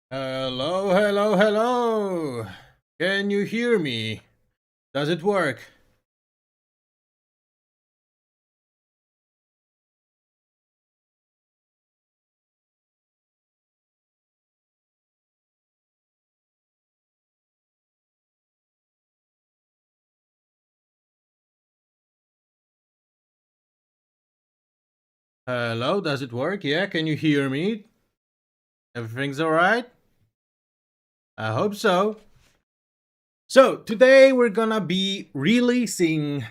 Hello, hello, hello. Can you hear me? Does it work? Hello, does it work? Yeah, can you hear me? Everything's alright? I hope so. So, today we're gonna be releasing,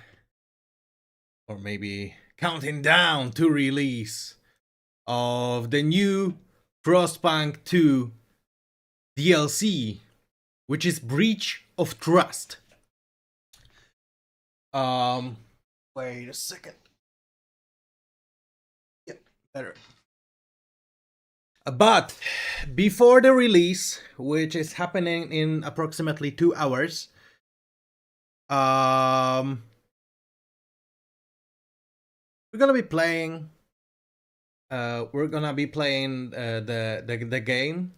or maybe counting down to release, of the new Frostpunk 2 DLC, which is Breach of Trust. Um, Wait a second. Yep, better. But before the release, which is happening in approximately 2 hours, um, we're gonna be playing. We're gonna be playing the game.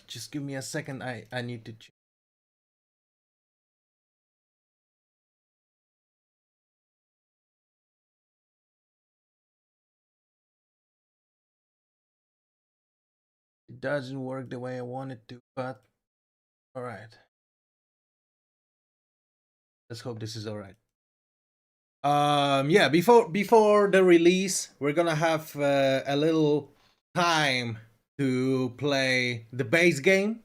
Just give me a second. I need to. It doesn't work the way I want it to, but all right. Let's hope this is all right. Yeah, before the release, we're gonna have a little time to play the base game,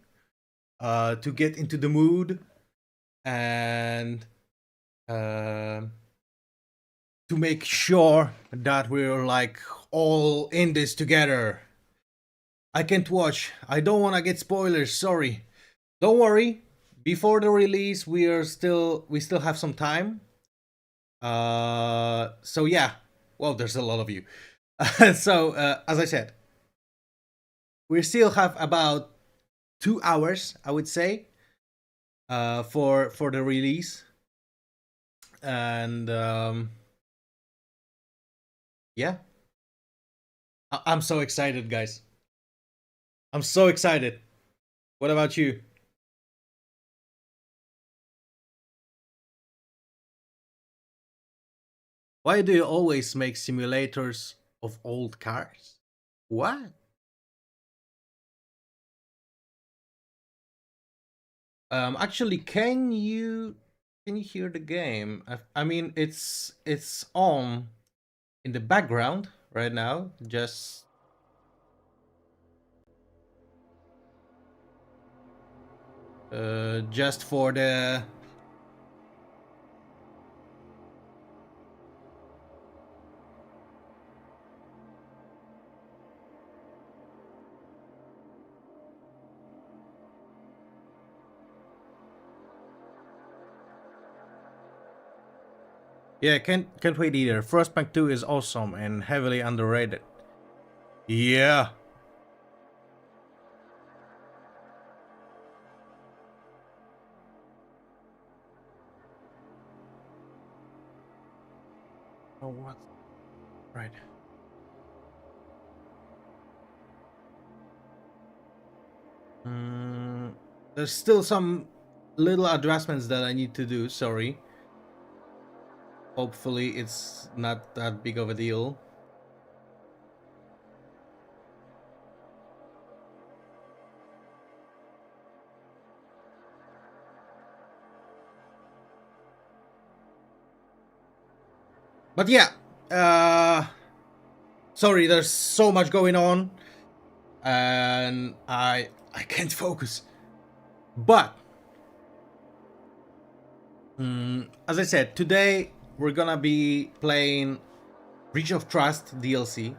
to get into the mood and uh, to make sure that we're like all in this together. I can't watch. I don't want to get spoilers. Sorry. Don't worry. Before the release, we still have some time. So yeah. Well, there's a lot of you. So as I said, we still have about 2 hours, I would say, for the release, and yeah, I'm so excited, guys. I'm so excited. What about you? Why do you always make simulators of old cars? What? Actually, can you hear the game? I mean, it's on in the background right now. Just for the. Yeah, can't wait either. Frostpunk 2 is awesome and heavily underrated. Yeah. Oh, what? Right. Mm, there's still some little adjustments that I need to do. Sorry. Hopefully, it's not that big of a deal. But yeah, uh, sorry. There's so much going on, and I can't focus. But as I said, today we're gonna be playing Breach of Trust DLC.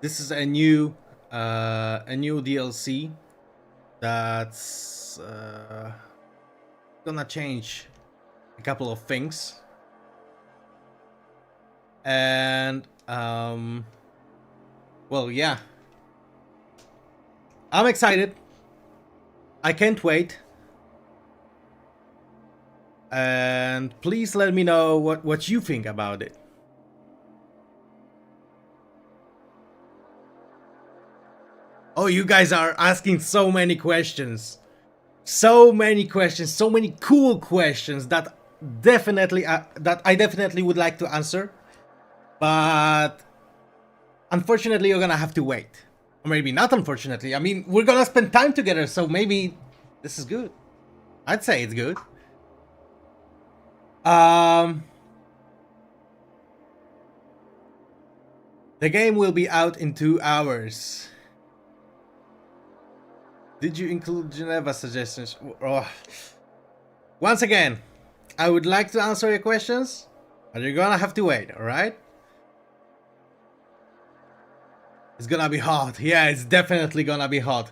This is a new DLC that's gonna change a couple of things, and well, yeah, I'm excited. I can't wait. And please let me know what you think about it. Oh, you guys are asking so many questions. So many questions, so many cool questions that I definitely would like to answer. But unfortunately, you're gonna have to wait. Or maybe not unfortunately. I mean, we're gonna spend time together, so maybe this is good. I'd say it's good. Um, the game will be out in 2 hours. Did you include Geneva suggestions? Oh. Once again, I would like to answer your questions, but you're gonna have to wait, alright? It's gonna be hot. Yeah, it's definitely gonna be hot.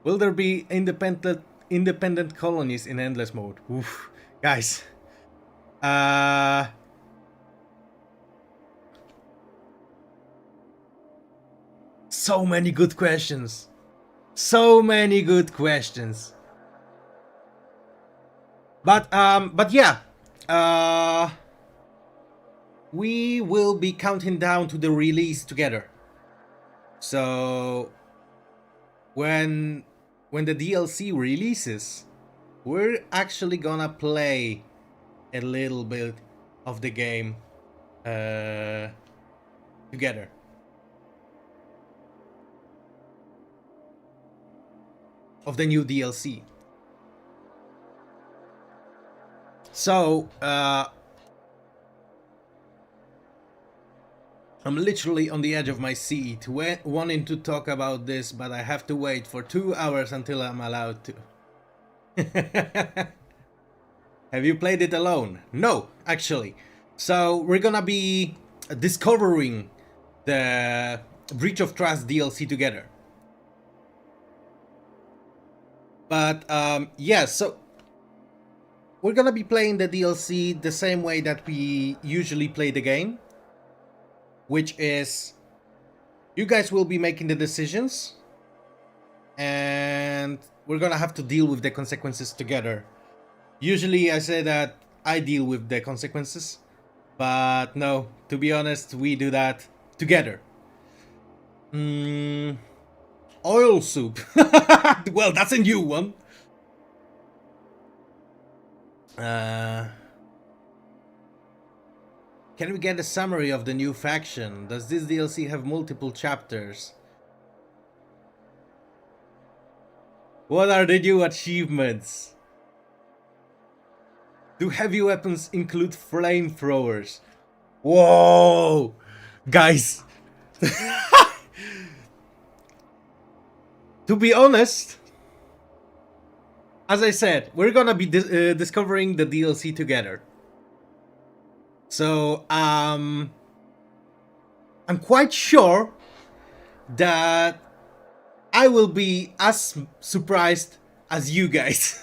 Will there be independent colonies in endless mode? Oof. Guys. So many good questions. So many good questions. But yeah. We will be counting down to the release together. So when the DLC releases, we're actually gonna play a little bit of the game together. Of the new DLC. So I'm literally on the edge of my seat, wanting to talk about this, but I have to wait for 2 hours until I'm allowed to. Have you played it alone? No, actually. So we're gonna be discovering the Breach of Trust DLC together. But yeah, so we're gonna be playing the DLC the same way that we usually play the game, which is you guys will be making the decisions and we're gonna have to deal with the consequences together. Usually I say that I deal with the consequences, but no, to be honest, we do that together. Oil soup. Well, that's a new one. Can we get a summary of the new faction? Does this DLC have multiple chapters? What are the new achievements? Do heavy weapons include flamethrowers? Whoa! Guys! To be honest, as I said, we're gonna be discovering the DLC together. So, I'm quite sure that I will be as surprised as you guys.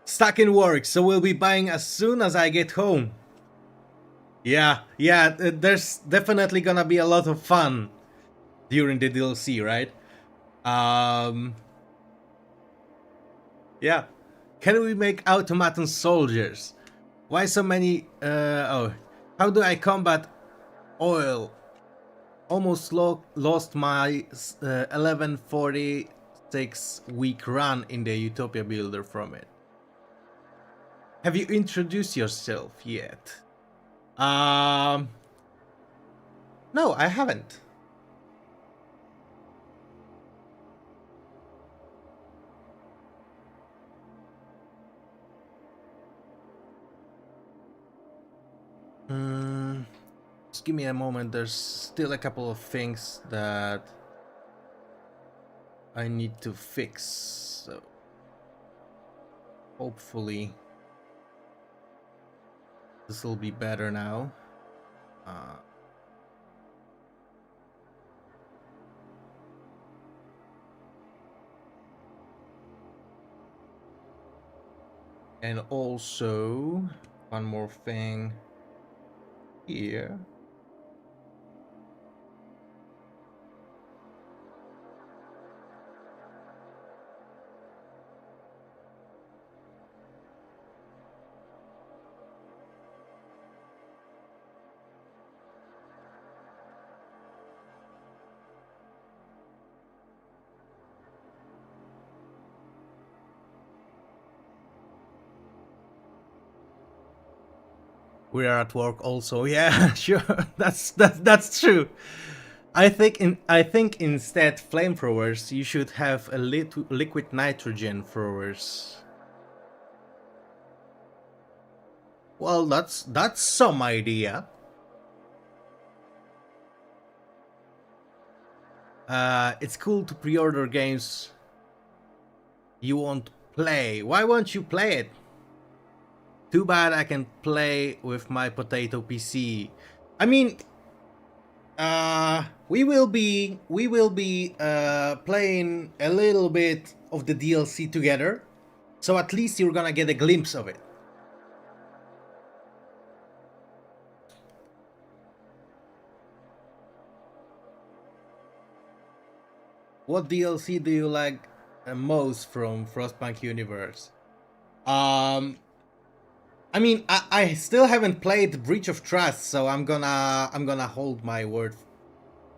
Stuck in work, so we'll be buying as soon as I get home. Yeah, there's definitely gonna be a lot of fun during the DLC, right? Yeah. Can we make automaton soldiers? Why so many? How do I combat oil? Almost lost my 1146 week run in the Utopia builder from it. Have you introduced yourself yet? No, I haven't. Just give me a moment. There's still a couple of things that I need to fix. So hopefully this will be better now. And also one more thing here. We are at work also. Yeah, sure. That's true. I think instead flamethrowers you should have a liquid nitrogen throwers. Well, that's some idea. It's cool to pre-order games you won't play. Why won't you play it? Too bad I can play with my potato PC. I mean, we will be playing a little bit of the DLC together, so at least you're gonna get a glimpse of it. What DLC do you like most from Frostpunk universe? I mean, I still haven't played Breach of Trust, so I'm gonna hold my word.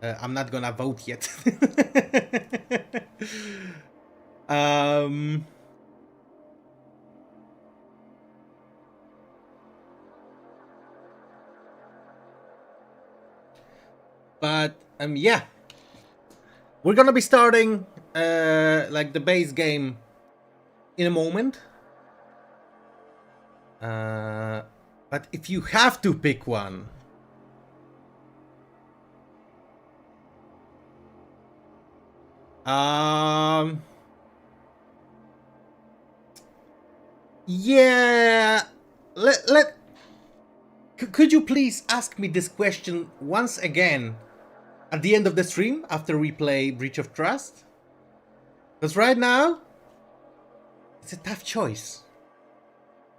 I'm not gonna vote yet. um, but yeah, we're gonna be starting like the base game in a moment. But if you have to pick one, yeah, could you please ask me this question once again at the end of the stream after we play Breach of Trust? Because right now, it's a tough choice.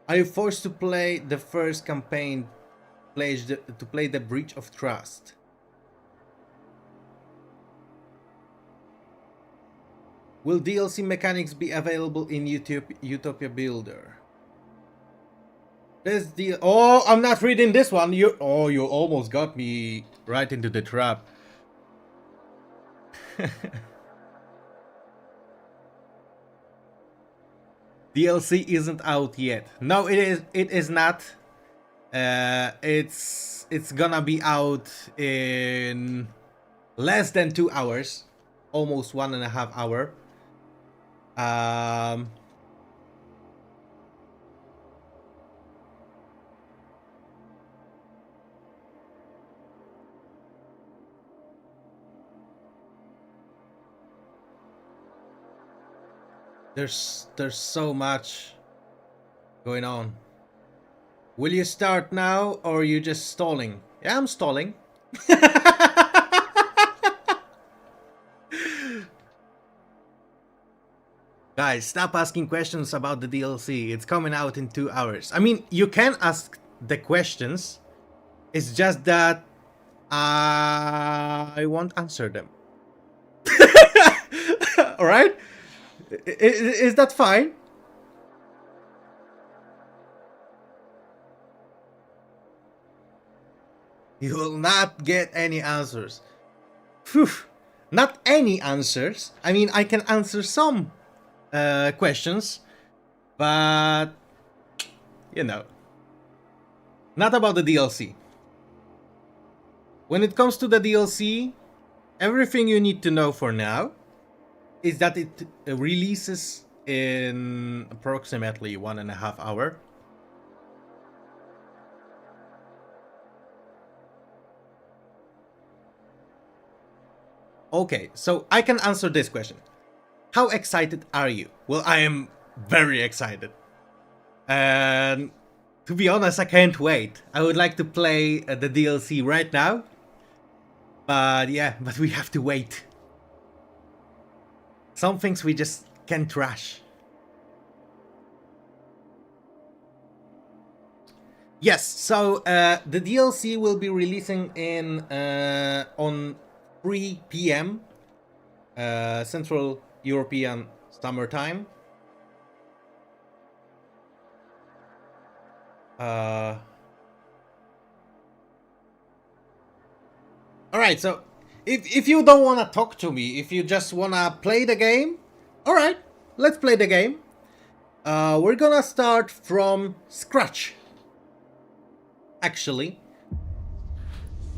Are you forced to play the first campaign to play the Breach of Trust? Will DLC mechanics be available in Utopia Builder? This oh, I'm not reading this one. You almost got me right into the trap. DLC isn't out yet. No, it is not. It's gonna be out in less than 2 hours, almost 1.5 hours. There's so much going on. Will you start now or are you just stalling? Yeah, I'm stalling. Guys, stop asking questions about the DLC. It's coming out in 2 hours. I mean, you can ask the questions. It's just that I won't answer them. Alright? Is that fine? You will not get any answers. Phew. Not any answers. I mean, I can answer some questions, but you know, not about the DLC. When it comes to the DLC, everything you need to know for now is that it releases in approximately 1.5 hours. Okay, so I can answer this question. How excited are you? Well, I am very excited. And to be honest, I can't wait. I would like to play the DLC right now. But yeah, but we have to wait. Some things we just can't rush. Yes, so the DLC will be releasing in on 3 p.m. Central European Summer Time. Alright, so if you don't want to talk to me, if you just want to play the game, alright, let's play the game. We're gonna start from scratch. Actually,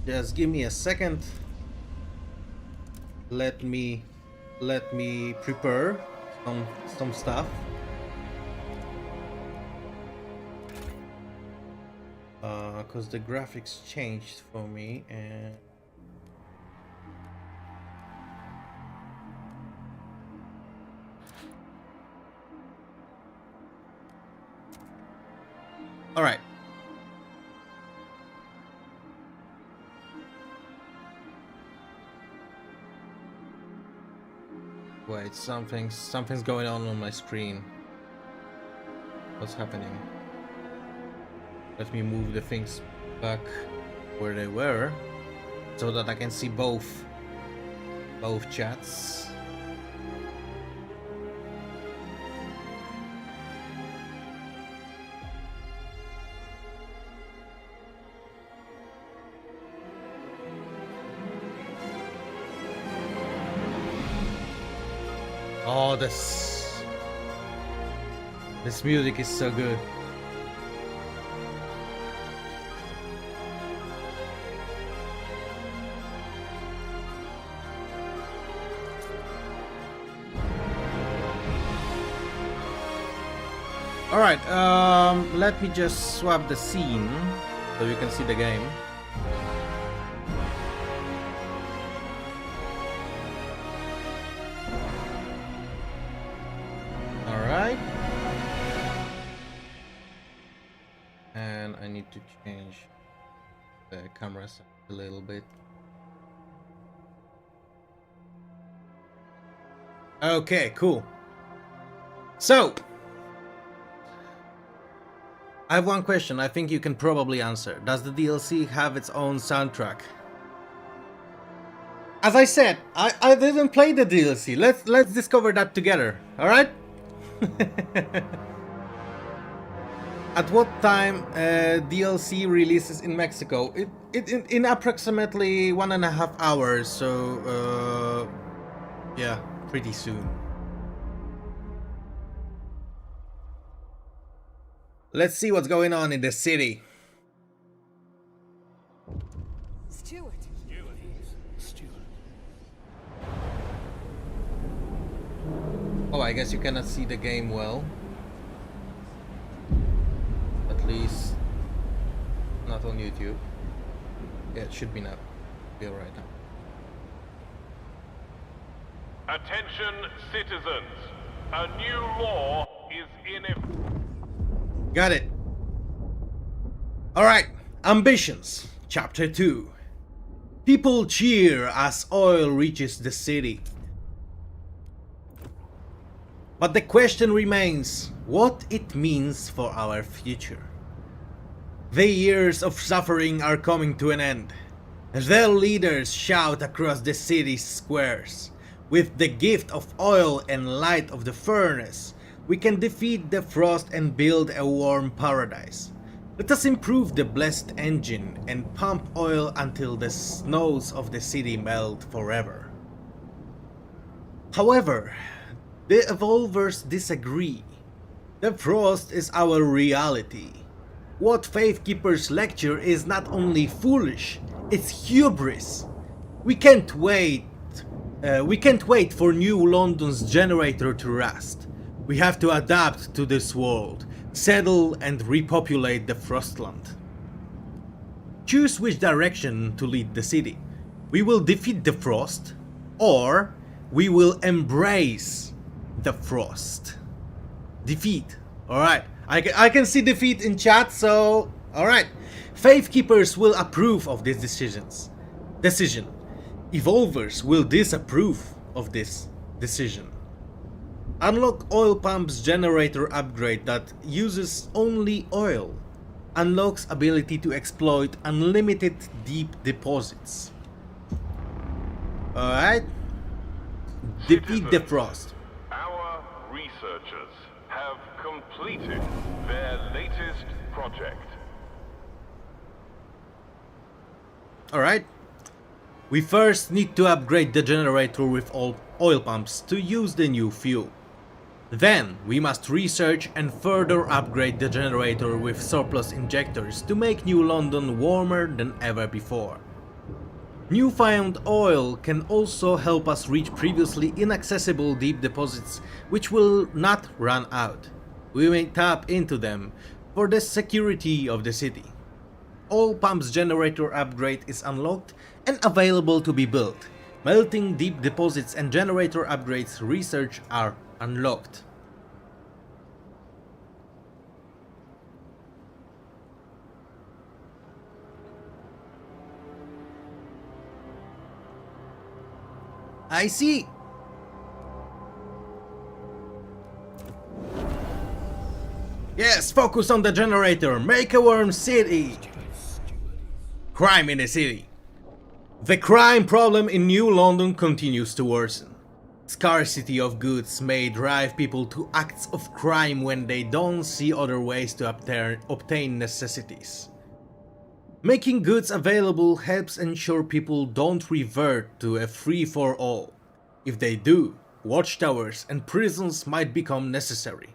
just give me a second. Let me prepare some stuff. Because the graphics changed for me, and all right. Wait, something's going on my screen. What's happening? Let me move the things back where they were so that I can see both chats. Oh, this music is so good. Alright, let me just swap the scene so you can see the game. Alright. And I need to change the camera a little bit. Okay, cool. So, I have one question I think you can probably answer. Does the DLC have its own soundtrack? As I said, I didn't play the DLC. Let's discover that together, alright? At what time DLC releases in Mexico? It in approximately 1.5 hours, so yeah, pretty soon. Let's see what's going on in the city. Stuart. Oh, I guess you cannot see the game well. At least not on YouTube. Yeah, it should be now. Be alright now. Attention citizens, a new law is in effect. Got it. Alright, Ambitions, Chapter 2. People cheer as oil reaches the city. But the question remains, what it means for our future. The years of suffering are coming to an end. Their leaders shout across the city's squares. With the gift of oil and light of the furnace, we can defeat the frost and build a warm paradise. Let us improve the blessed engine and pump oil until the snows of the city melt forever. However, the evolvers disagree. The frost is our reality. What Faithkeepers lecture is not only foolish, it's hubris. We can't wait for New London's generator to rust. We have to adapt to this world, settle and repopulate the Frostland. Choose which direction to lead the city. We will defeat the frost, or we will embrace the frost. Defeat. Alright. I can see defeat in chat, so alright. Faithkeepers will approve of this decision. Evolvers will disapprove of this decision. Unlock Oil Pump's generator upgrade that uses only oil. Unlocks ability to exploit unlimited deep deposits. Alright. Defeat the frost. Our researchers have completed their latest project. Alright. We first need to upgrade the generator with all oil pumps to use the new fuel. Then we must research and further upgrade the generator with surplus injectors to make New London warmer than ever before. Newfound oil can also help us reach previously inaccessible deep deposits which will not run out. We may tap into them for the security of the city. Oil pump's generator upgrade is unlocked and available to be built. Melting deep deposits and generator upgrades research are unlocked. I see. Yes, focus on the generator. Make a warm city. Crime in the city. The crime problem in New London continues to worsen. Scarcity of goods may drive people to acts of crime when they don't see other ways to obtain necessities. Making goods available helps ensure people don't revert to a free-for-all. If they do, watchtowers and prisons might become necessary.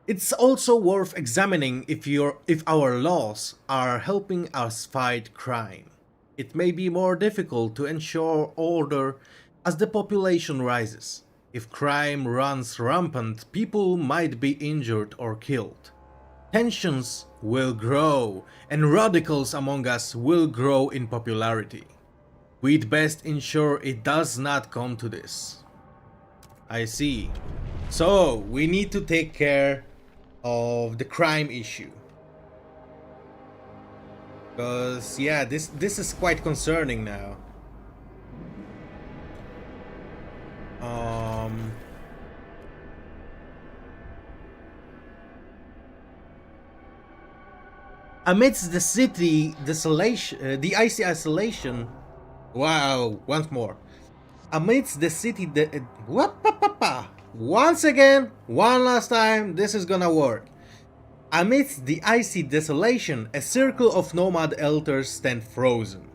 It's also worth examining if our laws are helping us fight crime. It may be more difficult to ensure order as the population rises. If crime runs rampant, people might be injured or killed. Tensions will grow, and radicals among us will grow in popularity. We'd best ensure it does not come to this. I see. So, we need to take care of the crime issue. Because, yeah, this is quite concerning now. Amidst the city desolation, the icy isolation. Wow, once more. Amidst the city, once again, one last time. This is gonna work. Amidst the icy desolation, a circle of nomad elders stand frozen,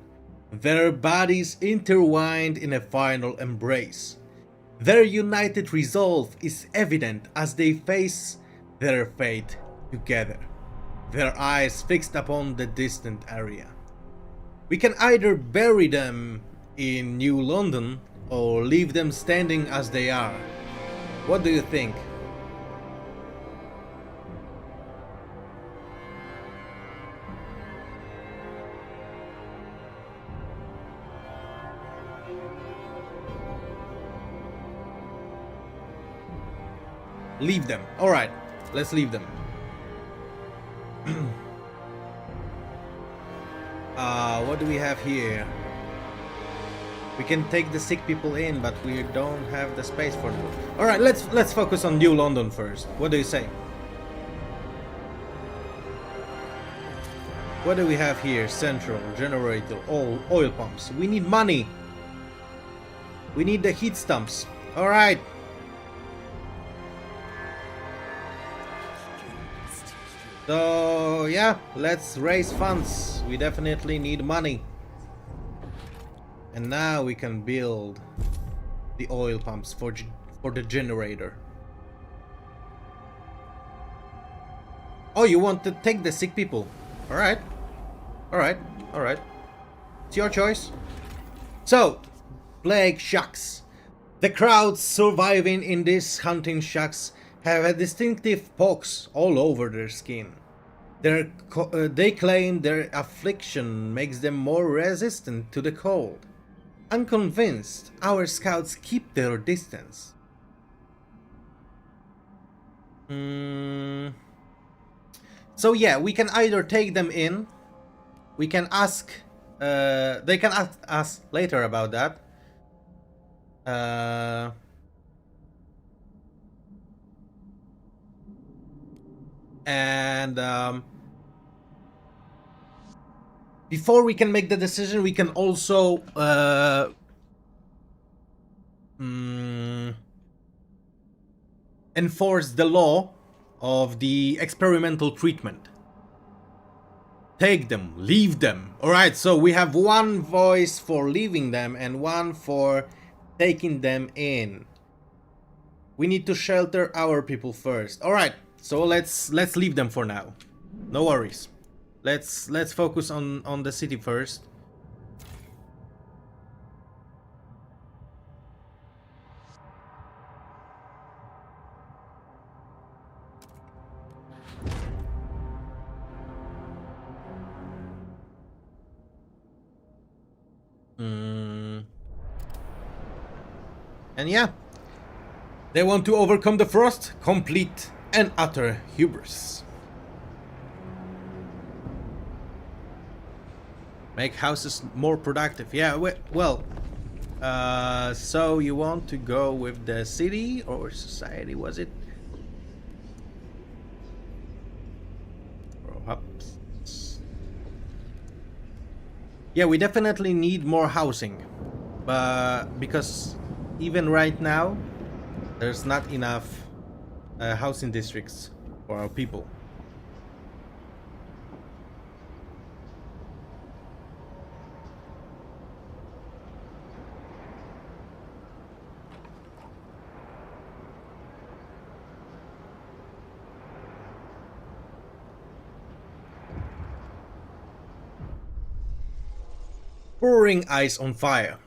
their bodies intertwined in a final embrace. Their united resolve is evident as they face their fate together, their eyes fixed upon the distant area. We can either bury them in New London or leave them standing as they are. What do you think? Leave them. Alright, let's leave them. What do we have here? We can take the sick people in, but we don't have the space for them. Alright, let's focus on New London first. What do you say? What do we have here? Central, generator, oil pumps. We need money. We need the heat stumps. Alright. So yeah, let's raise funds. We definitely need money. And now we can build the oil pumps for the generator. Oh, you want to take the sick people? Alright. Alright. Alright. It's your choice. So, plague shacks. The crowds surviving in these hunting shacks have a distinctive pox all over their skin. They claim their affliction makes them more resistant to the cold. Unconvinced, our scouts keep their distance. So yeah, we can either take them in, we can ask, they can ask us later about that. Before we can make the decision, we can also enforce the law of the experimental treatment. Take them, leave them. Alright, so we have one voice for leaving them and one for taking them in. We need to shelter our people first. All right, so let's leave them for now. No worries. Let's focus on the city first. And yeah, they want to overcome the frost, complete and utter hubris. Make houses more productive. Yeah, well, so you want to go with the city or society, was it? Perhaps. Yeah, we definitely need more housing. But because even right now, there's not enough housing districts for our people. Pouring ice on fire.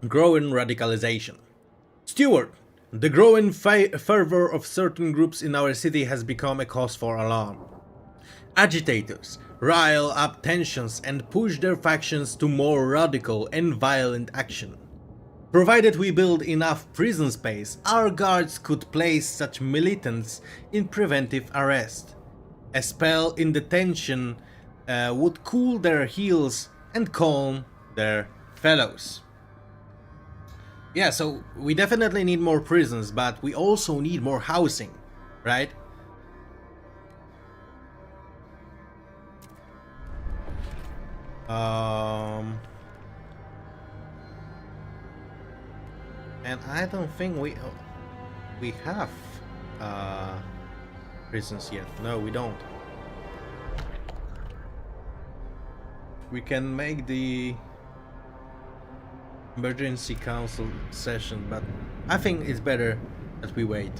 Growing radicalization. Steward, the growing fervor of certain groups in our city has become a cause for alarm. Agitators rile up tensions and push their factions to more radical and violent action. Provided we build enough prison space, our guards could place such militants in preventive arrest. A spell in detention would cool their heels and calm their fellows. Yeah, so we definitely need more prisons, but we also need more housing, right? And I don't think we have prisons yet. No, we don't. We can make the emergency council session, but I think it's better that we wait.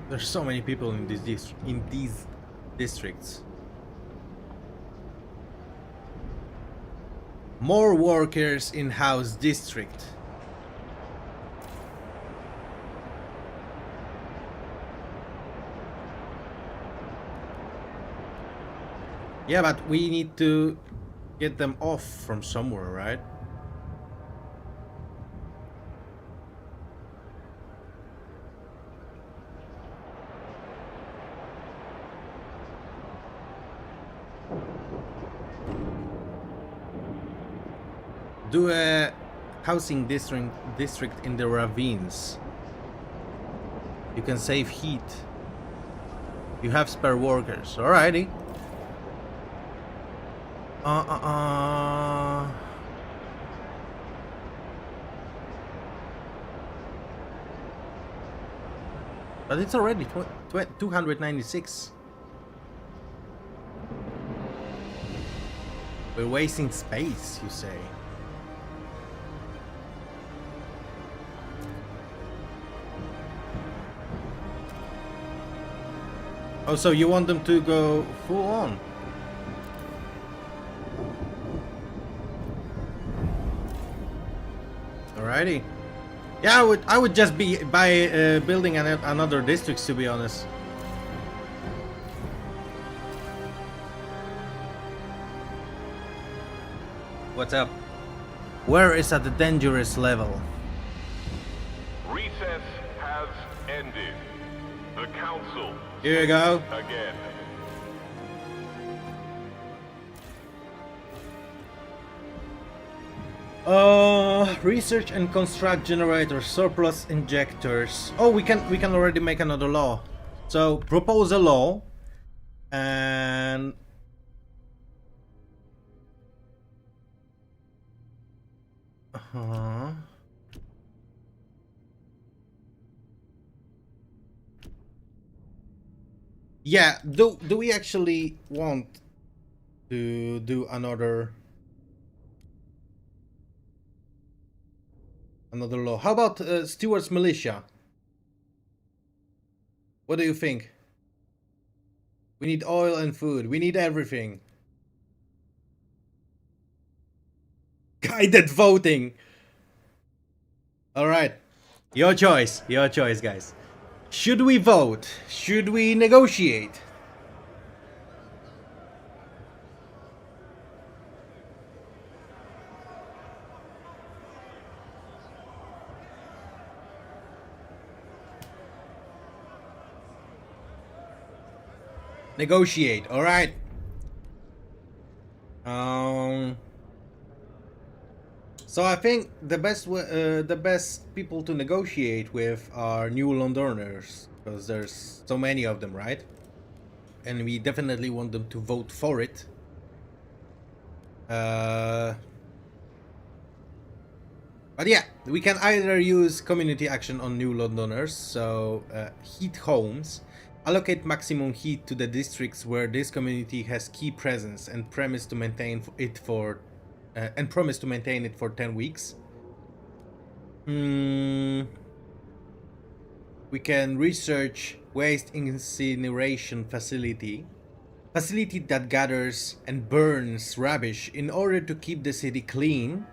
There's so many people in these districts. More workers in house district. Yeah, but we need to get them off from somewhere, right? Do a housing district in the ravines. You can save heat. You have spare workers. Alrighty. But it's already 296. We're wasting space, you say. Oh, so you want them to go full on? Alrighty. Yeah, I would just be building another district, to be honest. What's up? Where is at the dangerous level? Recess has ended. The council. Here you go. Again. Research and construct generators, surplus injectors. Oh, we can already make another law. So propose a law, and Yeah, do we actually want to do another law? How about Stewart's militia? What do you think? We need oil and food. We need everything. Guided voting. All right. Your choice. Your choice, guys. Should we vote? Should we negotiate? Negotiate. All right. So I think the best people to negotiate with are New Londoners, because there's so many of them, right? And we definitely want them to vote for it. But yeah, we can either use community action on New Londoners, so heat homes, allocate maximum heat to the districts where this community has key presence, and promise to maintain it for 10 weeks. We can research waste incineration facility that gathers and burns rubbish in order to keep the city clean,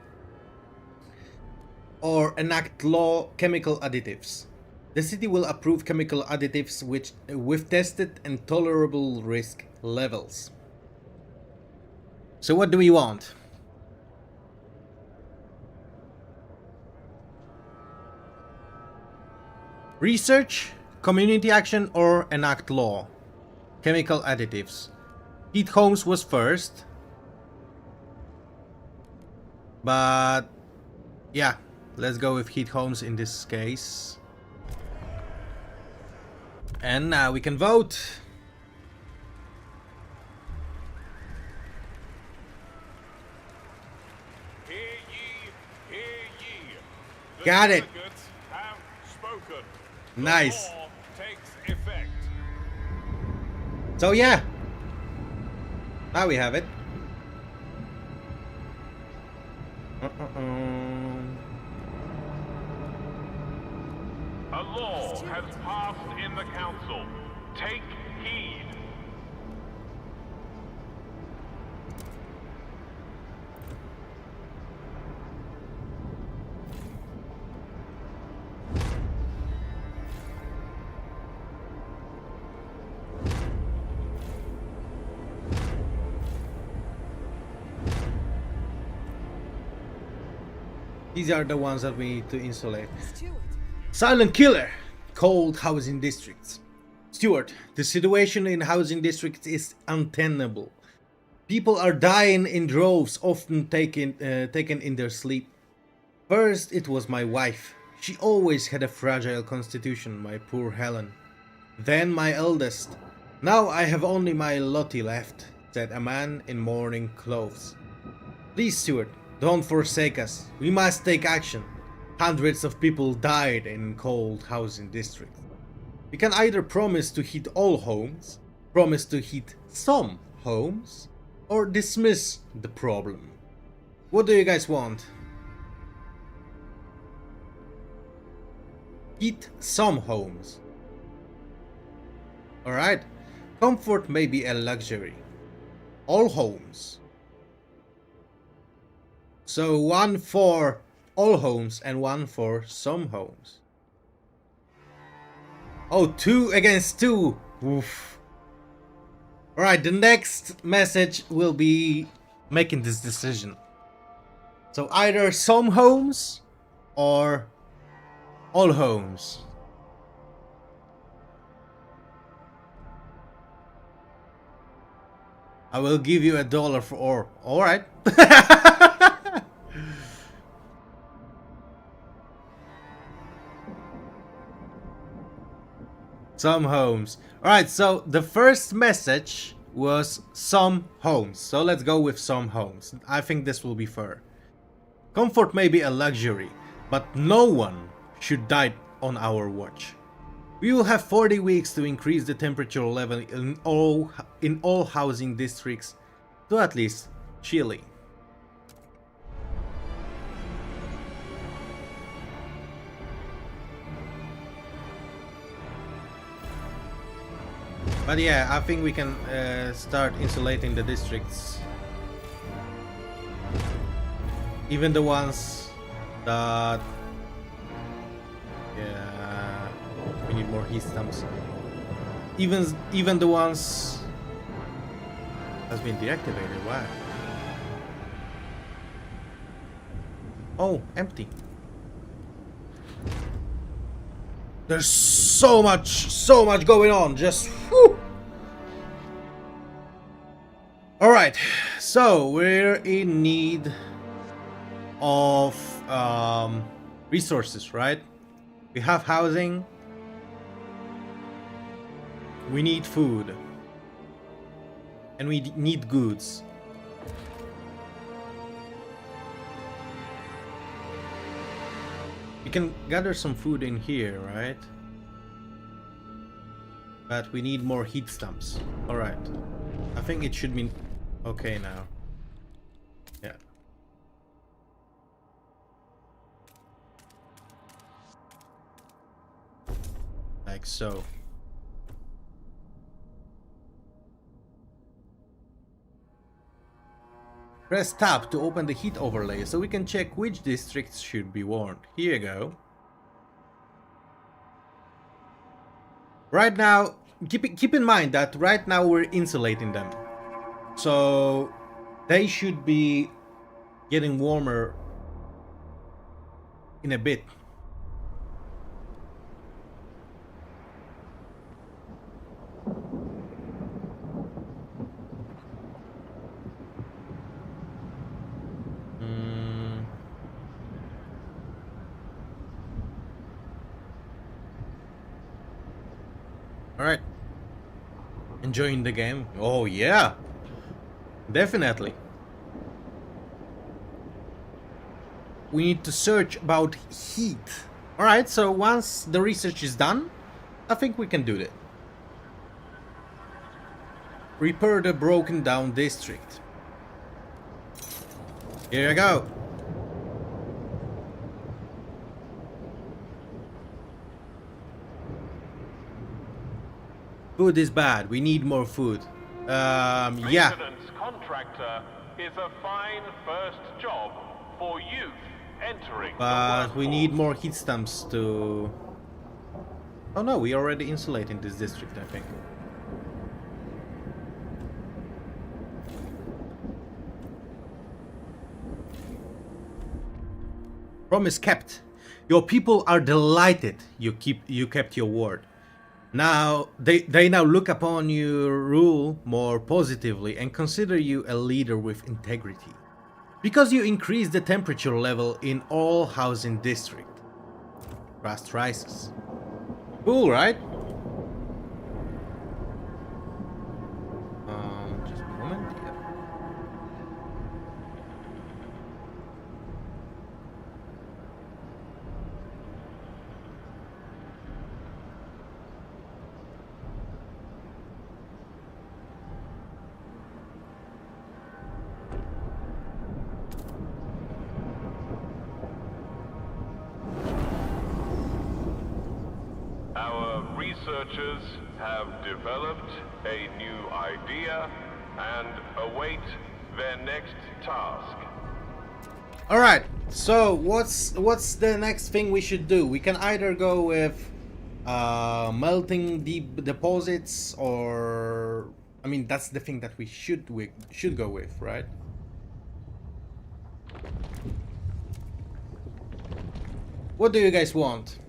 or enact law chemical additives. The city will approve chemical additives with tested and tolerable risk levels. So what do we want? Research, community action, or enact law? Chemical additives. Heat homes was first. But yeah, let's go with heat homes in this case. And now we can vote. Hear ye, hear ye. The Got it. delegates have spoken. The Nice. law takes effect. So yeah, now we have it. A law has passed in the council. Take heed. These are the ones that we need to insulate. Stewart. Silent killer. Cold housing districts. Stewart, the situation in housing districts is untenable. People are dying in droves, often taken in their sleep. First, it was my wife. She always had a fragile constitution, my poor Helen. Then my eldest. Now I have only my Lottie left, said a man in mourning clothes. Please, Stewart, don't forsake us. We must take action. Hundreds of people died in cold housing districts. We can either promise to heat all homes, promise to heat some homes, or dismiss the problem. What do you guys want? Heat some homes. Alright. Comfort may be a luxury. All homes. So 1 for all homes and 1 for some homes. Oh, 2 against 2. Oof. Alright, the next message will be making this decision. So either some homes or all homes. I will give you $1 for or. Alright. Some homes. Alright, so the first message was some homes. So let's go with some homes. I think this will be fair. Comfort may be a luxury, but no one should die on our watch. We will have 40 weeks to increase the temperature level in all housing districts to at least chilly. But yeah, I think we can start insulating the districts. Even the ones that... Yeah, we need more heat stamps. Even the ones has been deactivated. Wow. Oh, empty. There's so much going on. Just whew. All right, so we're in need of resources, right? We have housing. We need food. And we need goods. We can gather some food in here, right? But we need more heat stumps. Alright. I think it should be okay now. Yeah. Like so. Press tab to open the heat overlay so we can check which districts should be warned. Here you go. Right now, keep in mind that right now we're insulating them. So they should be getting warmer in a bit. Alright. Enjoying the game? Oh yeah. Definitely. We need to search about heat. Alright, so once the research is done, I think we can do that. Repair the broken down district. Here you go. Food is bad. We need more food. Yeah. Maintenance contractor is a fine first job for youth entering the But we workforce. need more heat stamps to... Oh no, we already insulating this district, I think. Promise kept. Your people are delighted you kept your word. Now they now look upon your rule more positively and consider you a leader with integrity. Because you increase the temperature level in all housing district. Trust rises. Cool, right? Just a moment. Yeah. Our researchers have developed a new idea and await their next task. All right. So what's the next thing we should do? We can either go with melting deep deposits, or I mean that's the thing that we should go with, right? What do you guys want?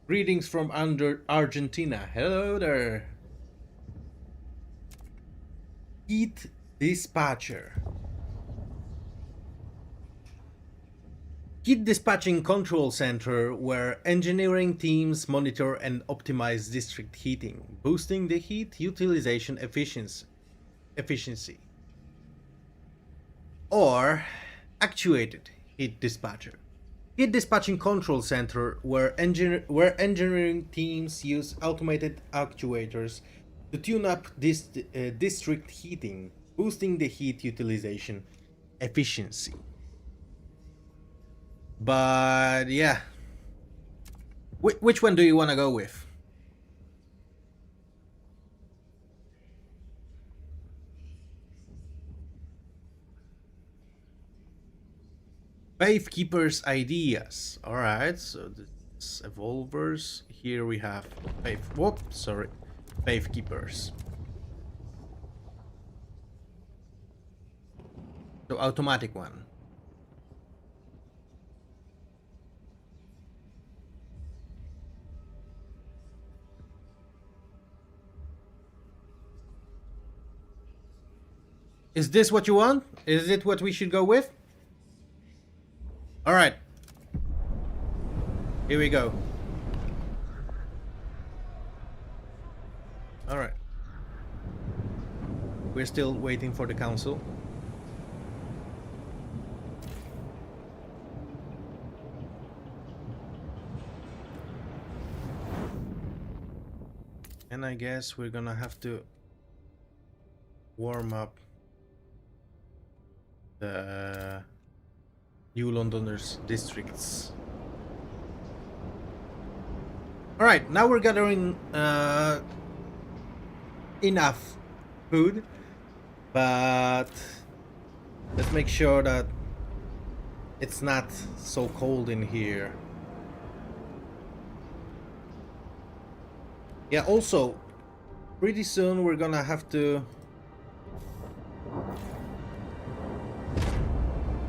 Greetings from Argentina. Hello there. Heat dispatcher. Heat dispatching control center where engineering teams monitor and optimize district heating, boosting the heat utilization efficiency. Or actuated heat dispatcher. Heat dispatching control center where engineering teams use automated actuators to tune up district heating, boosting the heat utilization efficiency. But yeah, which one do you want to go with? Faithkeepers ideas. Alright, so this evolvers. Here we have Faithkeepers. So automatic one. Is this what you want? Is it what we should go with? Alright. Here we go. Alright. We're still waiting for the council. And I guess we're gonna have to warm up the New Londoners districts. Alright, now we're gathering enough food, but let's make sure that it's not so cold in here. Yeah, also, pretty soon we're gonna have to...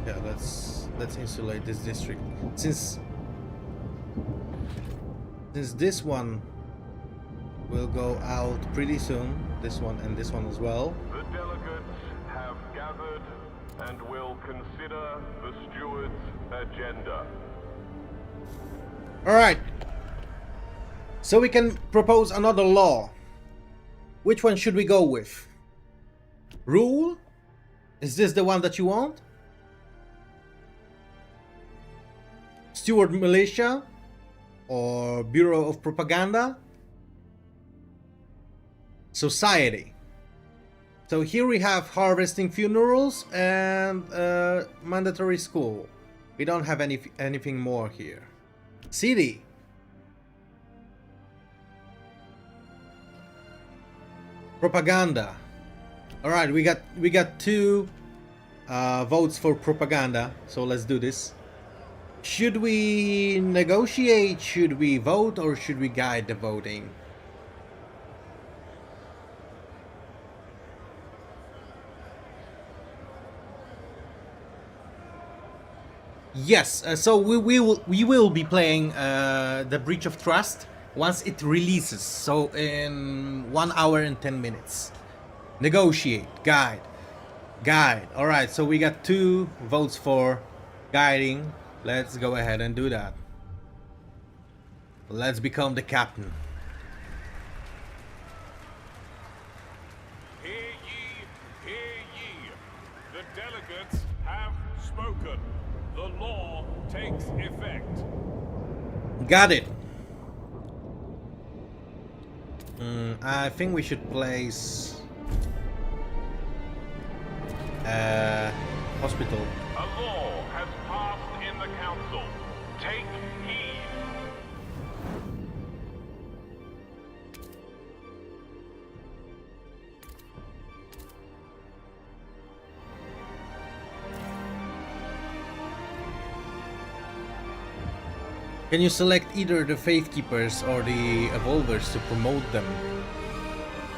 Yeah, let's insulate this district. Since this one will go out pretty soon, this one and this one as well. The delegates have gathered and will consider the steward's agenda. Alright. So we can propose another law. Which one should we go with? Rule? Is this the one that you want? Steward Militia? Or Bureau of Propaganda? Society. So here we have harvesting funerals and mandatory school. We don't have anything more here. City. Propaganda. All right, we got two votes for propaganda. So let's do this. Should we negotiate? Should we vote, or should we guide the voting? Yes. So we will be playing the Breach of Trust once it releases, so in 1 hour and 10 minutes. Negotiate, guide. Alright, so we got 2 votes for guiding. Let's go ahead and do that. Let's become the captain. Hear ye, hear ye. The delegates have spoken. The law takes effect. Got it. I think we should place hospital. A law has passed in the council. Take heed. Can you select either the Faithkeepers or the Evolvers to promote them?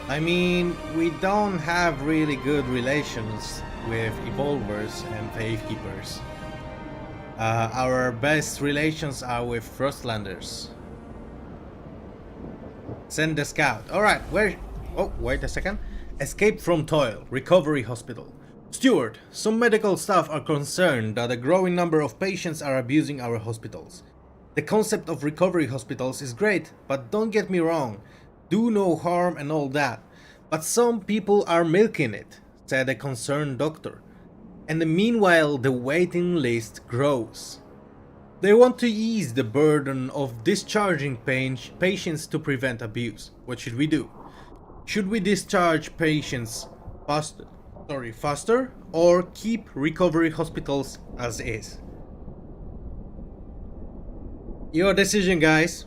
I mean, we don't have really good relations with Evolvers and Faithkeepers. Our best relations are with Frostlanders. Send the scout. Alright, where... Oh, wait a second. Escape from toil. Recovery hospital. Steward, some medical staff are concerned that a growing number of patients are abusing our hospitals. The concept of recovery hospitals is great, but don't get me wrong, do no harm and all that. But some people are milking it, said a concerned doctor. And meanwhile the waiting list grows. They want to ease the burden of discharging patients to prevent abuse. What should we do? Should we discharge patients faster, or keep recovery hospitals as is? Your decision, guys.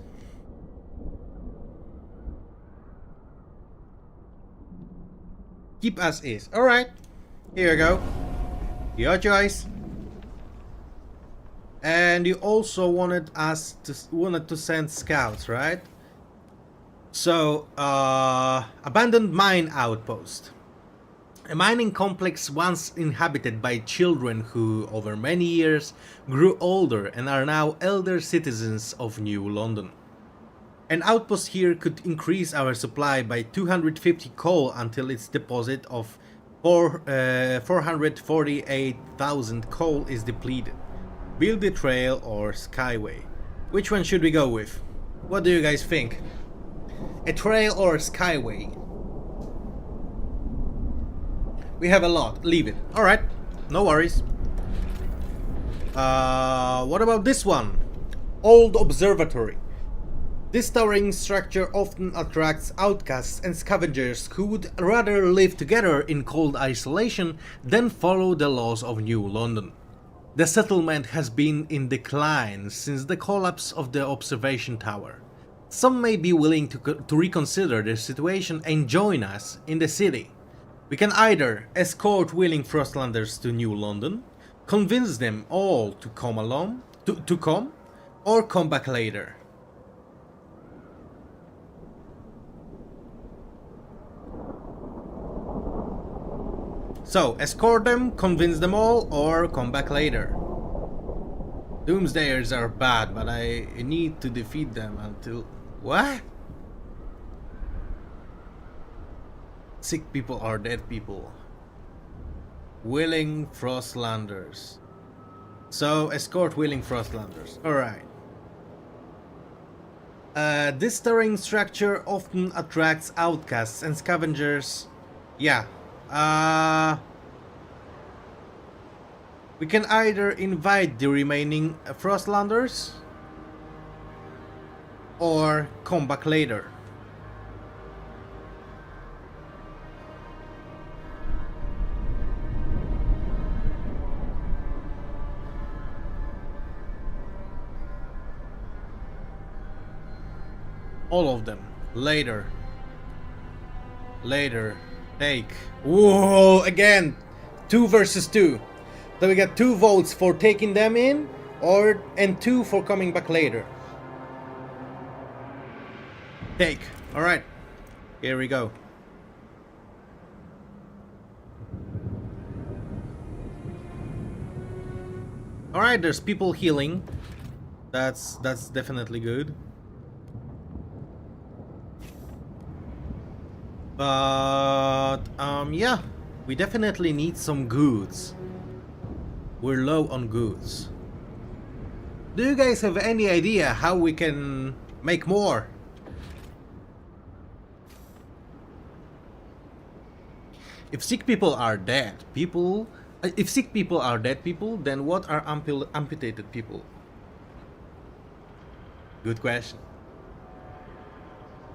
Keep as is. Alright. Here you go. Your choice. And you also wanted to send scouts, right? So, abandoned mine outpost. A mining complex once inhabited by children who, over many years, grew older and are now elder citizens of New London. An outpost here could increase our supply by 250 coal until its deposit of 448,000 coal is depleted. Build a trail or skyway. Which one should we go with? What do you guys think? A trail or a skyway? We have a lot. Leave it. Alright. No worries. What about this one? Old Observatory. This towering structure often attracts outcasts and scavengers who would rather live together in cold isolation than follow the laws of New London. The settlement has been in decline since the collapse of the observation tower. Some may be willing to reconsider their situation and join us in the city. We can either escort willing Frostlanders to New London, convince them all to come along, or come back later. So, escort them, convince them all, or come back later. Doomsdayers are bad, but I need to defeat them until... What? Sick people are dead people. Willing Frostlanders. So, escort willing Frostlanders. Alright. This terrain structure often attracts outcasts and scavengers. Yeah. We can either invite the remaining Frostlanders or come back later. All of them. Later. Later. Take. Whoa! Again! 2 versus 2. So we got 2 votes for taking them in, and 2 for coming back later. Take. Alright. Here we go. Alright, there's people healing. That's definitely good. But yeah, we definitely need some goods. We're low on goods. Do you guys have any idea how we can make more? If sick people are dead people, then what are amputated people? Good question.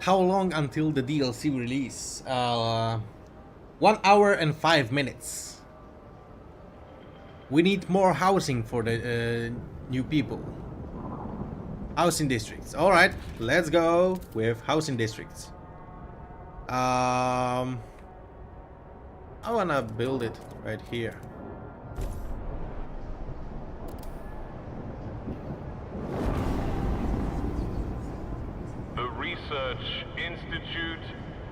How long until the DLC release? 1 hour and 5 minutes. We need more housing for the new people. Housing districts. Alright, let's go with housing districts. I wanna build it right here. The Research Institute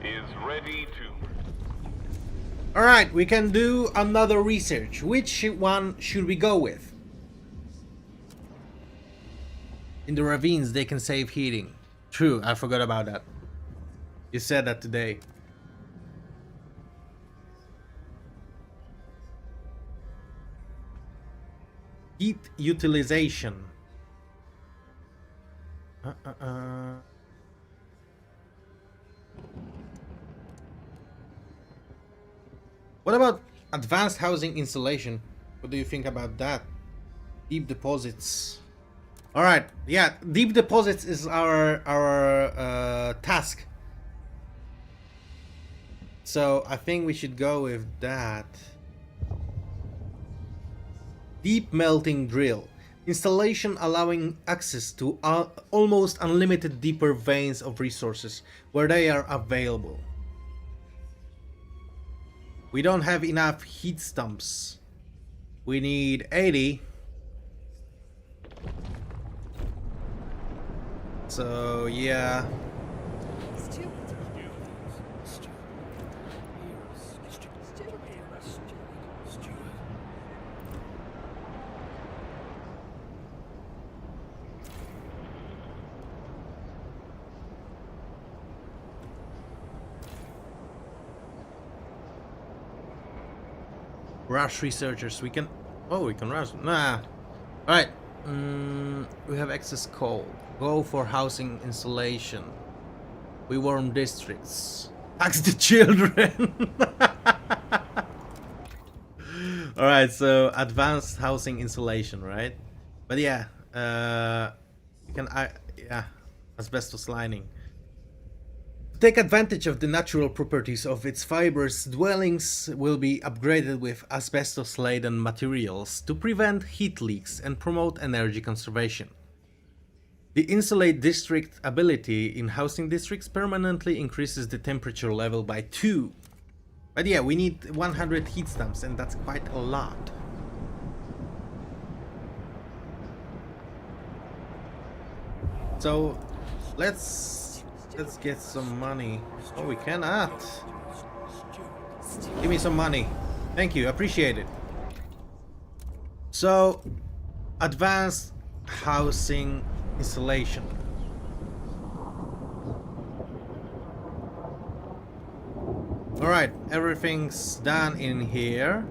is ready to... Alright, we can do another research. Which one should we go with? In the ravines they can save heating. True, I forgot about that. You said that today. Heat utilization. What about advanced housing installation? What do you think about that? Deep deposits. All right. Yeah, deep deposits is our task. So I think we should go with that. Deep melting drill. Installation allowing access to almost unlimited deeper veins of resources where they are available. We don't have enough heat stumps. We need 80. So yeah. Stewart. Rush researchers. We can. Oh, we can rush. Nah. Alright. We have excess coal. Go for housing installation. We warm districts. Tax the children. Alright, so advanced housing installation, right? But yeah, you can. Yeah, asbestos lining. To take advantage of the natural properties of its fibers, dwellings will be upgraded with asbestos-laden materials to prevent heat leaks and promote energy conservation. The insulate district ability in housing districts permanently increases the temperature level by 2. But yeah, we need 100 heat stamps, and that's quite a lot. So let's get some money. Oh, we cannot. Give me some money. Thank you, appreciate it. So, advanced housing installation. Alright, everything's done in here.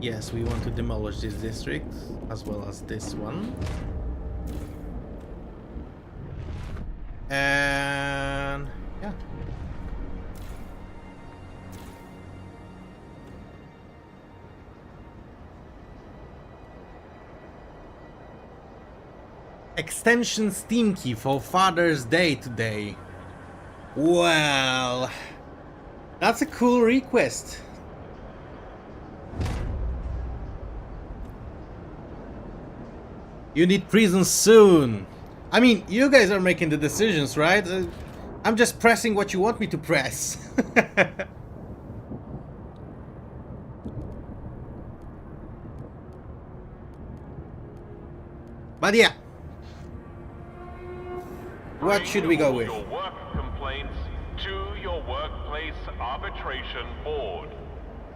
Yes, we want to demolish this district as well as this one. And yeah. Extension Steam Key for Father's Day today. Well, that's a cool request. You need prison soon. I mean, you guys are making the decisions, right? I'm just pressing what you want me to press. But yeah. What should we go with? Your work complaints to your workplace arbitration board.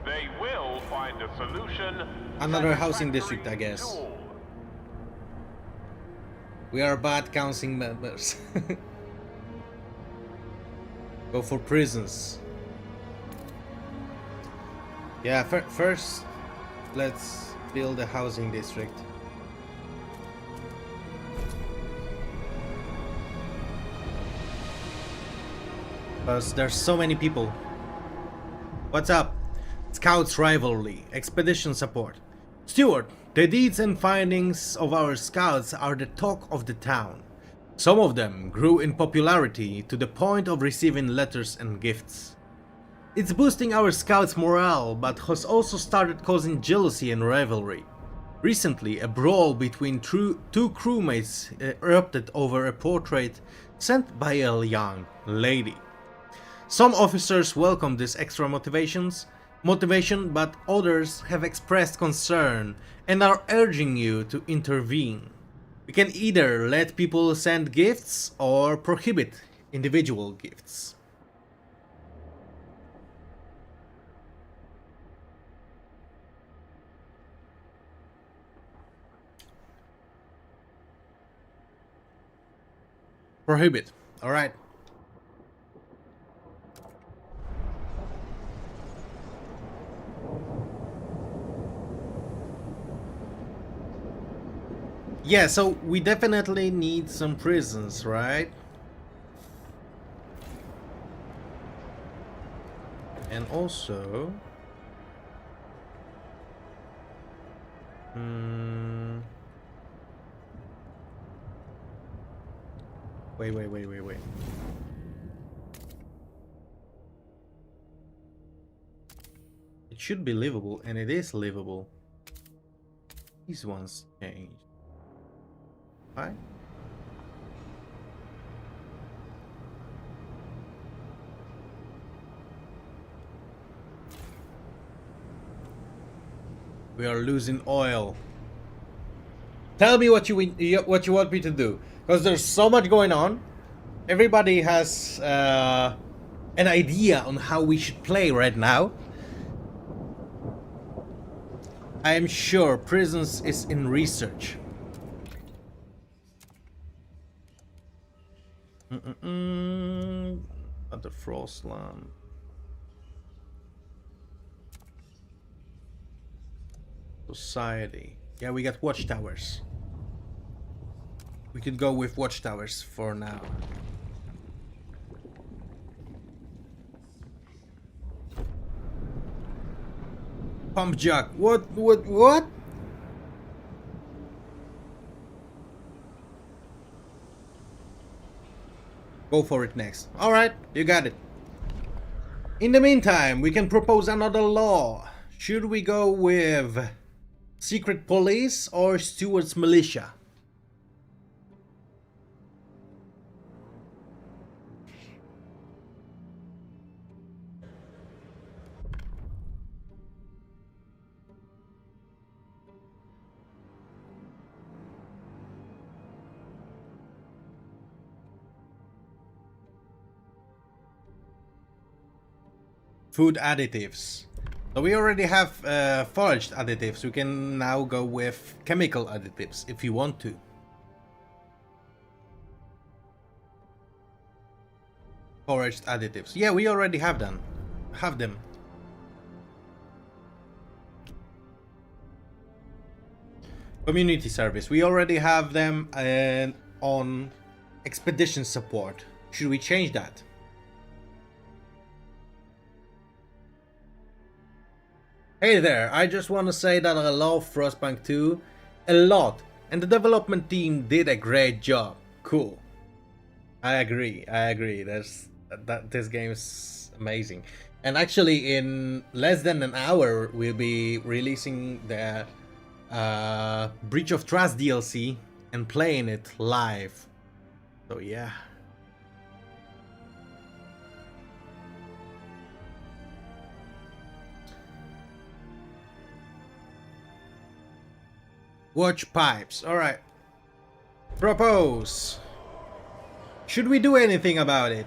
They will find a solution. Another housing district, I guess. We are bad council members. Go for prisons. Yeah, first let's build a housing district. Because there's so many people. What's up? Scouts rivalry, expedition support. Stewart, the deeds and findings of our scouts are the talk of the town. Some of them grew in popularity to the point of receiving letters and gifts. It's boosting our scouts' morale, but has also started causing jealousy and rivalry. Recently, a brawl between two crewmates erupted over a portrait sent by a young lady. Some officers welcome this extra motivation, but others have expressed concern and are urging you to intervene. We can either let people send gifts or prohibit individual gifts. Prohibit. All right. Yeah, so we definitely need some prisons, right? And also... Wait, wait, wait, wait, wait. It should be livable, and it is livable. These ones changed. Why? We are losing oil. Tell me what you want me to do, because there's so much going on. Everybody has an idea on how we should play right now. I am sure Prisons is in research. At the Frostland. Society. Yeah, we got watchtowers. We could go with watchtowers for now. Pump jack. What? Go for it next. Alright, you got it. In the meantime, we can propose another law. Should we go with secret police or Stewart's militia? Food additives. So we already have foraged additives. We can now go with chemical additives if you want to. Foraged additives. Yeah, we already have them. Community service. We already have them on expedition support. Should we change that? Hey there, I just want to say that I love Frostpunk 2 a lot, and the development team did a great job. Cool. I agree. This game is amazing. And actually in less than an hour we'll be releasing the Breach of Trust DLC and playing it live. So yeah. Watch pipes. Alright. Propose. Should we do anything about it?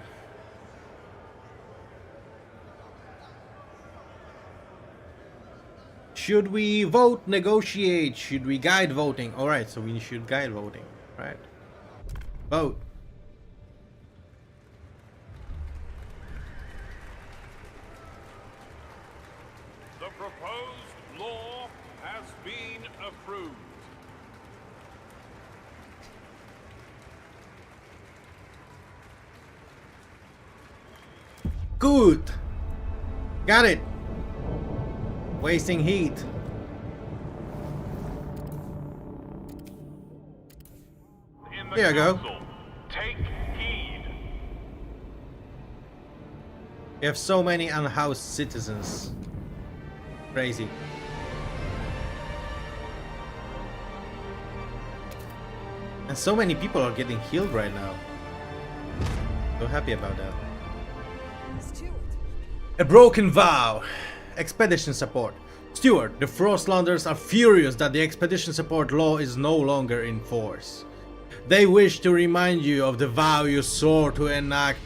Should we vote, negotiate? Should we guide voting? Alright, so we should guide voting. Right. Vote. The proposed law has been approved. Good. Got it. Wasting heat. In the Here you go. council, take heed. We have so many unhoused citizens. Crazy. And so many people are getting healed right now. So happy about that. Stewart. A broken vow. Expedition support. Stewart, the Frostlanders are furious that the expedition support law is no longer in force. They wish to remind you of the vow you swore to enact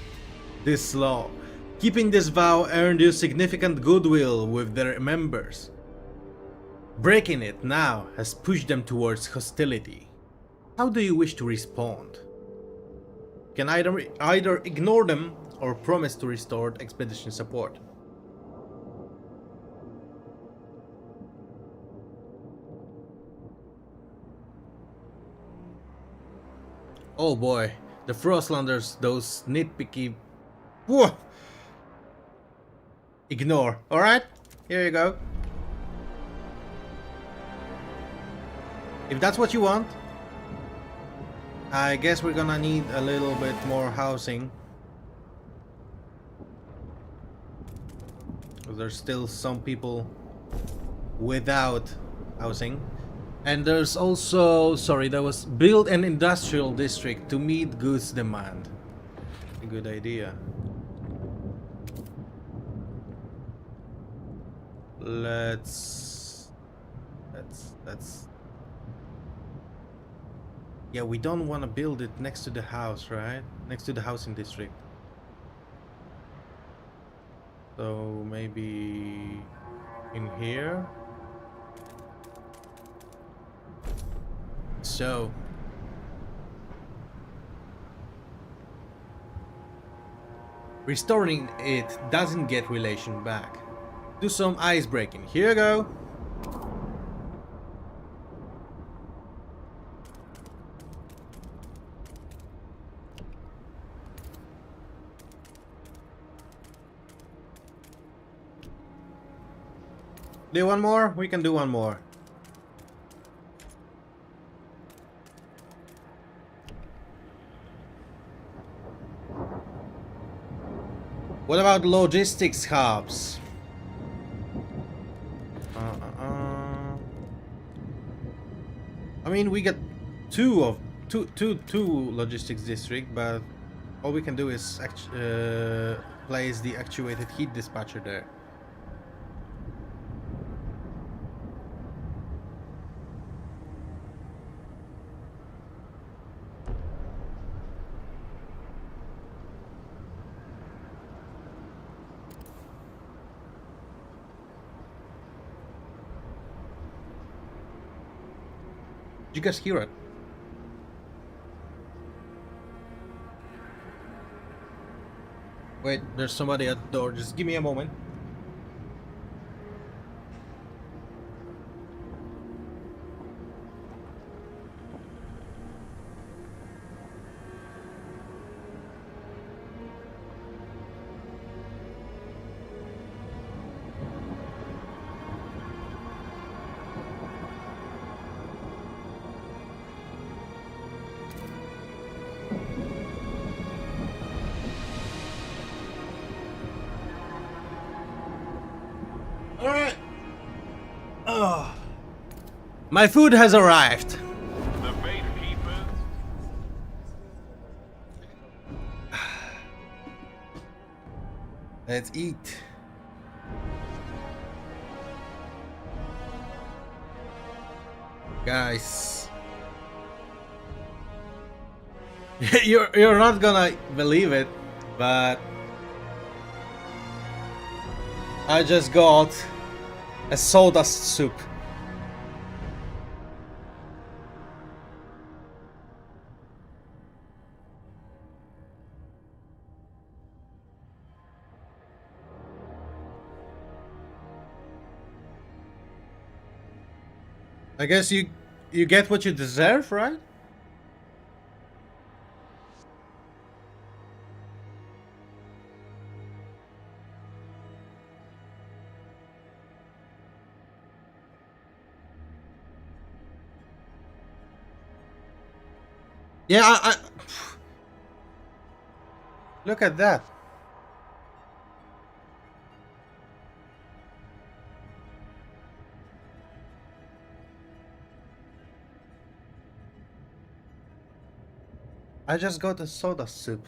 this law. Keeping this vow earned you significant goodwill with their members. Breaking it now has pushed them towards hostility. How do you wish to respond? You can either ignore them or promise to restore expedition support. Oh boy, the Frostlanders, those nitpicky... Whoa! Ignore, alright? Here you go. If that's what you want. I guess we're gonna need a little bit more housing. There's still some people without housing. And there's also, sorry, there was build an industrial district to meet goods demand. A good idea. Let's yeah, we don't want to build it next to the house, right? Next to the housing district. So maybe in here. So restoring it doesn't get relation back. Do some ice breaking. Here you go. Do one more? We can do one more. What about logistics hubs? I mean, we get two logistics district, but all we can do is place the actuated heat dispatcher there. Did you guys hear it? Wait, there's somebody at the door. Just give me a moment. Alright. Oh. My food has arrived. The Vader Keepers. Let's eat. Guys. You're not gonna believe it, but I just got a soda soup. I guess you get what you deserve, right? Yeah, I look at that. I just got a soda soup.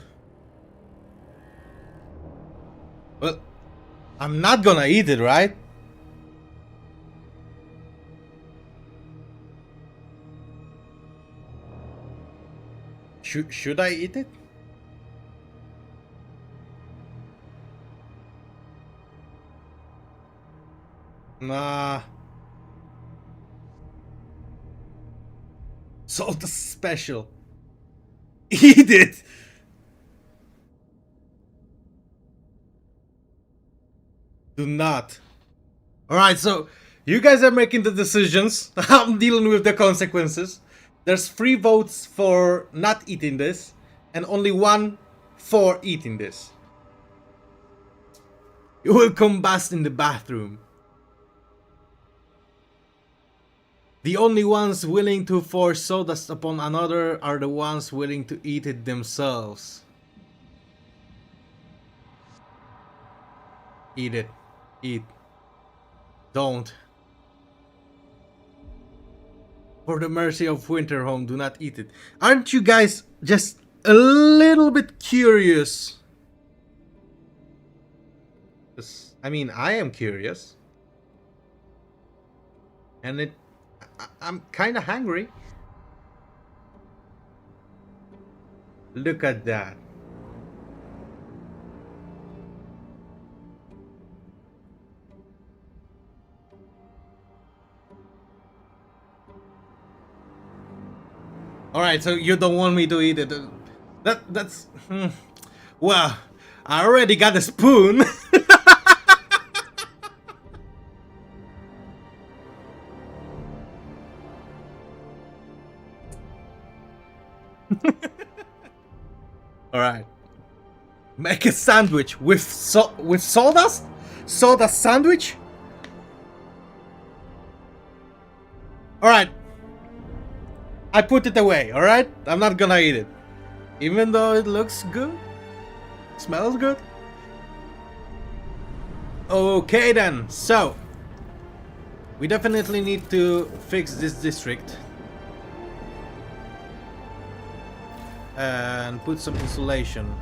Well, I'm not gonna eat it, right? Should I eat it? Nah. Salt special. Eat it! Do not. Alright, so you guys are making the decisions. I'm dealing with the consequences. There's 3 votes for not eating this, and only 1 for eating this. You will combust in the bathroom. The only ones willing to force sawdust upon another are the ones willing to eat it themselves. Eat it. Eat. Don't. For the mercy of Winterhome, do not eat it. Aren't you guys just a little bit curious? 'Cause, I mean, I am curious. And I'm kind of hungry. Look at that. Alright, so you don't want me to eat it. That's... Well, I already got a spoon. Alright. Make a sandwich with sawdust? Sawdust sandwich? Alright. I put it away, alright? I'm not gonna eat it. Even though it looks good. Smells good. Okay then, so we definitely need to fix this district. And put some insulation.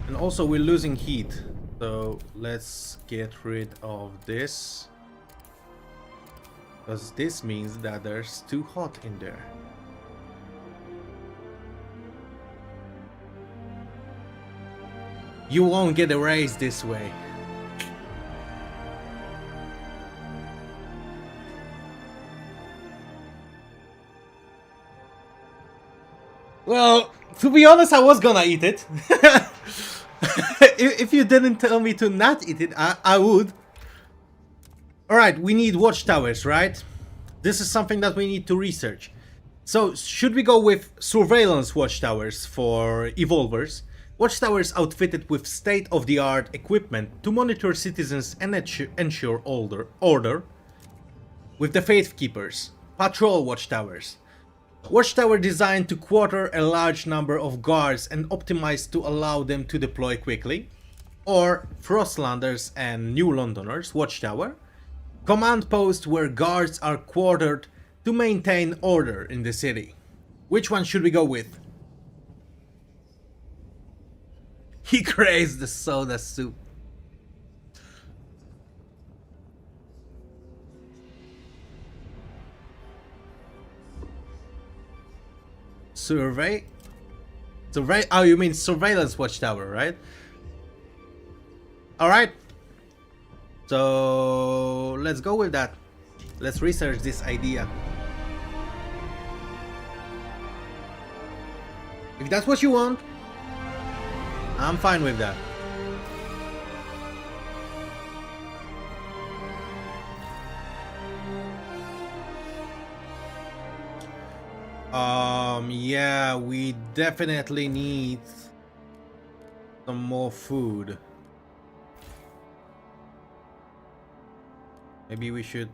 And also we're losing heat. So let's get rid of this. Because this means that there's too hot in there. You won't get a raise this way. Well, to be honest, I was gonna eat it. If you didn't tell me to not eat it, I would. Alright, we need watchtowers, right? This is something that we need to research. So, should we go with surveillance watchtowers for evolvers? Watchtowers outfitted with state-of-the-art equipment to monitor citizens and ensure order. With the Faith Keepers, patrol watchtowers. Watchtower designed to quarter a large number of guards and optimized to allow them to deploy quickly. Or Frostlanders and New Londoners Watchtower. Command post where guards are quartered to maintain order in the city. Which one should we go with? He crazed the soda soup. Survey? Oh, you mean surveillance watchtower, right? Alright. So let's go with that. Let's research this idea. If that's what you want, I'm fine with that. Yeah, we definitely need some more food. Maybe we should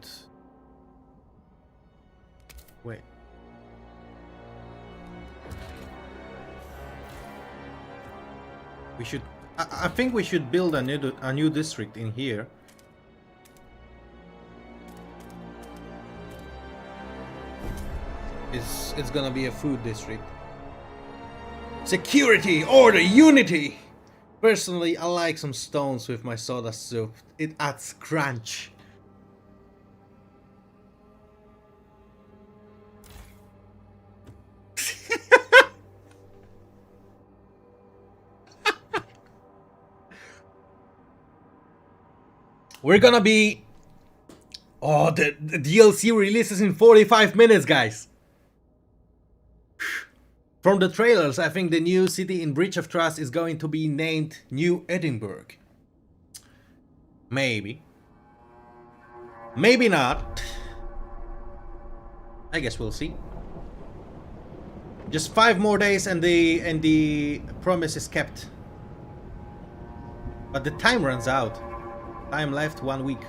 wait. We should. I think we should build a new district in here. It's gonna be a food district. Security, order, unity. Personally, I like some stones with my soda soup. It adds crunch. We're gonna be... Oh, the DLC releases in 45 minutes, guys. From the trailers, I think the new city in Breach of Trust is going to be named New Edinburgh. Maybe. Maybe not. I guess we'll see. Just 5 more days and the promise is kept. But the time runs out. Time left 1 week.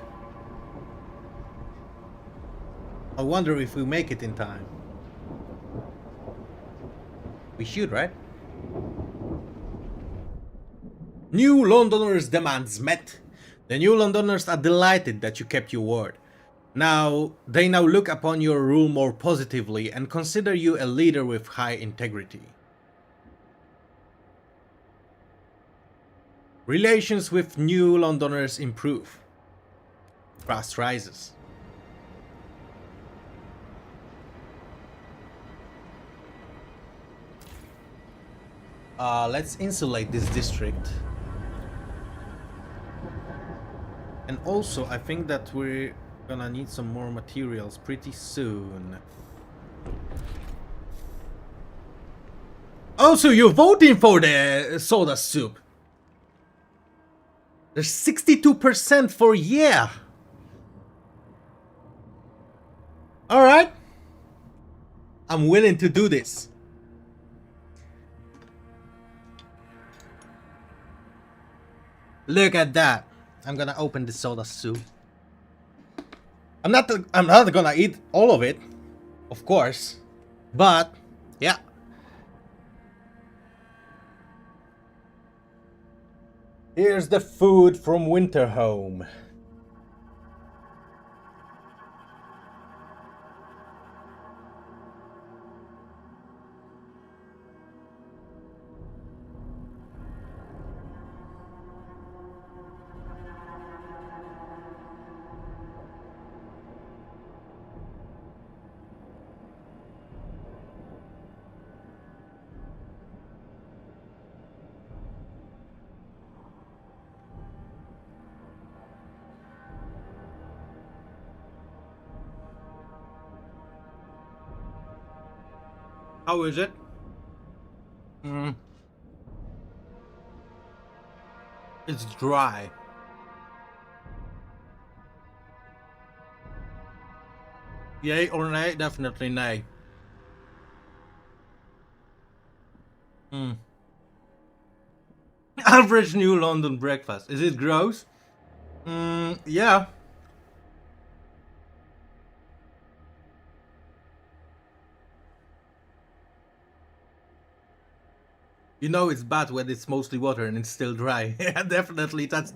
I wonder if we make it in time. We should, right? New Londoners' demands met. The New Londoners are delighted that you kept your word. They now look upon your rule more positively and consider you a leader with high integrity. Relations with New Londoners improve. Trust rises. Let's insulate this district. And also, I think that we're gonna need some more materials pretty soon. Also, you're voting for the soda soup. There's 62% for yeah. Alright. I'm willing to do this. Look at that. I'm gonna open the soda soup. I'm not gonna eat all of it, of course. But yeah. Here's the food from Winterhome. How is it? It's dry. Yay or nay? Definitely nay. Average New London breakfast. Is it gross? Yeah. You know it's bad when it's mostly water and it's still dry. Yeah, definitely. That's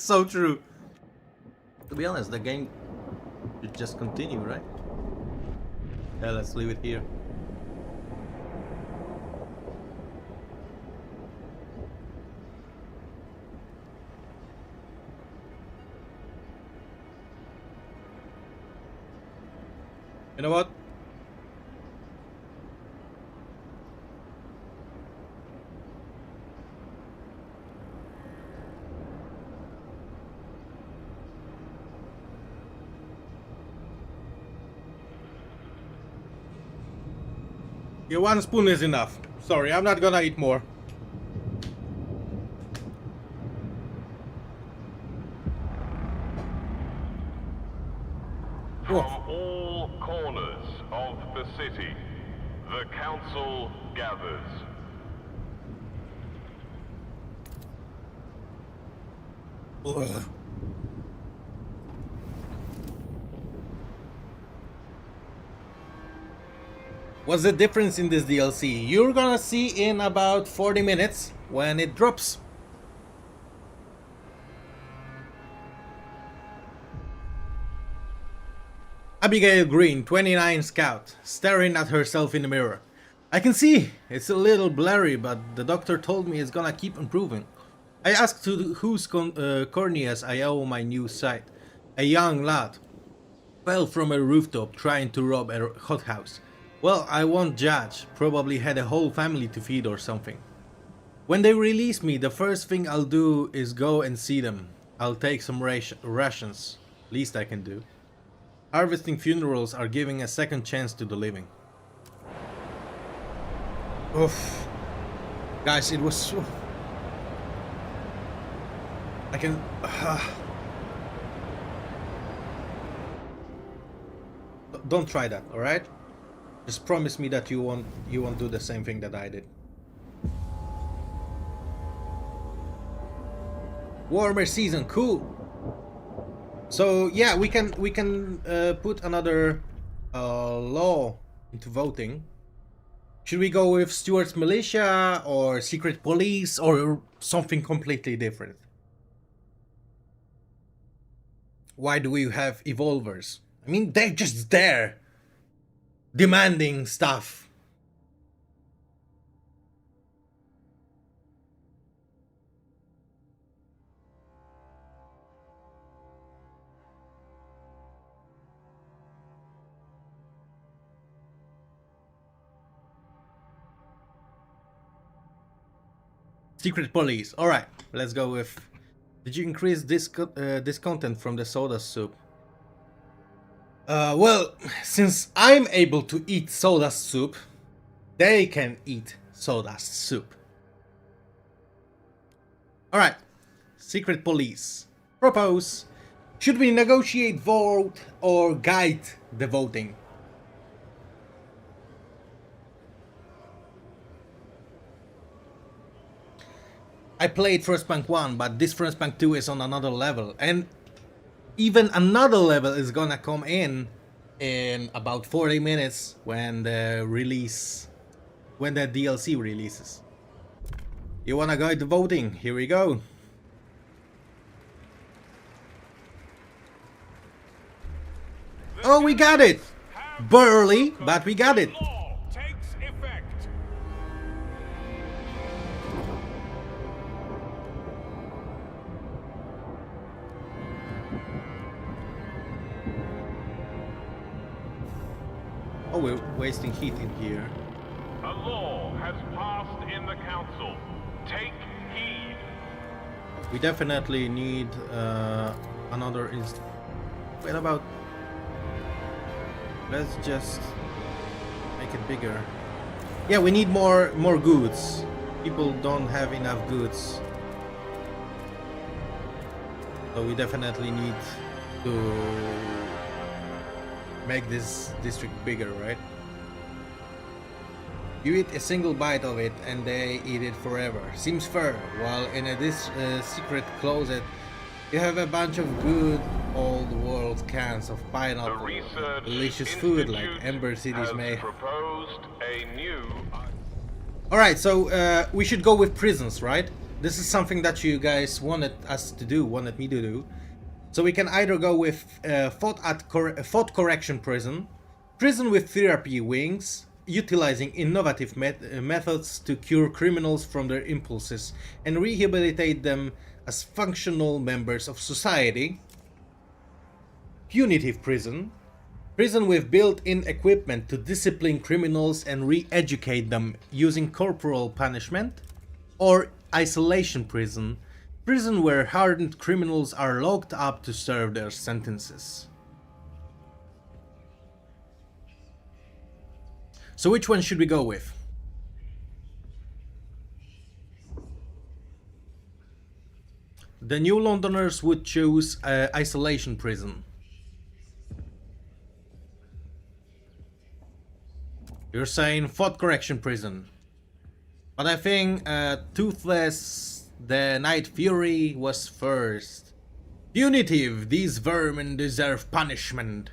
so true. To be honest, the game should just continue, right? Yeah, let's leave it here. You know what? Yeah, 1 spoon is enough. Sorry, I'm not gonna eat more. From all corners of the city, the council gathers. Ugh. What's the difference in this DLC? You're gonna see in about 40 minutes when it drops. Abigail Green, 29 Scout, staring at herself in the mirror. I can see, it's a little blurry, but the doctor told me it's gonna keep improving. I asked to whose corneas I owe my new sight. A young lad fell from a rooftop trying to rob a hothouse. Well, I won't judge, probably had a whole family to feed or something. When they release me, the first thing I'll do is go and see them. I'll take some rations, least I can do. Harvesting funerals are giving a second chance to the living. Oof. Guys, it was so... I can... Don't try that, alright? Just promise me that you won't do the same thing that I did. Warmer season, cool. So yeah, we can put another law into voting. Should we go with Stuart's militia or secret police or something completely different? Why do we have evolvers? I mean, they're just there, demanding stuff. Secret police. All right, let's go with. Did you increase this content from the soda soup? Well, since I'm able to eat soda soup, they can eat soda soup. All right, secret police. Propose. Should we negotiate, vote, or guide the voting? I played Frostpunk 1, but this Frostpunk 2 is on another level, and even another level is gonna come in about 40 minutes when the DLC releases. You wanna guide the voting? Here we go. Oh, we got it! Barely, but we got it. The law takes effect. Oh, we're wasting heat in here. A law has passed in the council. Take heed. We definitely need another Wait about. Let's just make it bigger. Yeah, we need more goods. People don't have enough goods. So we definitely need to make this district bigger, right? You eat a single bite of it and they eat it forever. Seems fair. While in this secret closet, you have a bunch of good old world cans of pineapple, delicious food like Ember Cities may. Alright, so we should go with prisons, right? This is something that you guys wanted me to do. So we can either go with thought correction prison, prison with therapy wings, utilizing innovative methods to cure criminals from their impulses and rehabilitate them as functional members of society, punitive prison, prison with built-in equipment to discipline criminals and re-educate them using corporal punishment, or isolation prison, prison where hardened criminals are locked up to serve their sentences. So which one should we go with? The New Londoners would choose isolation prison. You're saying thought correction prison. But I think Toothless the Night Fury was first. Punitive, these vermin deserve punishment.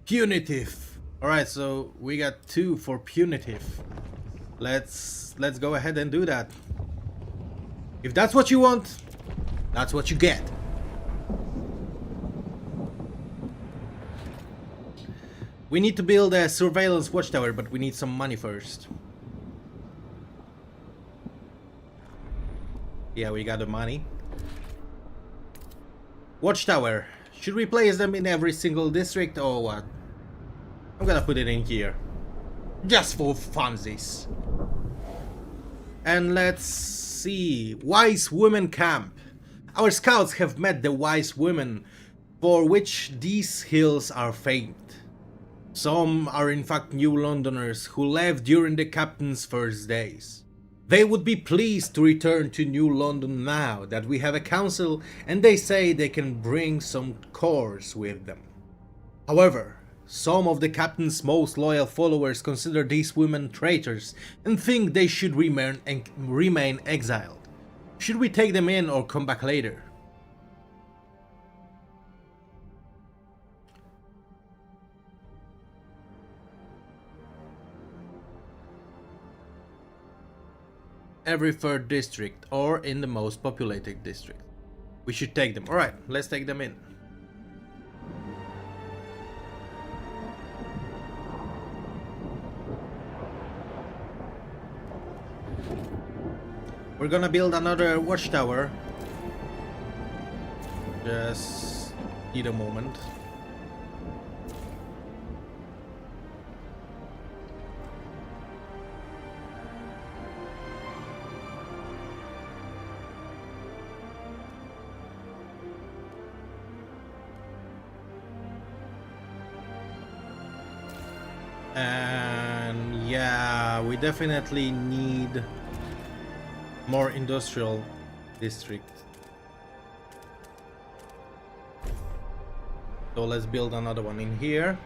Punitive. Alright, so we got 2 for punitive. Let's go ahead and do that. If that's what you want, that's what you get. We need to build a surveillance watchtower, but we need some money first. Yeah, we got the money. Watchtower. Should we place them in every single district or what? I'm gonna put it in here. Just for funsies. And let's see. Wise Women Camp. Our scouts have met the wise women for which these hills are famed. Some are in fact New Londoners who left during the captain's first days. They would be pleased to return to New London now that we have a council, and they say they can bring some cores with them. However, some of the captain's most loyal followers consider these women traitors and think they should remain exiled. Should we take them in or come back later? every third district or in the most populated district. We should take them. Alright, let's take them in. We're gonna build another watchtower. Just need a moment. And yeah, we definitely need more industrial district. So let's build another one in here.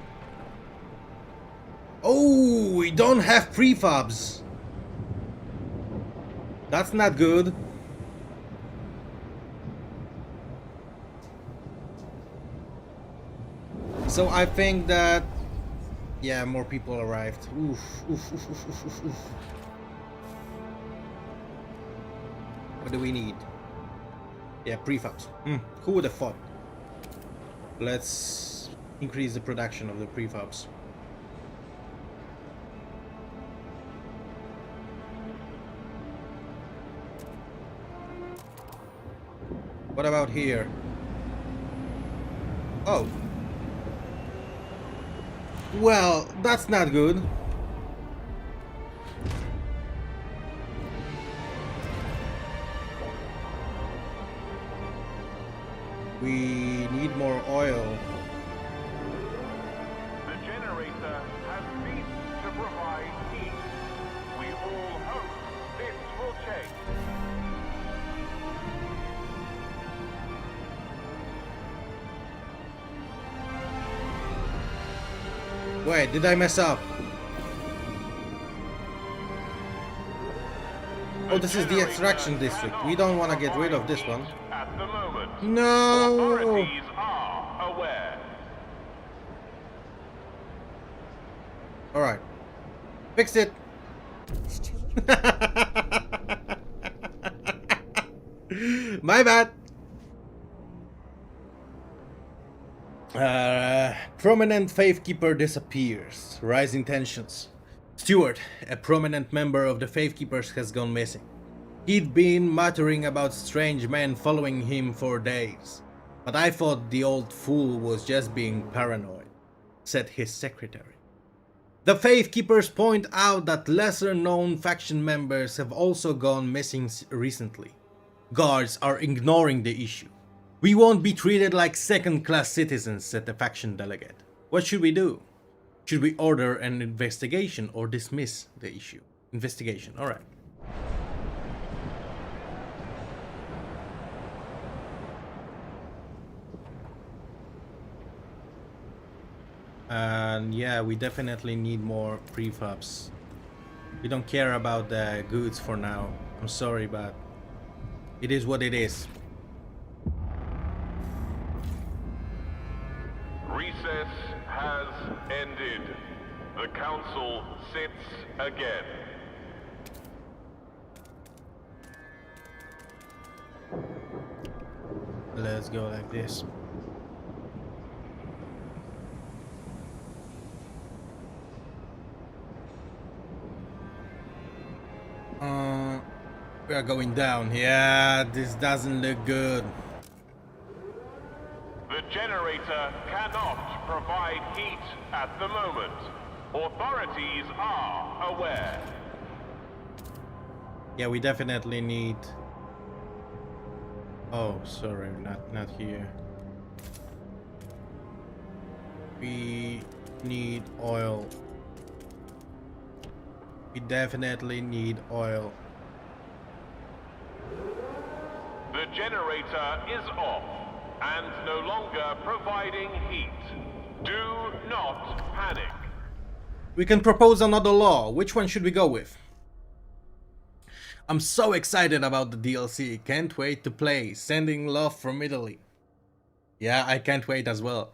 Oh, we don't have prefabs. That's not good. So I think that, yeah, more people arrived. Oof, oof, oof, oof, oof, oof, oof. What do we need? Yeah, prefabs. Who would have thought? Let's increase the production of the prefabs. What about here? Oh. Well, that's not good. We need more oil. The generator has ceased to provide heat. We all hope this will change. Wait, did I mess up? Oh, this is the extraction district. We don't want to get rid of this one. At the moment, No! authorities are aware. Alright. Fixed it. These children. My bad. Prominent Faithkeeper disappears. Rising tensions. Stewart, a prominent member of the Faithkeepers, has gone missing. He'd been muttering about strange men following him for days. But I thought the old fool was just being paranoid, said his secretary. The Faithkeepers point out that lesser-known faction members have also gone missing recently. Guards are ignoring the issue. We won't be treated like second-class citizens, said the faction delegate. What should we do? Should we order an investigation or dismiss the issue? Investigation, alright. And yeah, we definitely need more prefabs. We don't care about the goods for now. I'm sorry, but it is what it is. Recess has ended. The council sits again. Let's go like this. We are going down. Yeah, this doesn't look good. The generator cannot provide heat at the moment. Authorities are aware. Yeah, we definitely need. Oh, sorry, not here. We need oil. We definitely need oil. The generator is off and no longer providing heat. Do not panic. We can propose another law. Which one should we go with? I'm so excited about the DLC. Can't wait to play. Sending love from Italy. Yeah, I can't wait as well.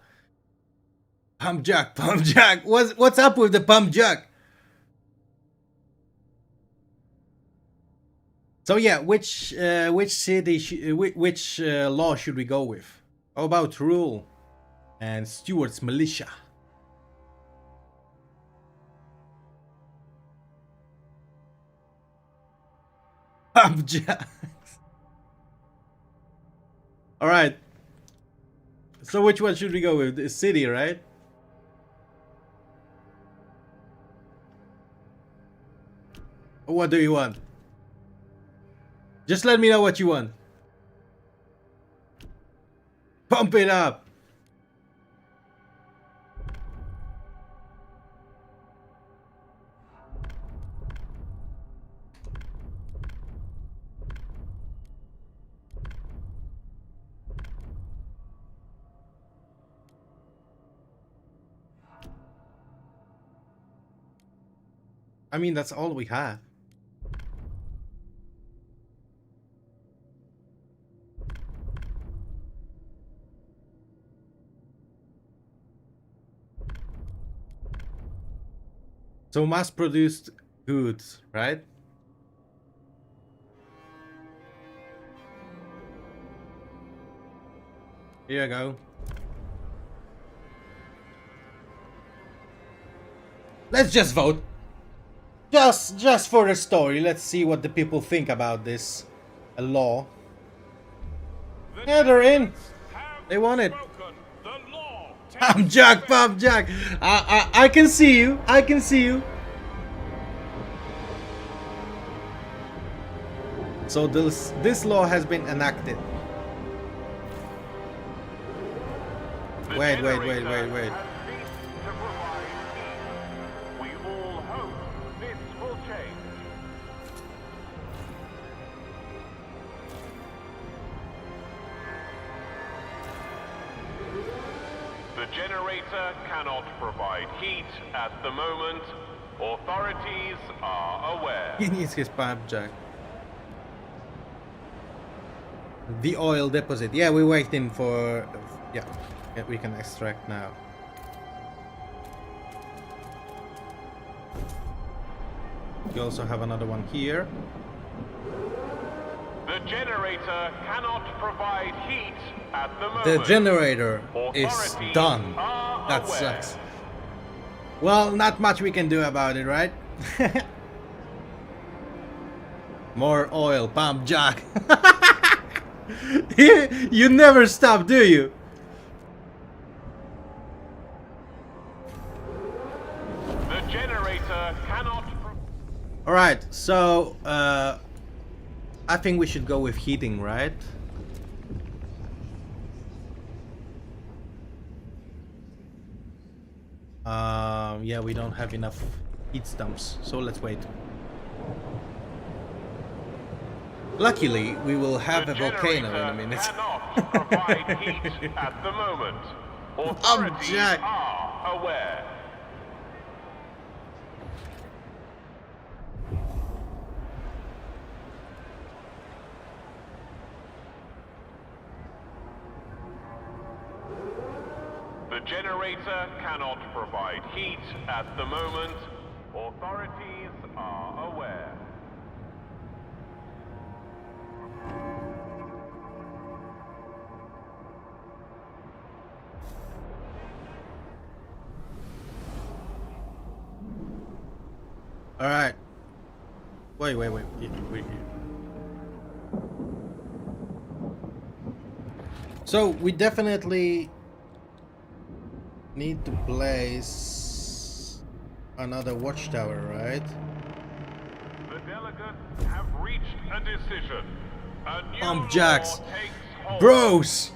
Pump Jack, Pump Jack. What's up with the Pump Jack? So yeah, which city, which law should we go with? How about rule and Stuart's militia? Objects. All right. So which one should we go with? The city, right? What do you want? Just let me know what you want. Pump it up. I mean, that's all we have. So mass-produced goods, right? Here you go. Let's just vote. Just for the story. Let's see what the people think about this law. The Yeah, they're in. delegates have They want it. spoken. The law takes Pump Jack, Pump Jack. I can see you. I can see you. So this law has been enacted. The Wait. generator has ceased to provide heat. We all hope this will change. The generator cannot provide heat at the moment. Authorities are aware. He needs his Pump Jack. The oil deposit. Yeah, we're waiting for. Yeah, we can extract now. You also have another one here. The generator cannot provide heat at the moment. The generator is Authorities done. are That aware. sucks. Well, not much we can do about it, right? More oil, Pump Jack. You never stop, do you? The generator cannot. All right, so I think we should go with heating, right? Yeah, we don't have enough heat stumps, so let's wait. Luckily, we will have a The volcano in a generator minute. cannot provide heat at the moment. Authorities Jack. are aware. The generator cannot provide heat at the moment. Authorities are aware. All right. Wait. So we definitely need to place another watchtower, right? The delegates have reached a decision. A new Pump law jacks. takes hold. Bros!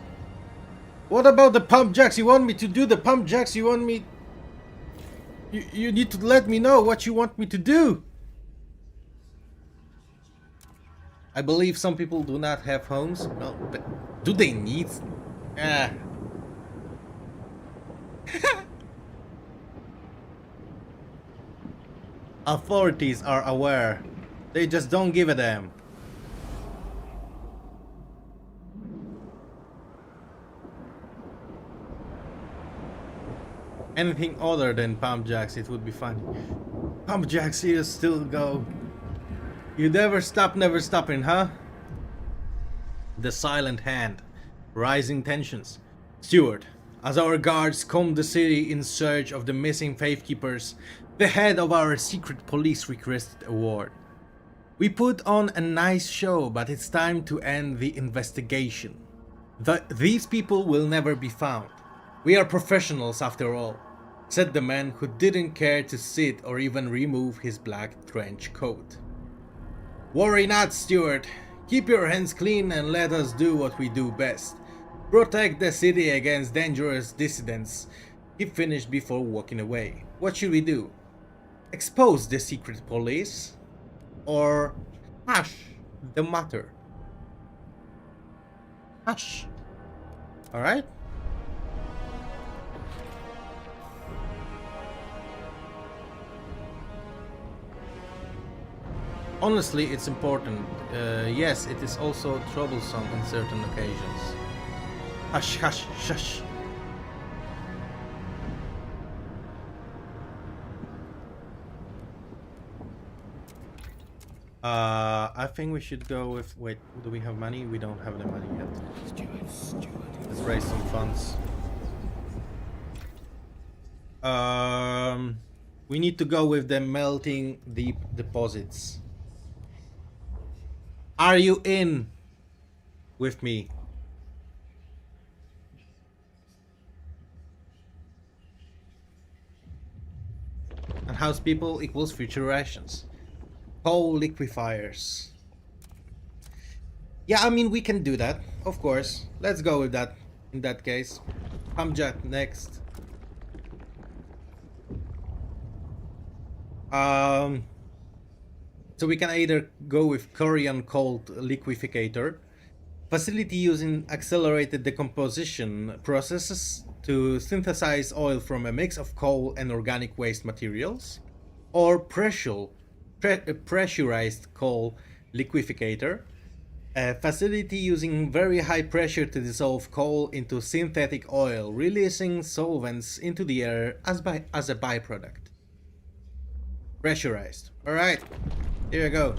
What about the pump jacks? You want me to do the pump jacks? You want me... You need to let me know what you want me to do. I believe some people do not have homes. No, but do they need... Ah. Authorities are aware. They just don't give a damn. Anything other than pump jacks, it would be fun. Pump jacks here still go. You never stop, never stopping, huh? The silent hand. Rising tensions. Steward, as our guards comb the city in search of the missing faithkeepers, the head of our secret police requested a word. We put on a nice show, but it's time to end the investigation. These people will never be found. We are professionals after all, said the man who didn't care to sit or even remove his black trench coat. Worry not, Steward. Keep your hands clean and let us do what we do best. Protect the city against dangerous dissidents. He finished before walking away. What should we do? Expose the secret police? Or hush the matter? Hush. Alright? Honestly, it's important. Yes, it is also troublesome on certain occasions. Hush, hush, shush. I think we should go with... Wait, do we have money? We don't have the money yet. Let's raise some funds. We need to go with the melting deep deposits. Are you in with me? And house people equals future rations. Coal liquefiers. Yeah, I mean, we can do that, of course. Let's go with that in that case. Hamjat next. So we can either go with Korean cold liquefier, facility using accelerated decomposition processes to synthesize oil from a mix of coal and organic waste materials, or pressurized coal liquefier, a facility using very high pressure to dissolve coal into synthetic oil, releasing solvents into the air as a byproduct. Pressurized. Alright, here we go.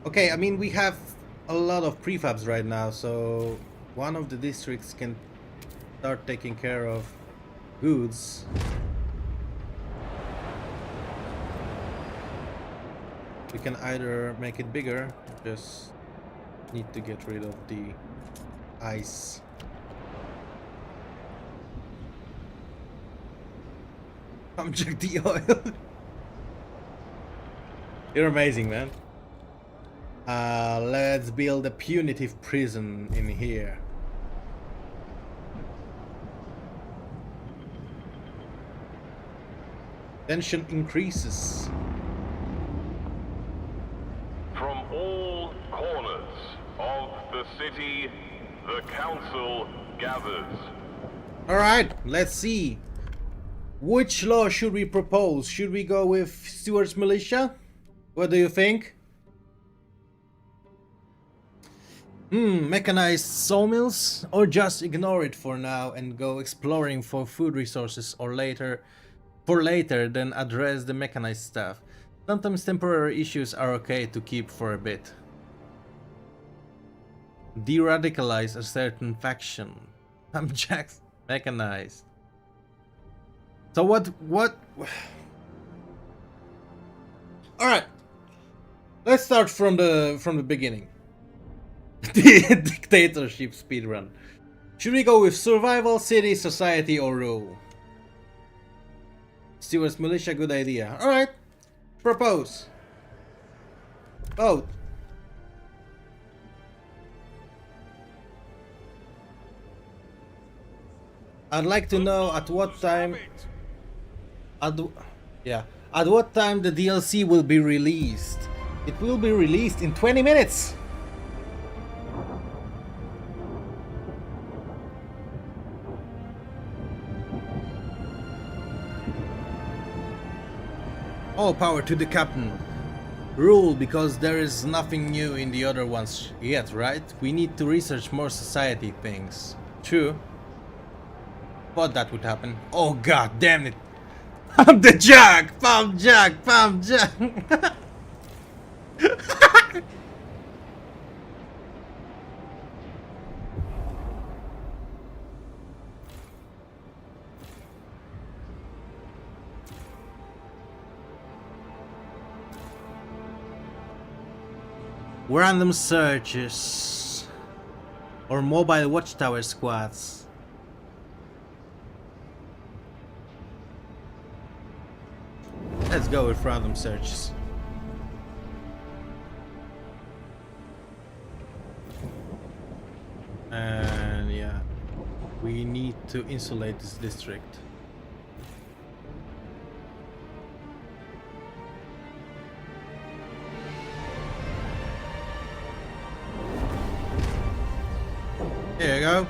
Okay, I mean, we have a lot of prefabs right now, so one of the districts can start taking care of goods. We can either make it bigger, just need to get rid of the ice. Come check the oil. You're amazing, man. Let's build a punitive prison in here. Tension increases. From all corners of the city, the council gathers. Alright, let's see. Which law should we propose? Should we go with Stewart's militia? What do you think? Mechanized sawmills? Or just ignore it for now and go exploring for food resources, or later then address the mechanized stuff. Sometimes temporary issues are okay to keep for a bit. De-radicalize a certain faction. Jack's mechanized. So what? Alright. Let's start from the beginning. The dictatorship speedrun. Should we go with survival, city, society, or rule? Stewart's militia, good idea. Alright. Propose. Vote. I'd like to know at what time at what time the DLC will be released. It will be released in 20 minutes. All power to the captain. Rule, because there is nothing new in the other ones yet, right? We need to research more society things. True. Thought that would happen. Oh god damn it! Pump the jack! Pump jack! Pump jack! Random searches or mobile watchtower squads. Let's go with random searches. And yeah, we need to insulate this district. There you go.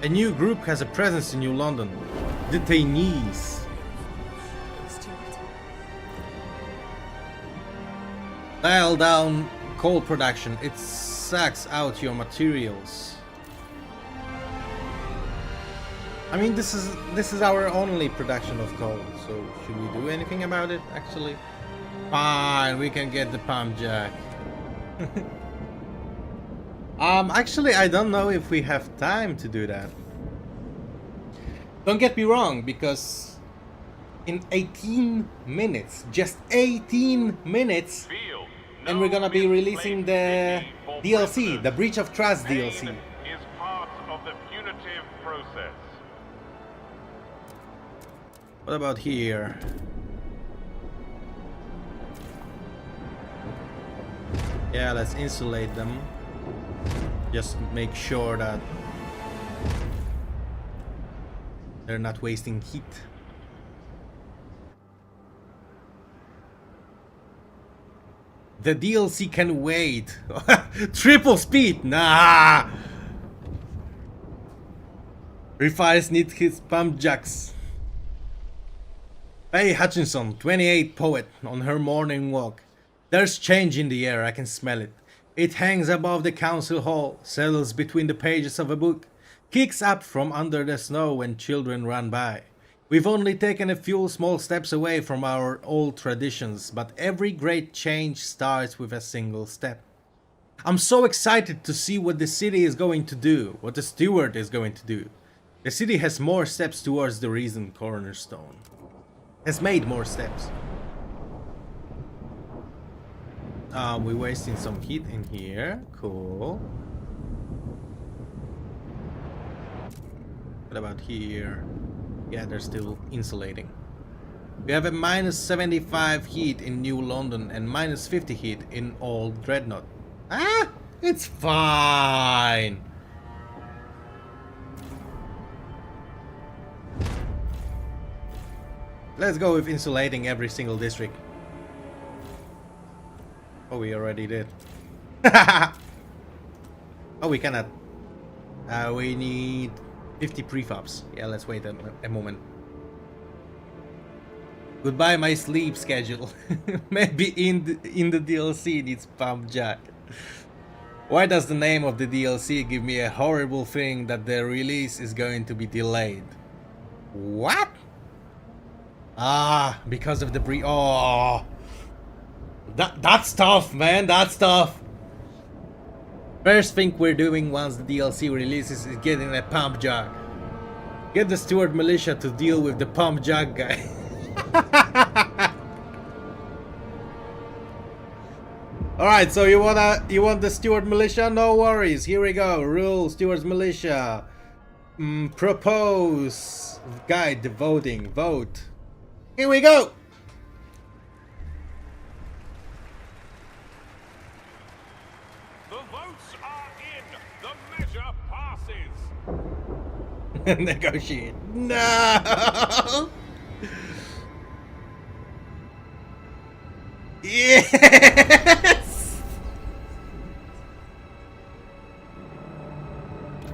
A new group has a presence in New London. Detainees. Stewart. Dial down coal production. It sucks out your materials. I mean, this is our only production of coal. So should we do anything about it? Actually, fine. We can get the pump jack. Actually, I don't know if we have time to do that. Don't get me wrong, because in 18 minutes, just 18 minutes, Feel and we're gonna be no releasing the misplaced pity for DLC, prisoners. the Breach of Trust Pain DLC. is part of the punitive process. What about here? Yeah, let's insulate them. Just make sure that they're not wasting heat. The DLC can wait. Triple speed? Nah. Refires need his pump jacks. Hey Hutchinson, 28 poet, on her morning walk. There's change in the air, I can smell it. It hangs above the council hall, settles between the pages of a book, kicks up from under the snow when children run by. We've only taken a few small steps away from our old traditions, but every great change starts with a single step. I'm so excited to see what the city is going to do, what the steward is going to do. The city has more steps towards the reason cornerstone. Has made more steps. We're wasting some heat in here. Cool. What about here? Yeah, they're still insulating. We have a minus 75 heat in New London and minus 50 heat in Old Dreadnought. Ah! It's fine! Let's go with insulating every single district. Oh, we already did. Oh, we cannot. We need 50 prefabs. Yeah, let's wait a moment. Goodbye, my sleep schedule. Maybe in the DLC needs pump jack. Why does the name of the DLC give me a horrible feeling that the release is going to be delayed? What? Ah, because of the Oh, that's tough, man. That's tough. First thing we're doing once the DLC releases is getting a pump jack. Get the Steward Militia to deal with the pump jack guy. Alright, so you want the Steward Militia? No worries. Here we go. Rule Steward's Militia. Propose. Guide the voting. Vote. Here we go. The votes are in. The measure passes. Negotiate. No. Yes.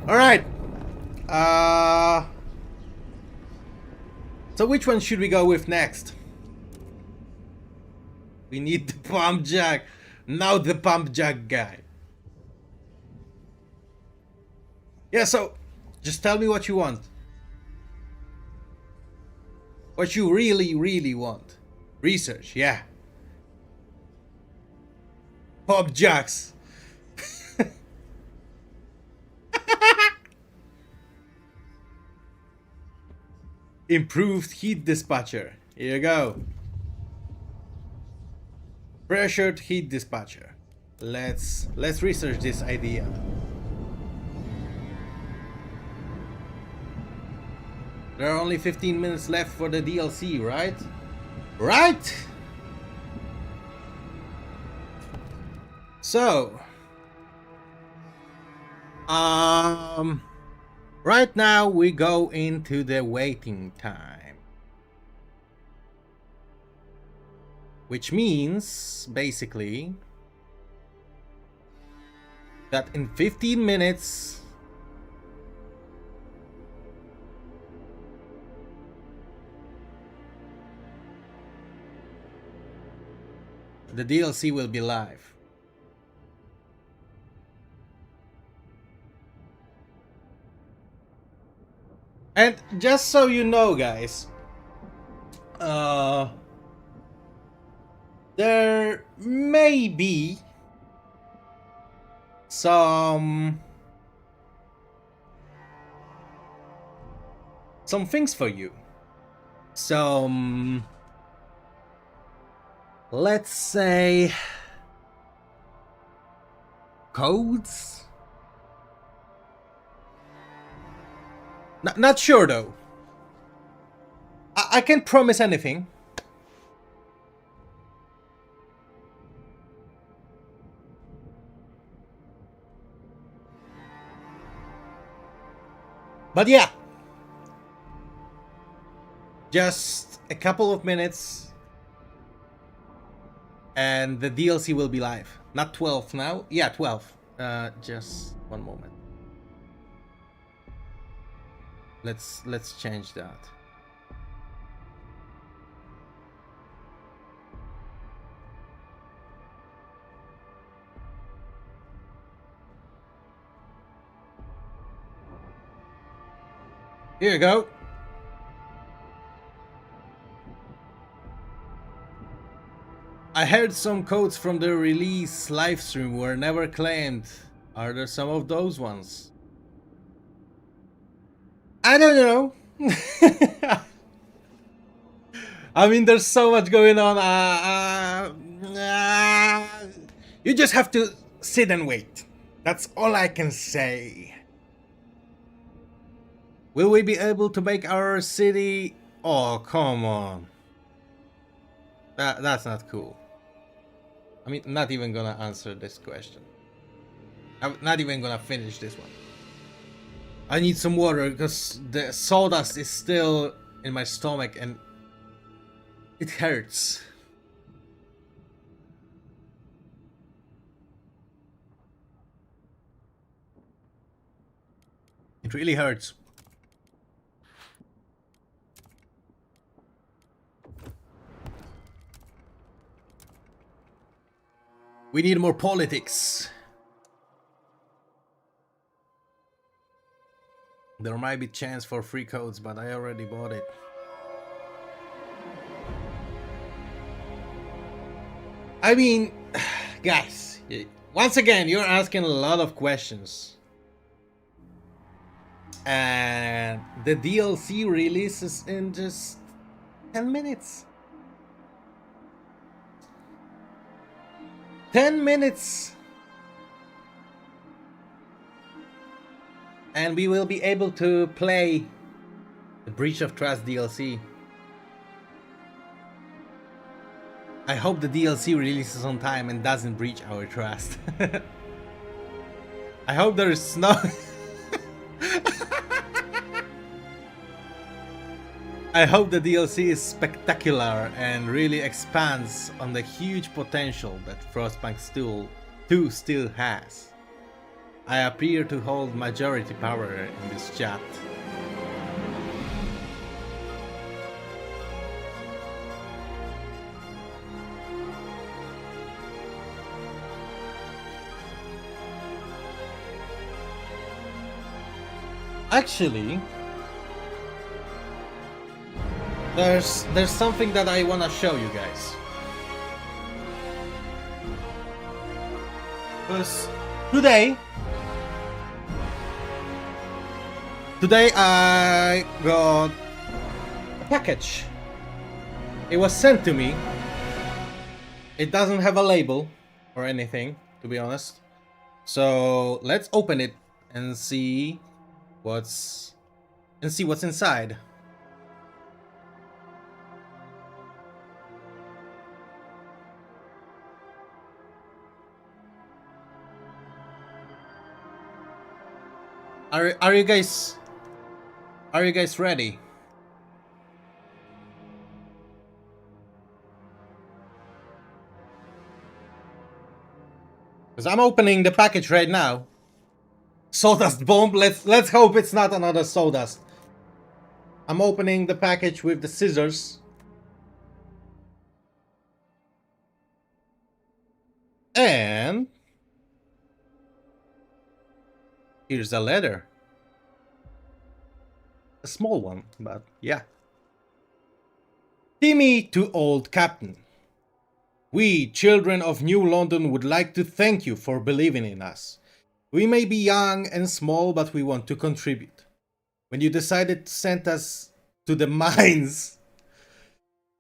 All right. So which one should we go with next? We need the pump jack. Now the pump jack guy. Yeah, so Just tell me what you want. What you really, really want. Research, yeah. Pop jacks. Improved heat dispatcher. Here you go. Pressured heat dispatcher. Let's research this idea. There are only 15 minutes left for the DLC, right? Right? So, right now we go into the waiting time. Which means, basically, that in 15 minutes, the DLC will be live. And just so you know, guys, there may be some things for you. Some, let's say, codes. Not sure though. I can't promise anything. But yeah, just a couple of minutes and the DLC will be live. Not 12 now. Yeah, 12. Just one moment. Let's change that. Here you go. I heard some codes from the release livestream were never claimed. Are there some of those ones? I don't know. I mean, there's so much going on. You just have to sit and wait. That's all I can say. Will we be able to make our city? Oh, come on. That's not cool. I mean, not even gonna answer this question. I'm not even gonna finish this one. I need some water because the sawdust is still in my stomach and it hurts. It really hurts. We need more politics. There might be chance for free codes, but I already bought it. I mean, guys, once again, you're asking a lot of questions. And the DLC releases in just 10 minutes. 10 minutes. And we will be able to play the Breach of Trust DLC. I hope the DLC releases on time and doesn't breach our trust. I hope there is no... I hope the DLC is spectacular and really expands on the huge potential that Frostpunk 2 still has. I appear to hold majority power in this chat. Actually, there's something that I wanna show you guys. Because today I got a package. It was sent to me. It doesn't have a label or anything, to be honest. So let's open it and see what's inside. Are you guys ready? Because I'm opening the package right now. Sawdust bomb. Let's hope it's not another sawdust. I'm opening the package with the scissors. And here's a letter. A small one, but yeah. Timmy to old Captain. We, children of New London, would like to thank you for believing in us. We may be young and small, but we want to contribute. When you decided to send us to the mines,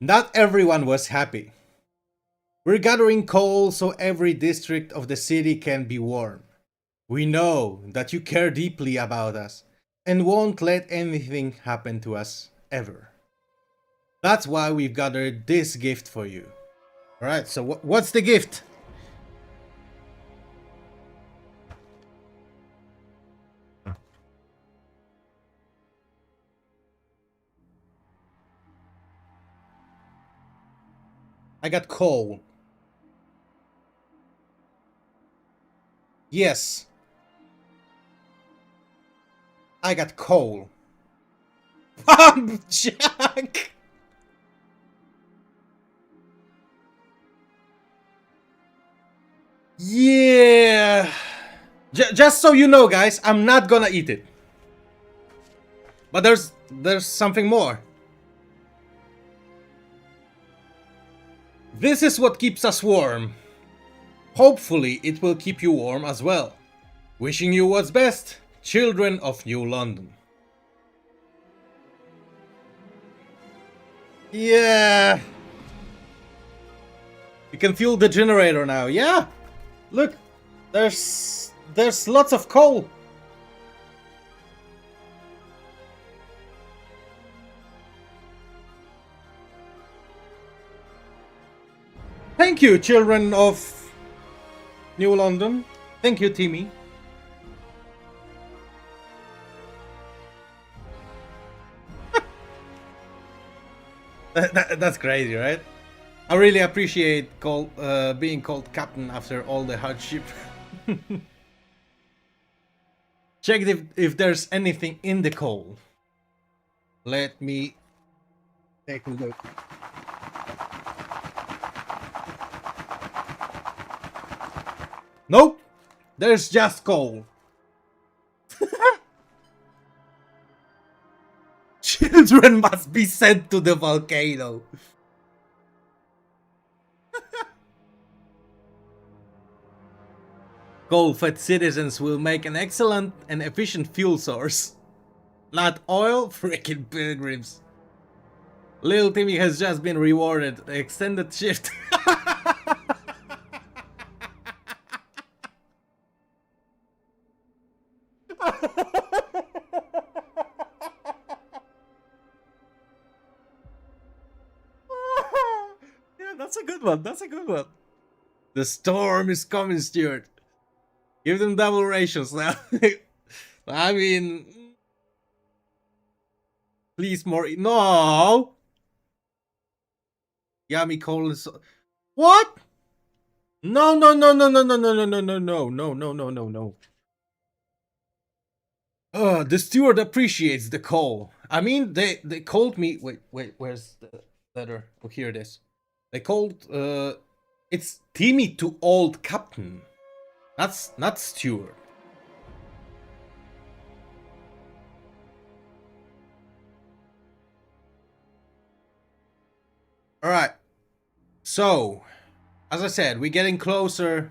not everyone was happy. We're gathering coal so every district of the city can be warm. We know that you care deeply about us and won't let anything happen to us ever. That's why we've gathered this gift for you. Alright, so what's the gift? I got coal. Yes. I got coal. Pump Jack! Yeah. Just so you know, guys, I'm not gonna eat it. But there's something more. This is what keeps us warm. Hopefully, it will keep you warm as well. Wishing you what's best, children of New London. Yeah. You can fuel the generator now. Yeah. Look, there's lots of coal. Thank you, children of New London. Thank you, Timmy. That's crazy, right? I really appreciate being called captain after all the hardship. Check if there's anything in the coal. Let me take a look. Nope, there's just coal. Children must be sent to the volcano. Coal-fed citizens will make an excellent and efficient fuel source. Not oil, freaking pilgrims. Little Timmy has just been rewarded the extended shift. Yeah, that's a good one. That's a good one. The storm is coming, Stuart. Give them double rations now. I mean, please more. No. Yummy coal is. What? No, no, no, no, no, no, no, no, no, no, no, no, no, no, no, no. The steward appreciates the coal. I mean, they called me. Wait, where's the letter? Oh, here it is. They called. It's Timmy to old captain. That's not steward. So, as I said, we're getting closer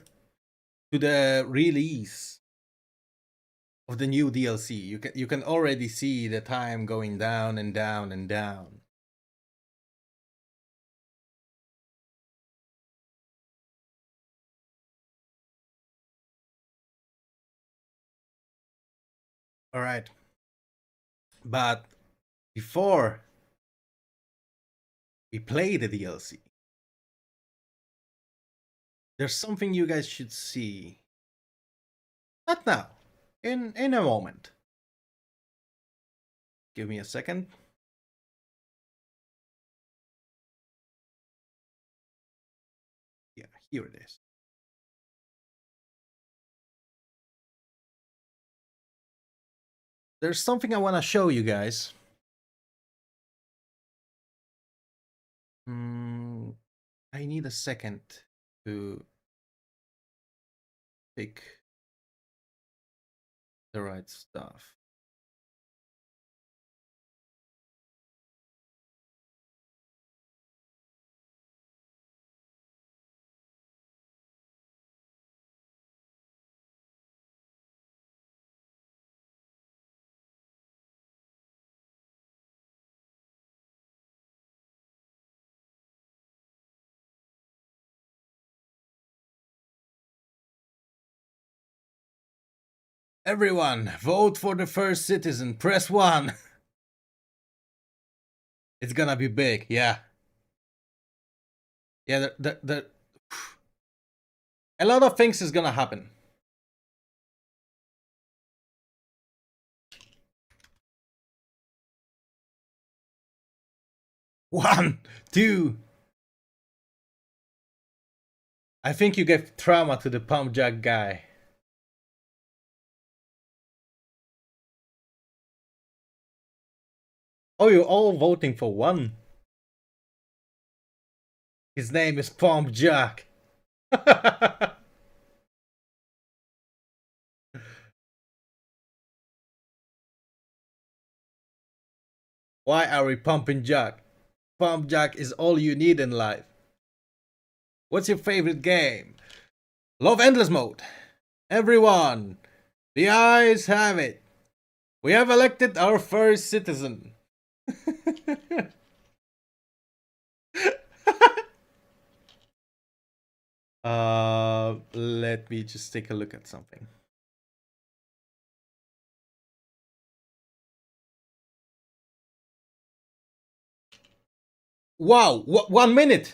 to the release of the new DLC. You can already see the time going down and down and down. All right. But before we play the DLC, there's something you guys should see. Not now. In a moment. Give me a second. Yeah, here it is. There's something I want to show you guys. I need a second to pick the right stuff. Everyone, vote for the first citizen. Press 1. It's gonna be big, yeah. Yeah, a lot of things is gonna happen. One, two. I think you gave trauma to the pump jack guy. Oh, you're all voting for one. His name is Pump Jack. Why are we pumping Jack? Pump Jack is all you need in life. What's your favorite game? Love Endless Mode. Everyone, the eyes have it. We have elected our first citizen. Let me just take a look at something. Wow, 1 minute.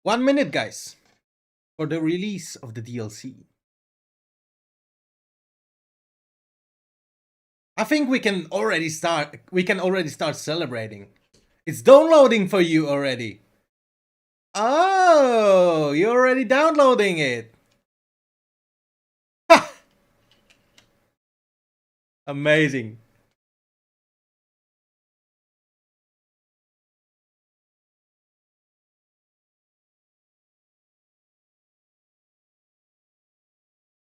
One minute, guys, for the release of the DLC. I think we can already start. We can already start celebrating. It's downloading for you already. Oh, you're already downloading it. Amazing.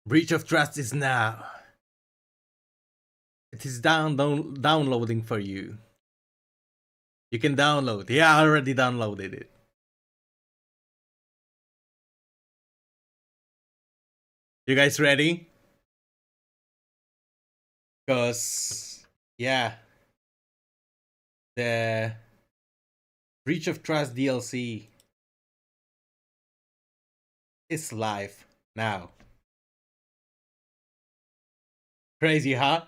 Breach of trust is now. It is downloading for you. You can download. Yeah, I already downloaded it. You guys ready? Because, yeah, the Breach of Trust DLC is live now. Crazy, huh?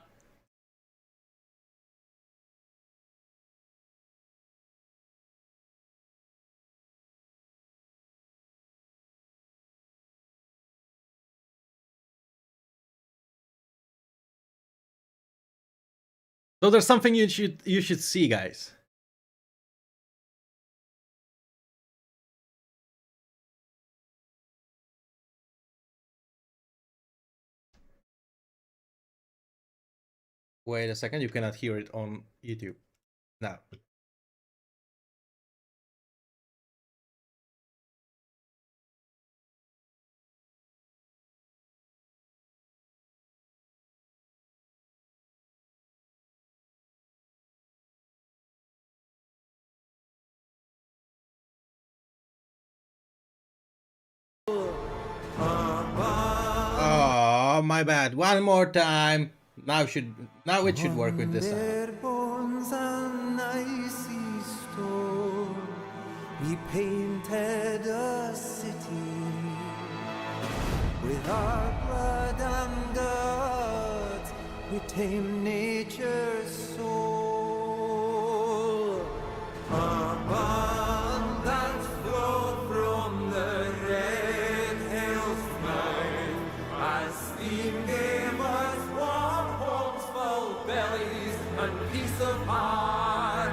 So there's something you should see, guys. Wait a second, you cannot hear it on YouTube. Now. my bad. One more time. Now it should work with this sound. Their bones and icy stone, we painted a city with our blood and guts. We tamed nature's soul. A bond that flowed from the red hills mouth as steam gave us warm homes, full bellies, and peace of heart.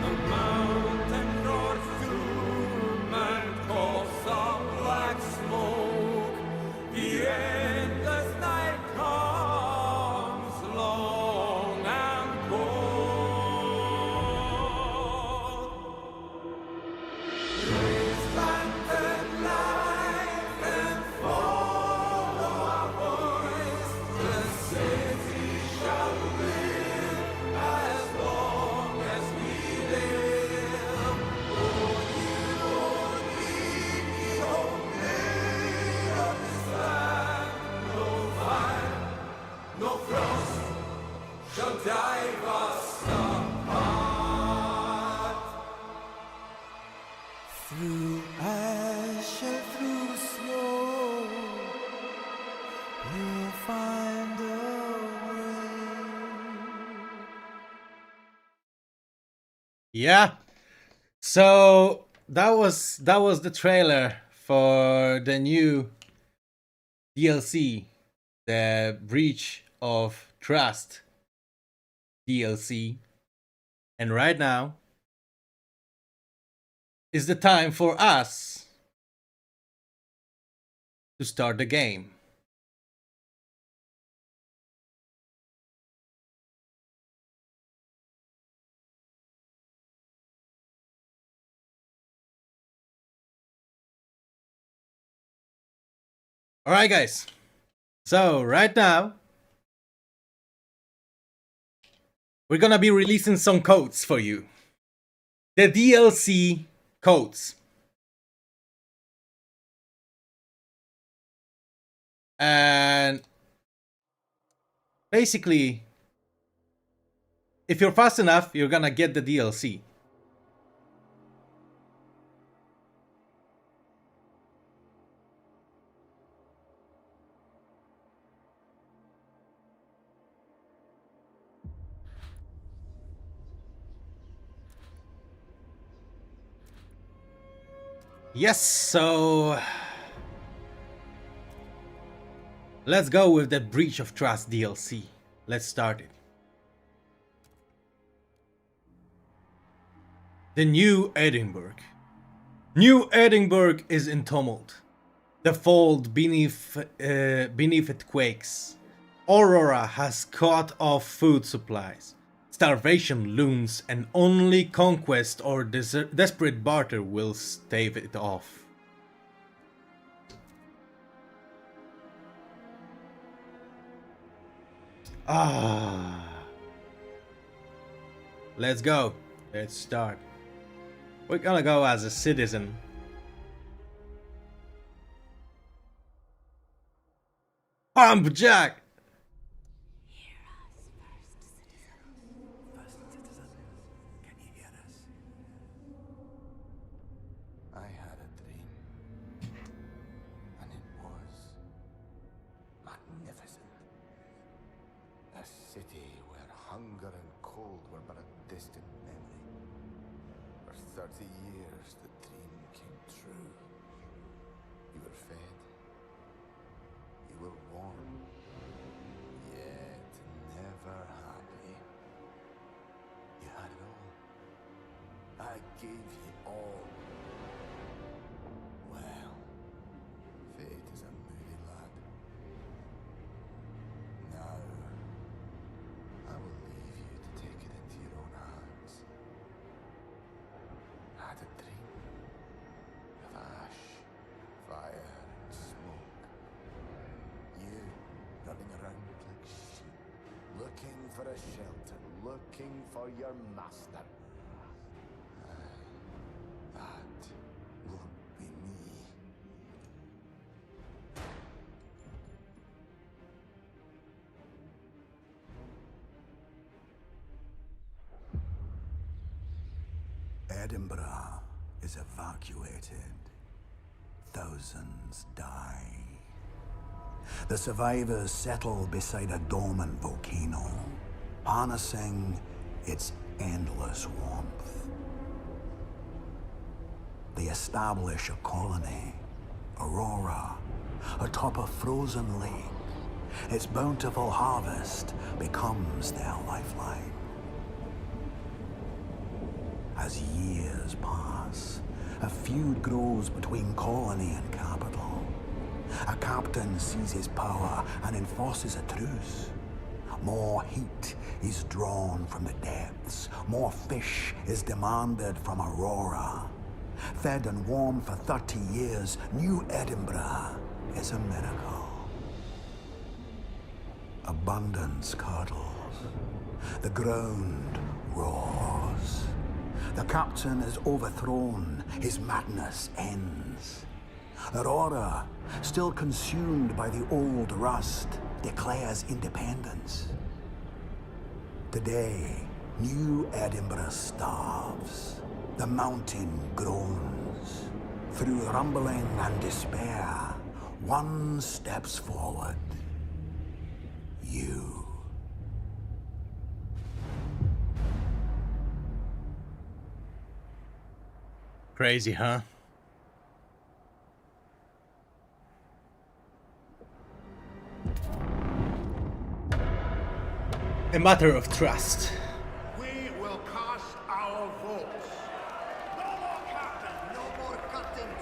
The mountain roars doom and coughs up black smoke. The endless night comes long and cold. Raise lantern light and follow our voice. The city shall live as long as we live. Oh, you only of this land. No fire, no frost shall drive us apart. Through ash and through snow, we'll find a way. Yeah. So that was the trailer for the new DLC, the Breach of Trust DLC. And right now is the time for us to start the game. Alright guys, so right now we're gonna be releasing some codes for you. The DLC codes. And basically, if you're fast enough, you're gonna get the DLC. Yes, so let's go with the Breach of Trust DLC. Let's start it. The New Edinburgh. New Edinburgh is in tumult. The fold beneath it quakes. Aurora has cut off food supplies. Starvation looms, and only conquest or desperate barter will stave it off. Let's go. Let's start. We're gonna go as a citizen. Pump Jack! Can you hear us? I had a dream, and it was magnificent. A city where hunger and cold were but a distant memory. For 30 years, the dream came true. You were fed. You were warm. Yet never happy. You had it all. I gave you all. Well, fate is a moody lad. Now, I will leave you to take it into your own hands. I had a dream of ash, fire, and smoke. You running around like sheep, looking for a shelter, looking for your master. That will be me. Edinburgh is evacuated. Thousands die. The survivors settle beside a dormant volcano, harnessing its endless warmth. They establish a colony, Aurora, atop a frozen lake. Its bountiful harvest becomes their lifeline. As years pass, a feud grows between colony and capital. A captain seizes power and enforces a truce. More heat is drawn from the depths. More fish is demanded from Aurora. Fed and warmed for 30 years, New Edinburgh is a miracle. Abundance curdles. The ground roars. The captain is overthrown. His madness ends. Aurora, still consumed by the old rust, declares independence. Today, New Edinburgh starves. The mountain groans. Through rumbling and despair, one steps forward. You. Crazy, huh? A matter of trust. We will cast our votes. No more captains! No more captains!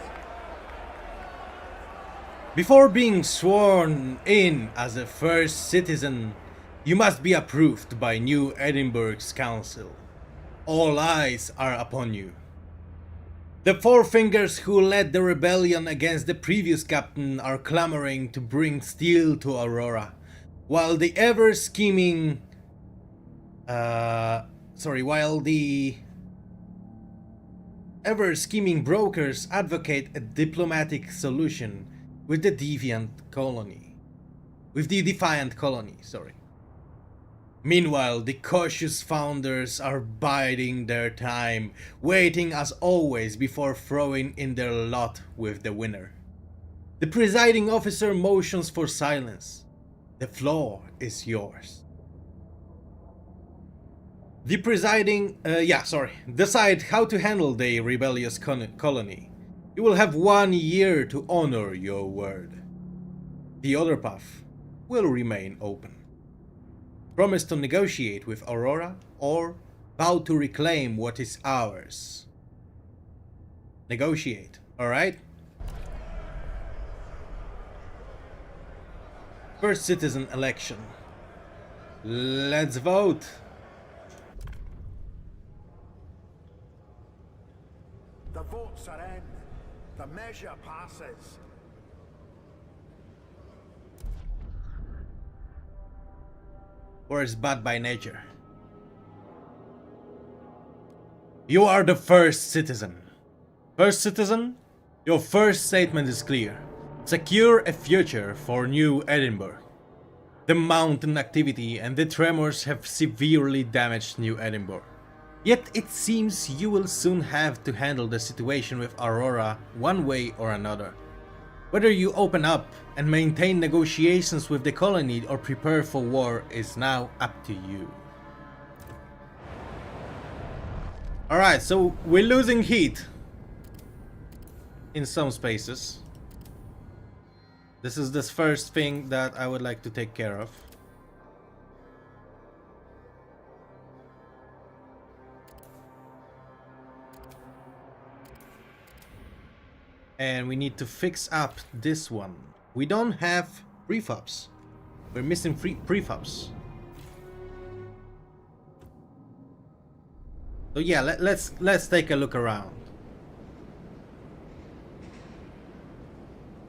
Before being sworn in as a first citizen, you must be approved by New Edinburgh's council. All eyes are upon you. The Four Fingers who led the rebellion against the previous captain are clamoring to bring steel to Aurora, while the ever-scheming brokers advocate a diplomatic solution with the defiant colony. Meanwhile, the cautious founders are biding their time, waiting as always before throwing in their lot with the winner. The presiding officer motions for silence. The floor is yours. Decide how to handle the rebellious colony. You will have 1 year to honor your word. The other path will remain open. Promise to negotiate with Aurora or vow to reclaim what is ours. Negotiate, alright? First citizen election. Let's vote. The votes are in. The measure passes. Or is bad by nature? You are the first citizen. First citizen, your first statement is clear. Secure a future for New Edinburgh. The mountain activity and the tremors have severely damaged New Edinburgh. Yet it seems you will soon have to handle the situation with Aurora one way or another. Whether you open up and maintain negotiations with the colony or prepare for war is now up to you. Alright, so we're losing heat in some spaces. This is the first thing that I would like to take care of. And we need to fix up this one. We don't have prefabs. We're missing prefabs. So yeah, let's take a look around.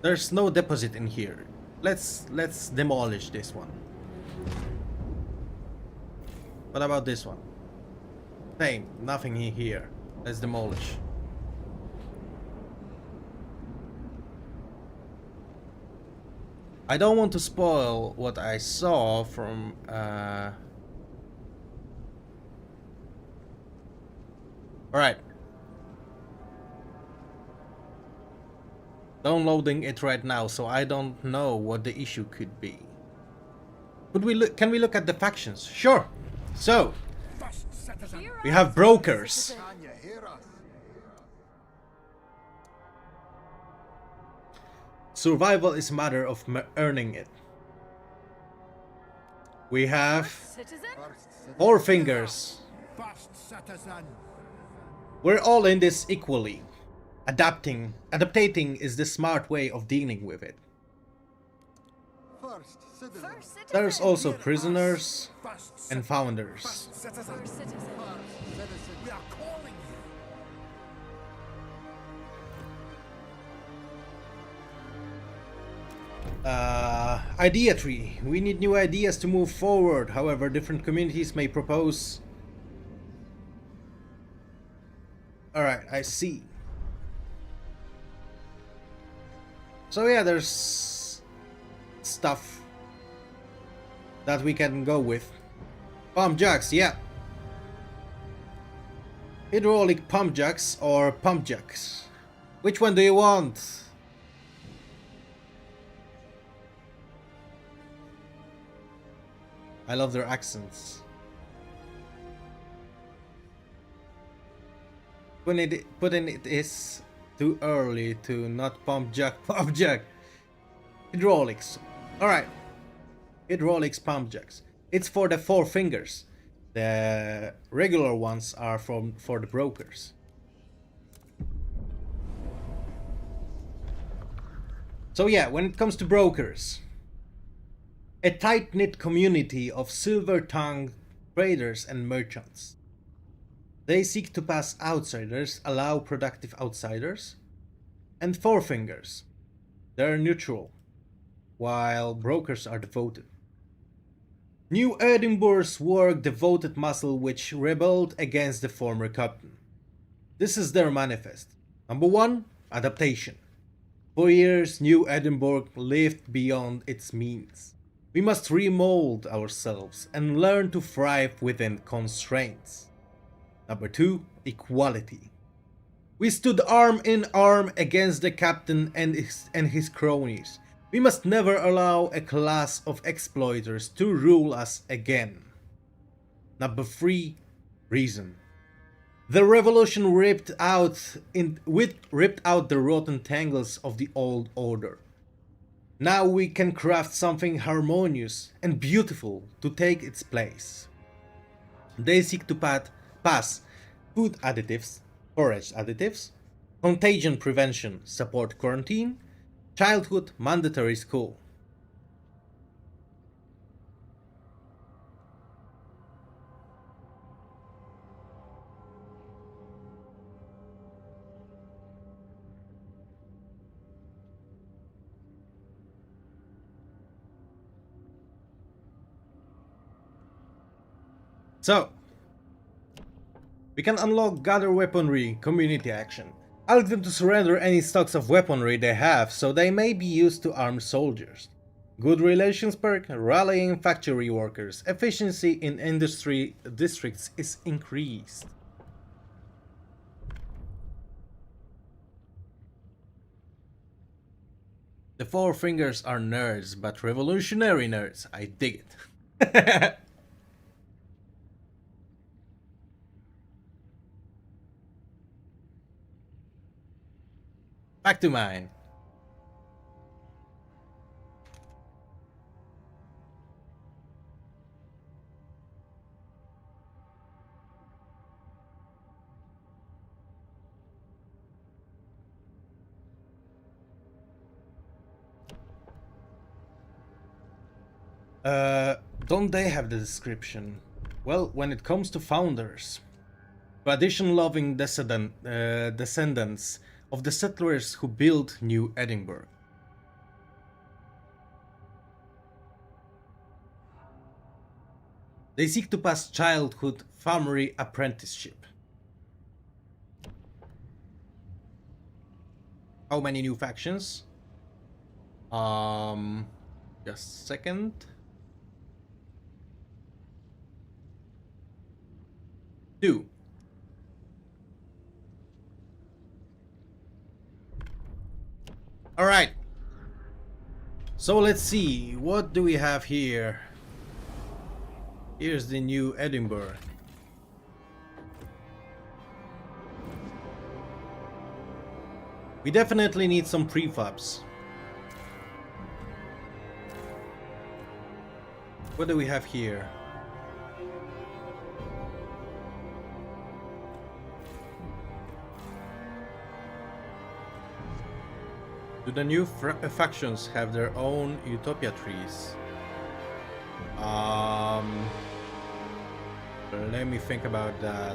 There's no deposit in here. Let's demolish this one. What about this one? Same, nothing in here. Let's demolish. I don't want to spoil what I saw from Alright, downloading it right now, so I don't know what the issue could be. Could we look? Can we look at the factions? Sure. So we have brokers. Can you hear us? Survival is a matter of earning it. We have Citizen? Four Fingers. First citizen. We're all in this equally. Adaptating is the smart way of dealing with it. First citizen. First citizen. There's also prisoners First and founders. citizen. First citizen. Citizen. We are calling you. Idea tree. We need new ideas to move forward. However, different communities may propose. Alright, I see. So yeah, there's stuff that we can go with. Pump jacks, yeah. Hydraulic pump jacks or pump jacks? Which one do you want? I love their accents. When it is too early to not pump jack. Hydraulics. Alright. Hydraulics pump jacks. It's for the Four Fingers. The regular ones are for the brokers. So yeah, when it comes to brokers, a tight-knit community of silver-tongued traders and merchants. They seek to pass outsiders, allow productive outsiders, and Four Fingers. They're neutral, while brokers are devoted. New Edinburgh's work devoted muscle which rebelled against the former captain. This is their manifest. Number 1, adaptation. For years, New Edinburgh lived beyond its means. We must remold ourselves and learn to thrive within constraints. Number 2, equality. We stood arm in arm against the captain and his cronies. We must never allow a class of exploiters to rule us again. Number 3, reason. The revolution ripped out the rotten tangles of the old order. Now we can craft something harmonious and beautiful to take its place. They seek to pass food additives, forage additives, contagion prevention, support quarantine, childhood mandatory school. So, we can unlock gather weaponry, community action. Ask them to surrender any stocks of weaponry they have so they may be used to arm soldiers. Good relations perk, rallying factory workers, efficiency in industry districts is increased. The Four Fingers are nerds, but revolutionary nerds. I dig it. Back to mine. Don't they have the description? Well, when it comes to founders, tradition-loving descendants of the settlers who built New Edinburgh. They seek to pass childhood farmery apprenticeship. How many new factions? Just a second. Two. All right. So let's see, what do we have here? Here's the new Edinburgh. We definitely need some prefabs. What do we have here? Do the new factions have their own utopia trees? Let me think about that.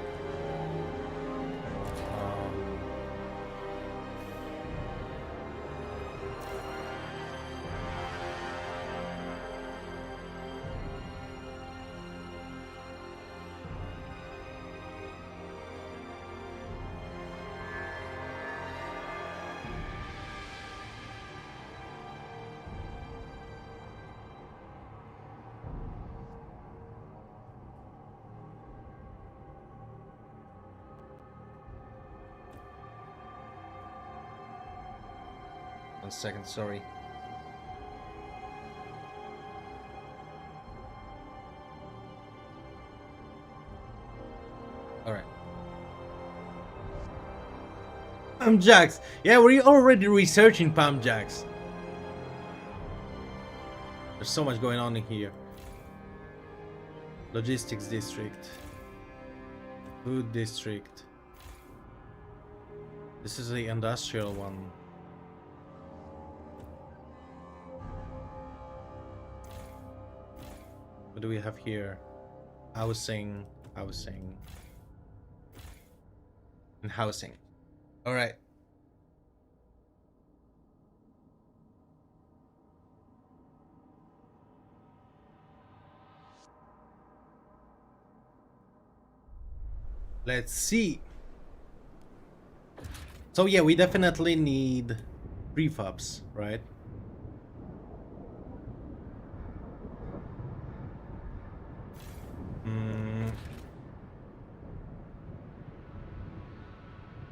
One second, sorry. Alright. Palm Jacks. Yeah, we're already researching Palm Jacks. There's so much going on in here. Logistics district. Food district. This is the industrial one. What do we have here? Housing, housing, and housing. All right. Let's see. So yeah, we definitely need prefabs, right?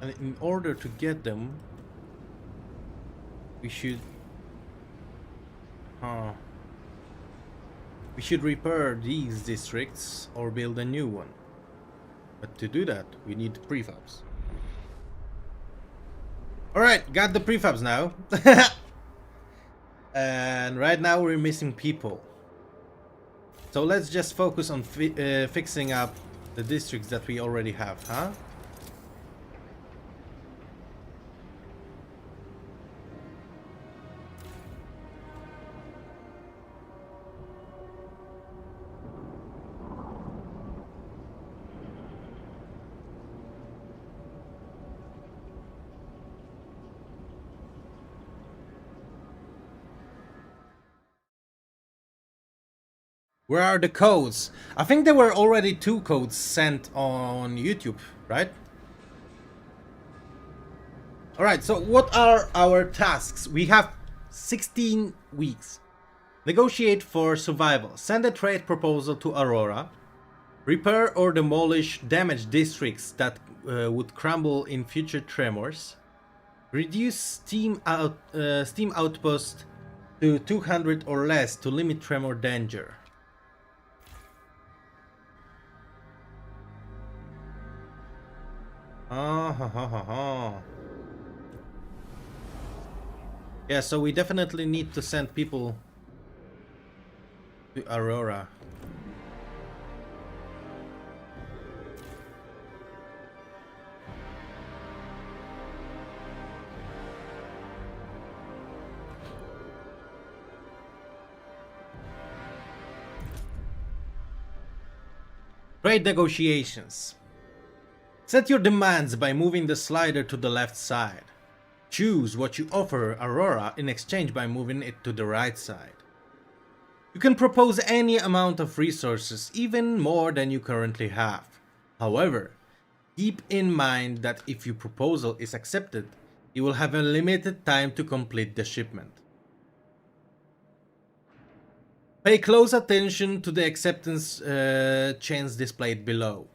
And in order to get them, we should repair these districts or build a new one. But to do that, we need prefabs. Alright, got the prefabs now. And right now we're missing people. So let's just focus on fixing up the districts that we already have, huh? Where are the codes? I think there were already 2 codes sent on YouTube, right? Alright, so what are our tasks? We have 16 weeks. Negotiate for survival. Send a trade proposal to Aurora. Repair or demolish damaged districts that would crumble in future tremors. Reduce steam output to 200 or less to limit tremor danger. Yeah, so we definitely need to send people to Aurora. Trade negotiations. Set your demands by moving the slider to the left side. Choose what you offer Aurora in exchange by moving it to the right side. You can propose any amount of resources, even more than you currently have. However, keep in mind that if your proposal is accepted, you will have a limited time to complete the shipment. Pay close attention to the acceptance chains displayed below.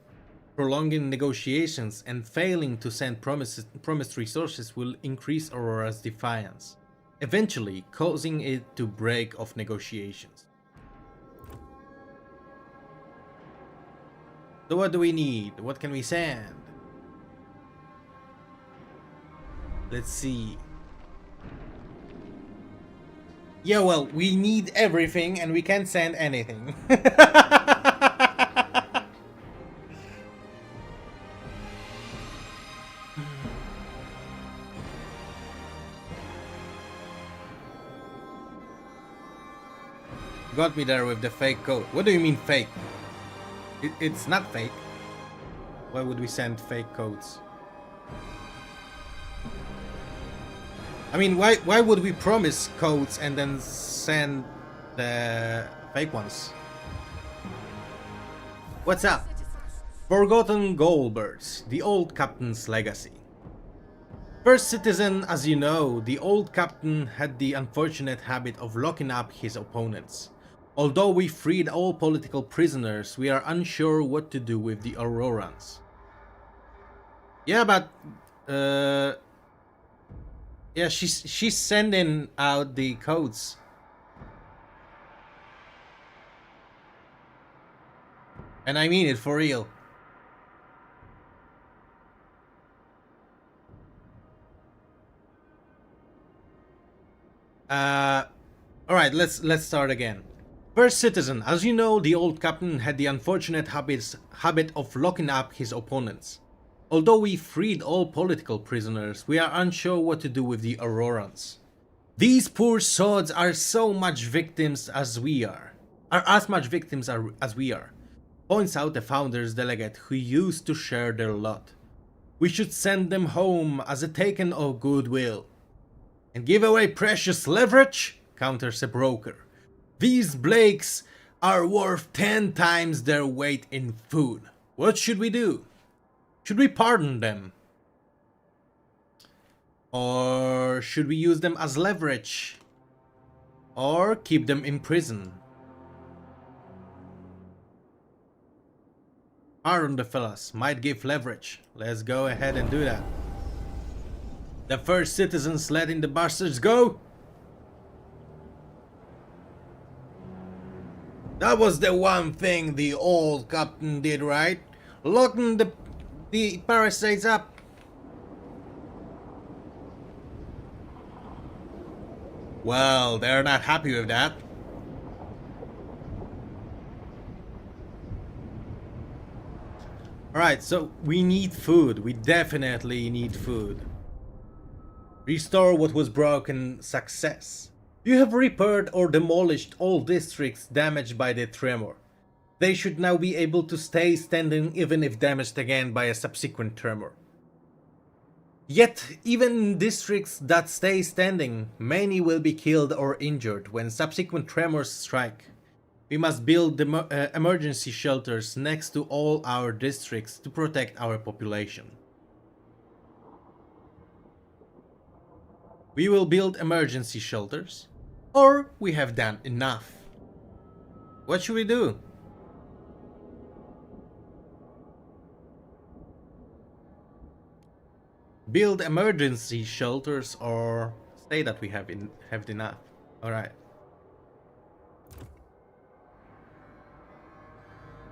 Prolonging negotiations and failing to send promised resources will increase Aurora's defiance. eventually causing it to break off negotiations. So what do we need? What can we send? Let's see. Yeah, well, we need everything and we can't send anything. Got me there with the fake code. What do you mean fake? It's not fake. Why would we send fake codes? I mean, why would we promise codes and then send the fake ones? What's up? Forgotten Goldbirds, the old captain's legacy. First citizen, as you know, the old captain had the unfortunate habit of locking up his opponents. Although we freed all political prisoners, we are unsure what to do with the Aurorans. Yeah, but yeah, she's sending out the codes. And I mean it for real. Alright, let's start again. First citizen, as you know, the old captain had the unfortunate habit of locking up his opponents. Although we freed all political prisoners, we are unsure what to do with the Aurorans. These poor sods are so much victims as we are. As we are. Points out the founder's delegate who used to share their lot. We should send them home as a token of goodwill. And give away precious leverage? Counters a broker. These Blakes are worth 10 times their weight in food. What should we do? Should we pardon them? Or should we use them as leverage? Or keep them in prison? Pardon the fellas, might give leverage. Let's go ahead and do that. The first citizens letting the bastards go? That was the one thing the old captain did right. Locking the parasites up. Well, they're not happy with that. Alright, so we need food. We definitely need food. Restore what was broken. Success. You have repaired or demolished all districts damaged by the tremor. They should now be able to stay standing even if damaged again by a subsequent tremor. Yet, even in districts that stay standing, many will be killed or injured when subsequent tremors strike. We must build the emergency shelters next to all our districts to protect our population. We will build emergency shelters, or we have done enough. What should we do? Build emergency shelters or say that we have enough. Alright.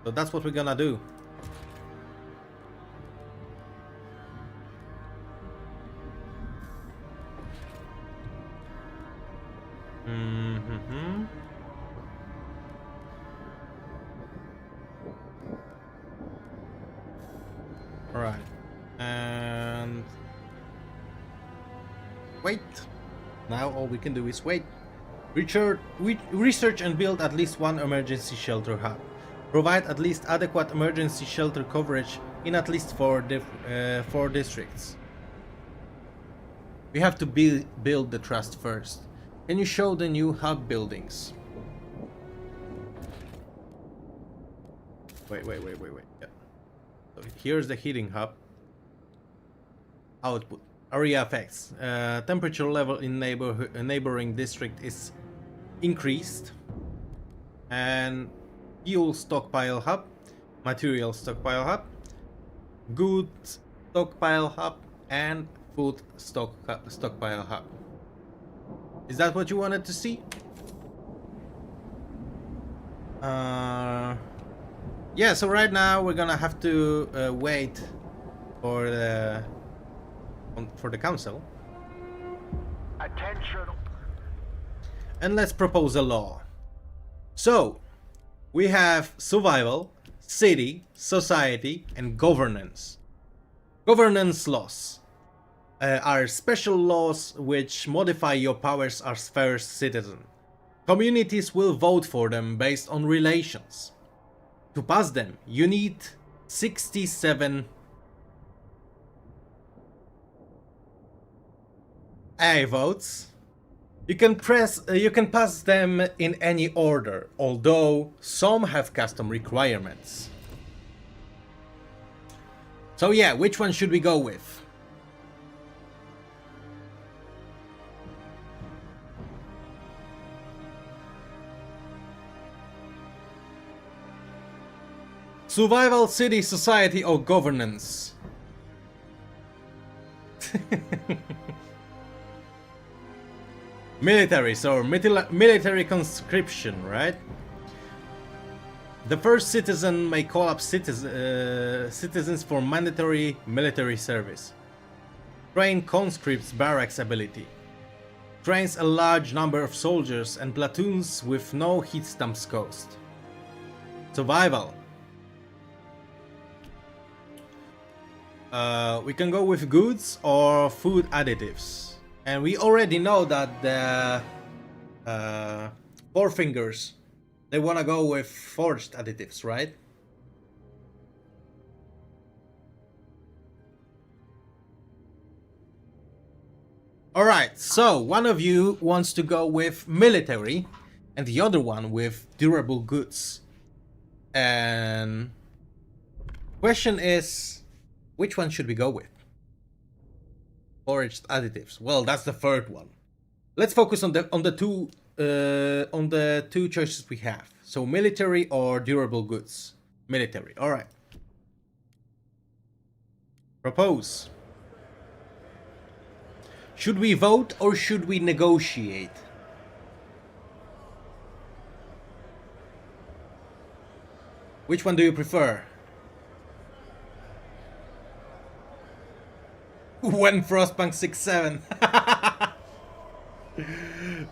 So that's what we're gonna do. Alright. And wait. Now all we can do is wait. Research and build at least one emergency shelter hub. Provide at least adequate emergency shelter coverage in at least four districts. We have to build the trust first. Can you show the new hub buildings? Wait. Yeah. So here's the heating hub. Output. Area effects. Temperature level in neighboring district is increased. And fuel stockpile hub. Material stockpile hub. Goods stockpile hub. And food stockpile hub. Is that what you wanted to see? Yeah, so right now we're gonna have to wait for the council. Attention. And let's propose a law. So, we have survival, city, society, and governance. Governance laws are special laws which modify your powers as first citizen. Communities will vote for them based on relations. To pass them, you need 67 votes. You can pass them in any order, although some have custom requirements. So yeah, which one should we go with? Survival, city, society, or governance? Military, so military conscription, right? The first citizen may call up citizens for mandatory military service. Train conscripts barracks ability. Trains a large number of soldiers and platoons with no heat stamps cost. Survival. We can go with goods or food additives. And we already know that the Four Fingers, they want to go with forged additives, right? Alright, so one of you wants to go with military and the other one with durable goods. And question is, which one should we go with? Foraged additives. Well, that's the third one. Let's focus on the two choices we have. So military or durable goods. Military. All right. Propose. Should we vote or should we negotiate? Which one do you prefer? When Frostpunk 6-7.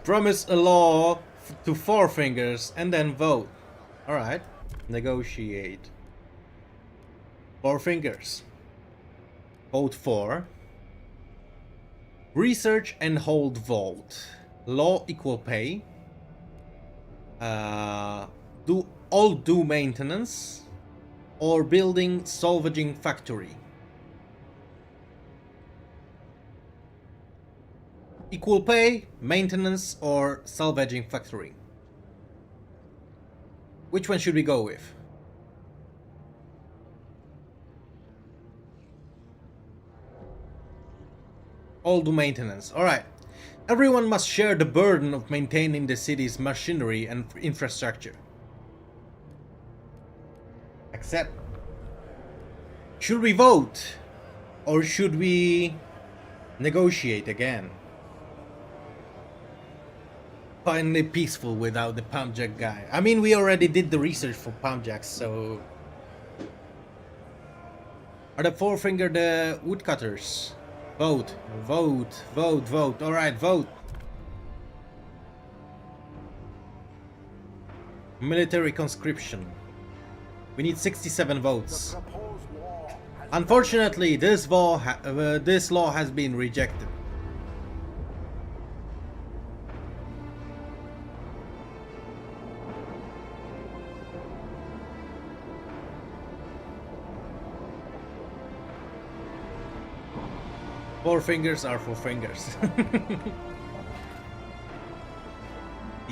Promise a law to Four Fingers and then vote. Alright. Negotiate. Four Fingers. Vote for. Research and hold vote. Law equal pay. Do maintenance. Or building salvaging factory. Equal pay, maintenance, or salvaging factory? Which one should we go with? All do maintenance. Alright. Everyone must share the burden of maintaining the city's machinery and infrastructure. Accept. Should we vote? Or should we negotiate again? Finally peaceful without the pumpjack guy. I mean, we already did the research for pumpjacks, so... Are the Four Finger the woodcutters? Vote, vote, vote, vote. Alright, vote. Military conscription. We need 67 votes. Unfortunately, this law has been rejected. Four fingers are four fingers.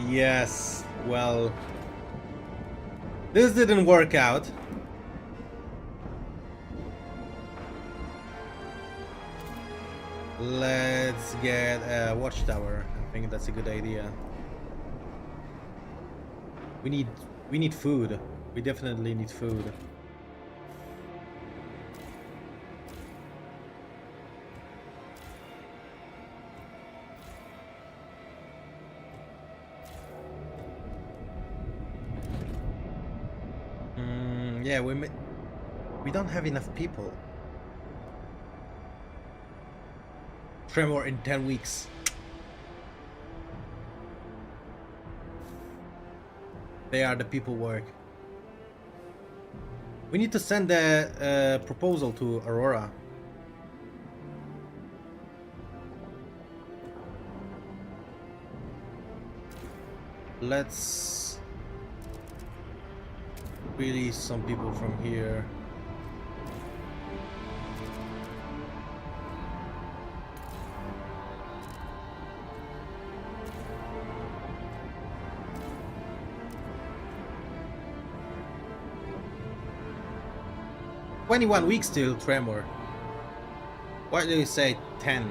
Yes, well, this didn't work out. Let's get a watchtower. I think that's a good idea. We need food. We definitely need food. Yeah, we don't have enough people. Tremor in 10 weeks. They are the people work. We need to send a proposal to Aurora. Let's release some people from here. "21 weeks till Tremor." Why do you say 10?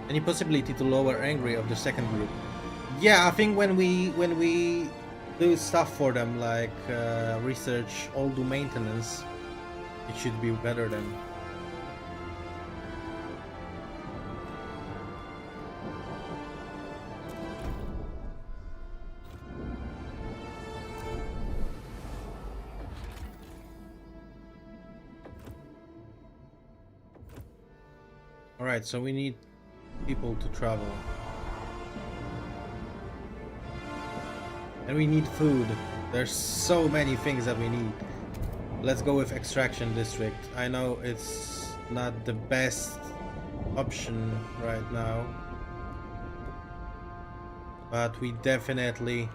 Any possibility to lower angry of the second group? Yeah, I think when we do stuff for them, like research, all do maintenance, it should be better then. Alright, so we need people to travel. And we need food. There's so many things that we need. Let's go with extraction district. I know it's not the best option right now, but we definitely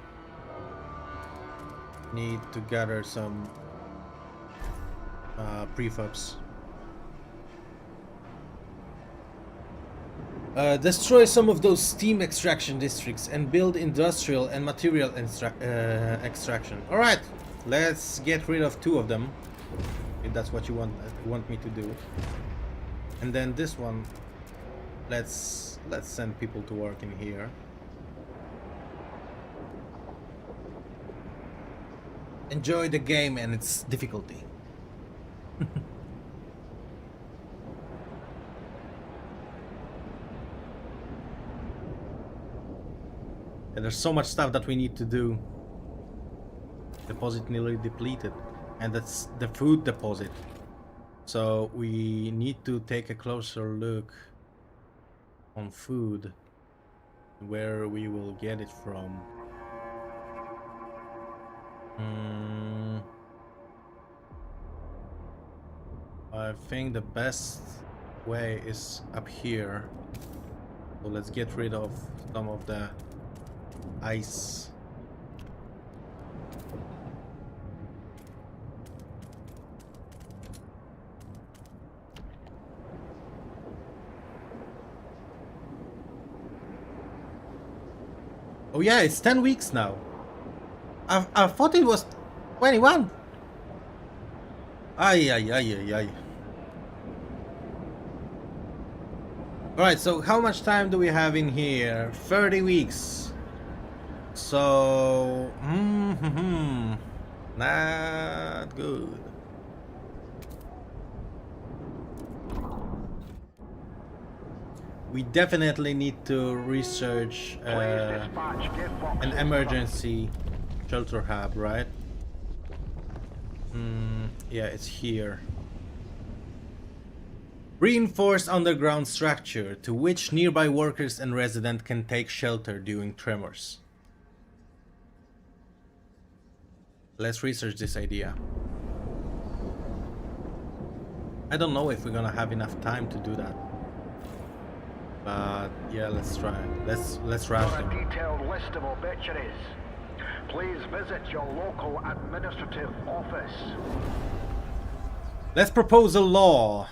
need to gather some prefabs. Destroy some of those steam extraction districts and build industrial and material extraction. Alright, let's get rid of 2 of them, if that's what you want me to do. And then this one, let's send people to work in here. Enjoy the game and its difficulty. And there's so much stuff that we need to do. Deposit nearly depleted. And that's the food deposit. So we need to take a closer look on food. Where we will get it from. I think the best way is up here. So let's get rid of some of the ice. Oh yeah, it's 10 weeks now. I thought it was 21. Ay, ay, ay, ay, ay. Alright, so how much time do we have in here? 30 weeks. So, not good. We definitely need to research an emergency shelter hub, right? Yeah, it's here. Reinforced underground structure to which nearby workers and residents can take shelter during tremors. Let's research this idea. I don't know if we're gonna have enough time to do that. But yeah, let's try. Let's rush them. For a detailed list of obituaries, please visit your local administrative office. Let's propose a law.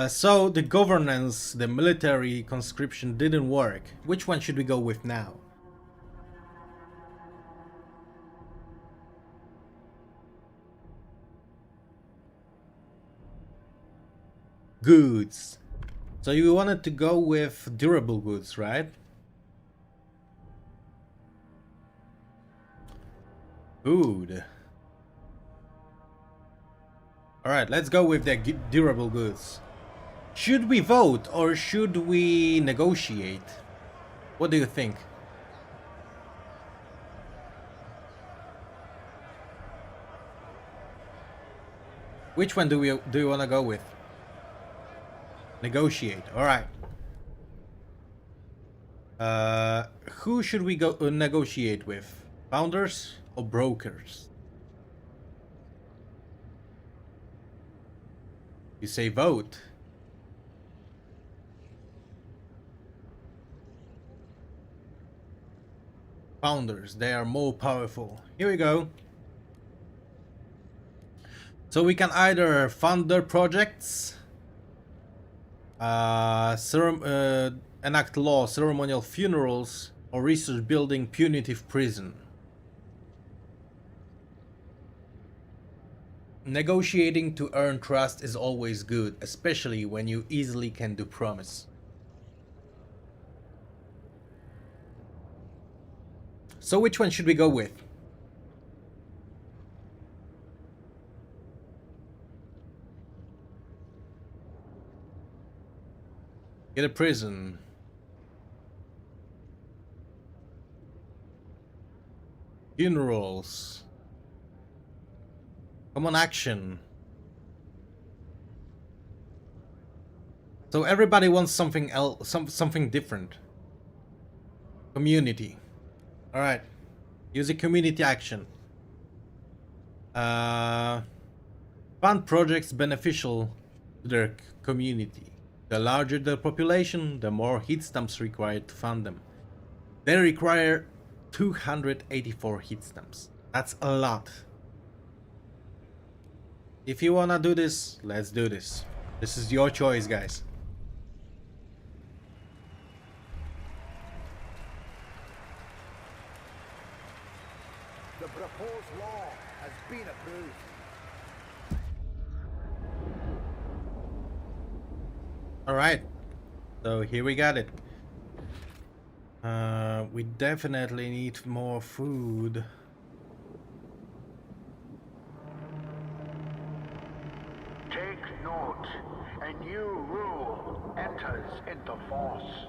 So the governance, the military conscription didn't work. Which one should we go with now? Goods. So you wanted to go with durable goods, right? Food. Alright, let's go with the durable goods. Should we vote or should we negotiate? What do you think? Which one do you want to go with? Negotiate. All right. Who should we go negotiate with? Founders or brokers? You say vote. Founders, they are more powerful. Here we go. So we can either fund their projects, enact law, ceremonial funerals, or research building punitive prison. Negotiating to earn trust is always good, especially when you easily can do promise. So which one should we go with? Get a prison. Funerals. Come on, action. So everybody wants something else, something different. Community. All right. Use a community action. Fund projects beneficial to their community. The larger the population, the more heat stamps required to fund them. They require 284 heat stamps. That's a lot. If you wanna do this, let's do this. This is your choice, guys. The proposed law has been approved. Alright. So here we got it. We definitely need more food. Take note. A new rule enters into force.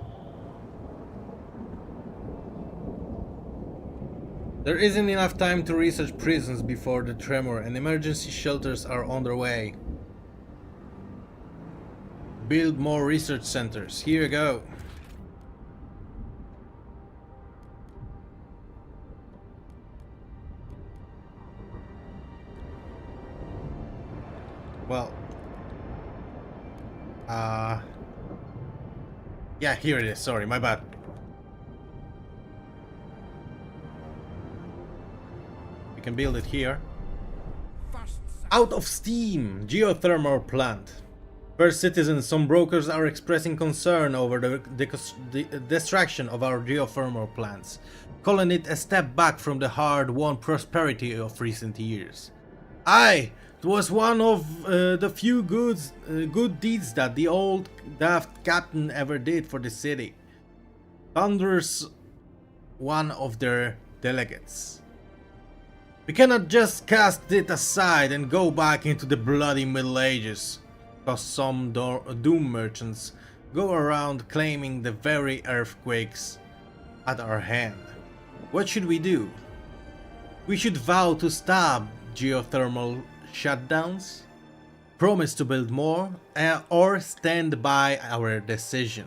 There isn't enough time to research prisons before the tremor, and emergency shelters are on their way. Build more research centers. Here you go. Well, yeah, here it is. Sorry, my bad. We can build it here. Out of steam! Geothermal plant. First citizens, some brokers are expressing concern over the destruction of our geothermal plants, calling it a step back from the hard-won prosperity of recent years. Aye, it was one of the few good deeds that the old daft captain ever did for the city. Thunders one of their delegates. We cannot just cast it aside and go back into the bloody Middle Ages, because some doom merchants go around claiming the very earthquakes at our hand. What should we do? We should vow to stop geothermal shutdowns, promise to build more, or stand by our decision.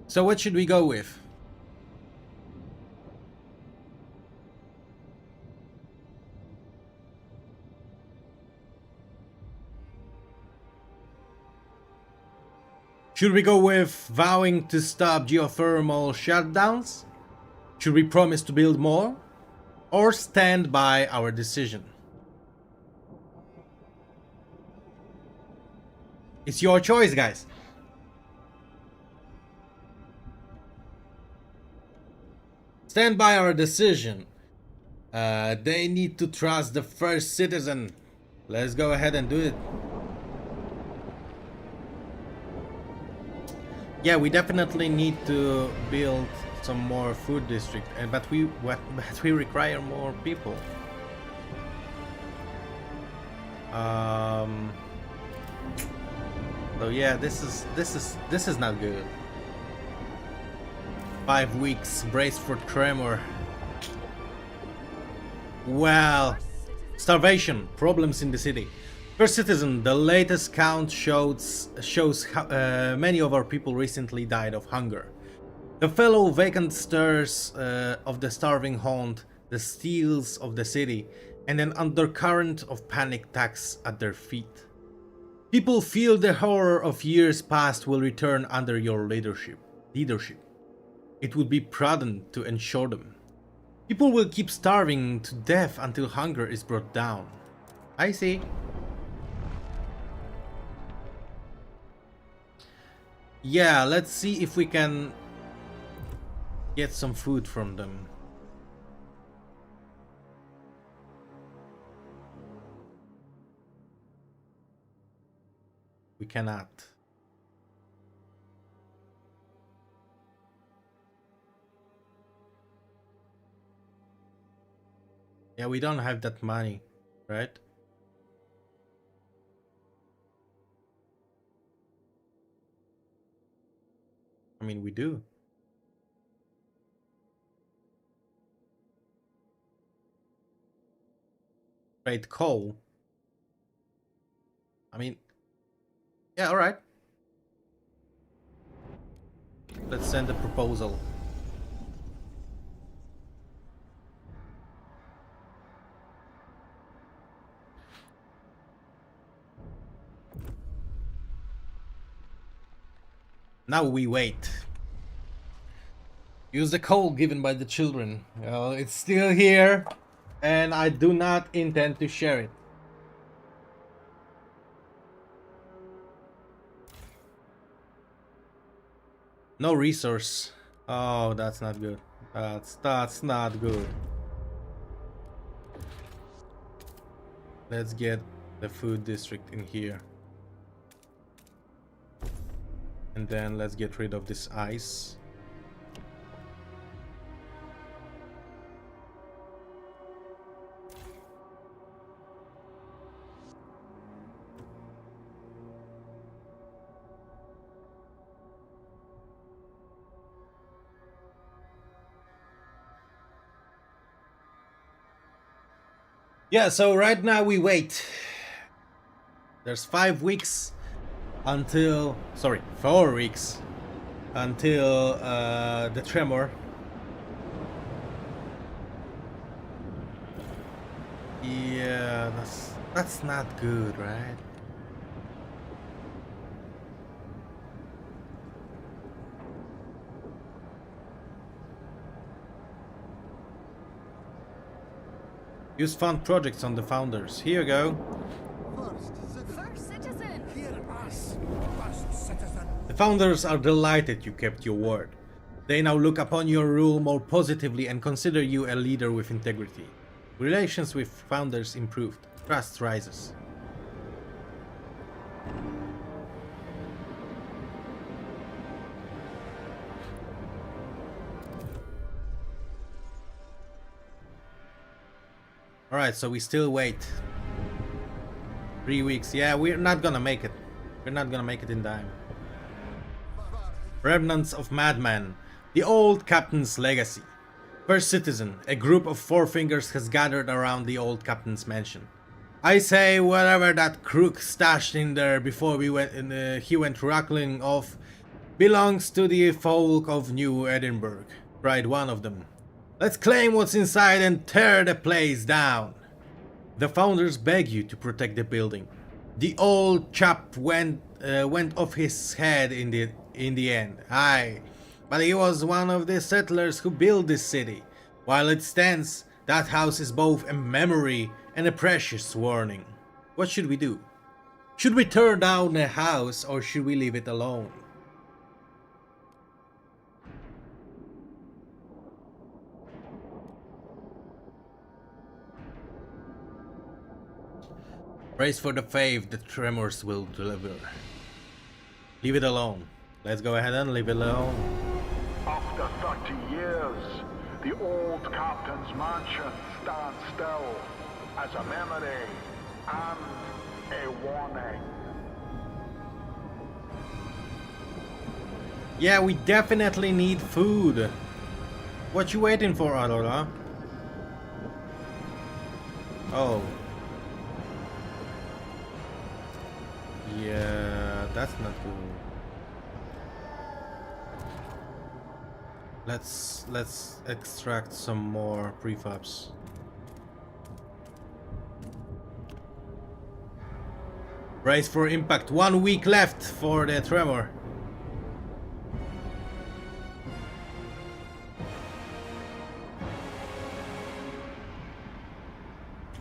So what should we go with? Should we go with vowing to stop geothermal shutdowns? Should we promise to build more? Or stand by our decision? It's your choice, guys. Stand by our decision. They need to trust the first citizen. Let's go ahead and do it. Yeah, we definitely need to build some more food district, but we require more people. So yeah, this is not good. 5 weeks, brace for tremor. Well, starvation, problems in the city. First Citizen, the latest count shows how many of our people recently died of hunger. The fellow vacant stirs of the starving haunt, the steals of the city, and an undercurrent of panic tugs at their feet. People feel the horror of years past will return under your leadership. It would be prudent to ensure them. People will keep starving to death until hunger is brought down. I see. Yeah, let's see if we can get some food from them. We cannot. Yeah, we don't have that money, right? I mean, we do. Trade coal. I mean, yeah, all right. Let's send a proposal. Now we wait. Use the coal given by the children. Well, it's still here, and I do not intend to share it. No resource. Oh, that's not good. That's not good. Let's get the food district in here. And then let's get rid of this ice. Yeah, so right now we wait. There's 5 weeks until, sorry, 4 weeks until the tremor. Yeah, that's not good, right? Use fund projects on the founders. Here you go. First citizen. Hear us, first citizen. The founders are delighted you kept your word. They now look upon your rule more positively and consider you a leader with integrity. Relations with founders improved. Trust rises. Alright, so we still wait. 3 weeks. Yeah, we're not gonna make it. We're not gonna make it in time. Remnants of Madman. The old captain's legacy. First Citizen. A group of Four Fingers has gathered around the old captain's mansion. I say whatever that crook stashed in there before he went rattling off belongs to the folk of New Edinburgh, cried one of them. Let's claim what's inside and tear the place down. The founders beg you to protect the building. The old chap went off his head in the end. Aye, but he was one of the settlers who built this city. While it stands, that house is both a memory and a precious warning. What should we do? Should we tear down the house or should we leave it alone? Praise for the faith the tremors will deliver. Leave it alone. Let's go ahead and leave it alone. After 30 years, the old captain's mansion stands still as a memory and a warning. Yeah, we definitely need food. What you waiting for, Aurora? Oh. Yeah, that's not good. Let's extract some more prefabs. Brace for impact. 1 week left for the tremor.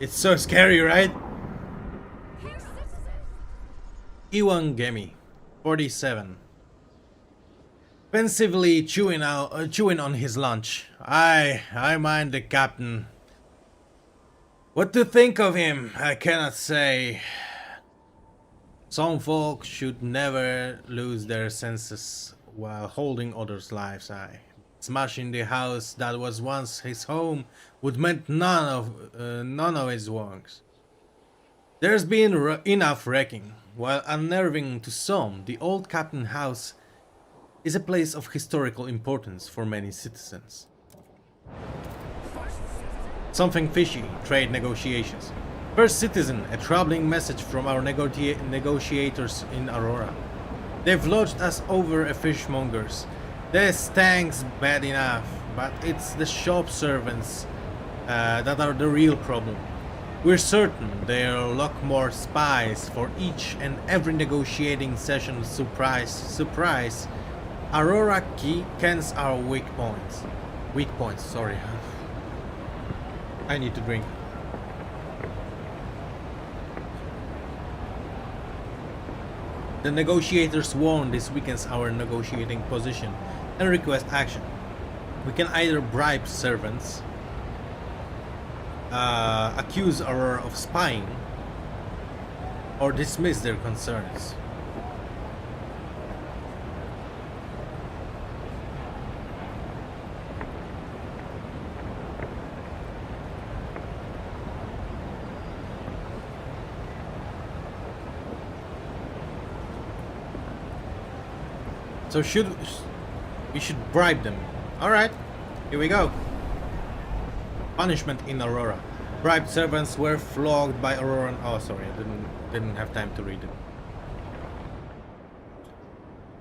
It's so scary, right? Here, citizens! Iwan Gemi, 47. Pensively chewing on his lunch. I mind the captain. What to think of him, I cannot say. Some folk should never lose their senses while holding others' lives. Smashing the house that was once his home would meant none of his wrongs. There's been enough wrecking. While unnerving to some, the old Captain House is a place of historical importance for many citizens. Something fishy, trade negotiations. First Citizen, a troubling message from our negotiators in Aurora. They've lodged us over a fishmonger's. The stank's bad enough, but it's the shop servants that are the real problem. We're certain there'll lock more spies for each and every negotiating session. Surprise, surprise. Aurora kens our weak points. Weak points, sorry. I need to drink. The negotiators warn this weakens our negotiating position and request action. We can either bribe servants, accuse Aurora of spying, or dismiss their concerns. So we should bribe them. Alright, here we go. Punishment in Aurora. Bribed servants were flogged by Aurora. Oh, sorry, I didn't have time to read it.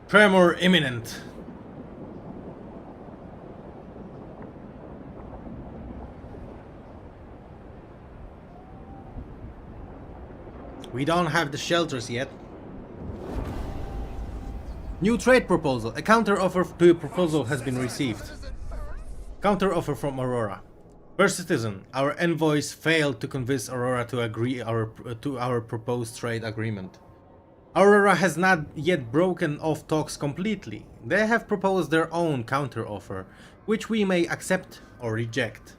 Tremor imminent. We don't have the shelters yet. New trade proposal. A counter-offer to your proposal has been received. Counter-offer from Aurora. First Citizen, our envoys failed to convince Aurora to agree to our proposed trade agreement. Aurora has not yet broken off talks completely. They have proposed their own counter-offer, which we may accept or reject.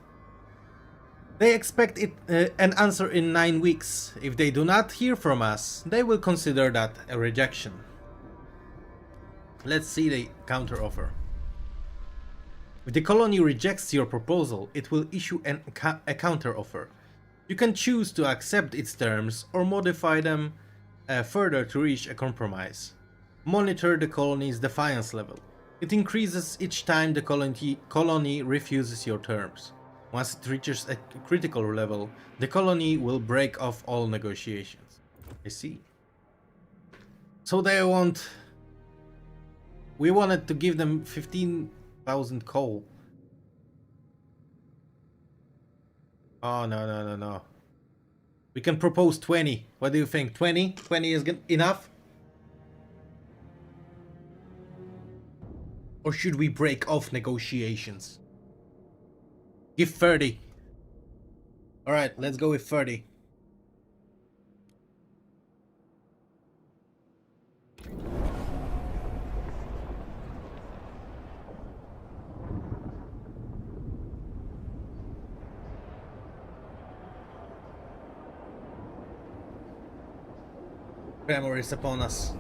They expect an answer in 9 weeks. If they do not hear from us, they will consider that a rejection. Let's see the counteroffer. If the colony rejects your proposal, it will issue a counteroffer. You can choose to accept its terms or modify them further to reach a compromise. Monitor the colony's defiance level. It increases each time the colony refuses your terms. Once it reaches a critical level, the colony will break off all negotiations. I see. So they want... We wanted to give them 15,000 coal. Oh, no. We can propose 20. What do you think? 20? 20 is enough? Or should we break off negotiations? Give 30. Alright, let's go with 30. Tremor is upon us.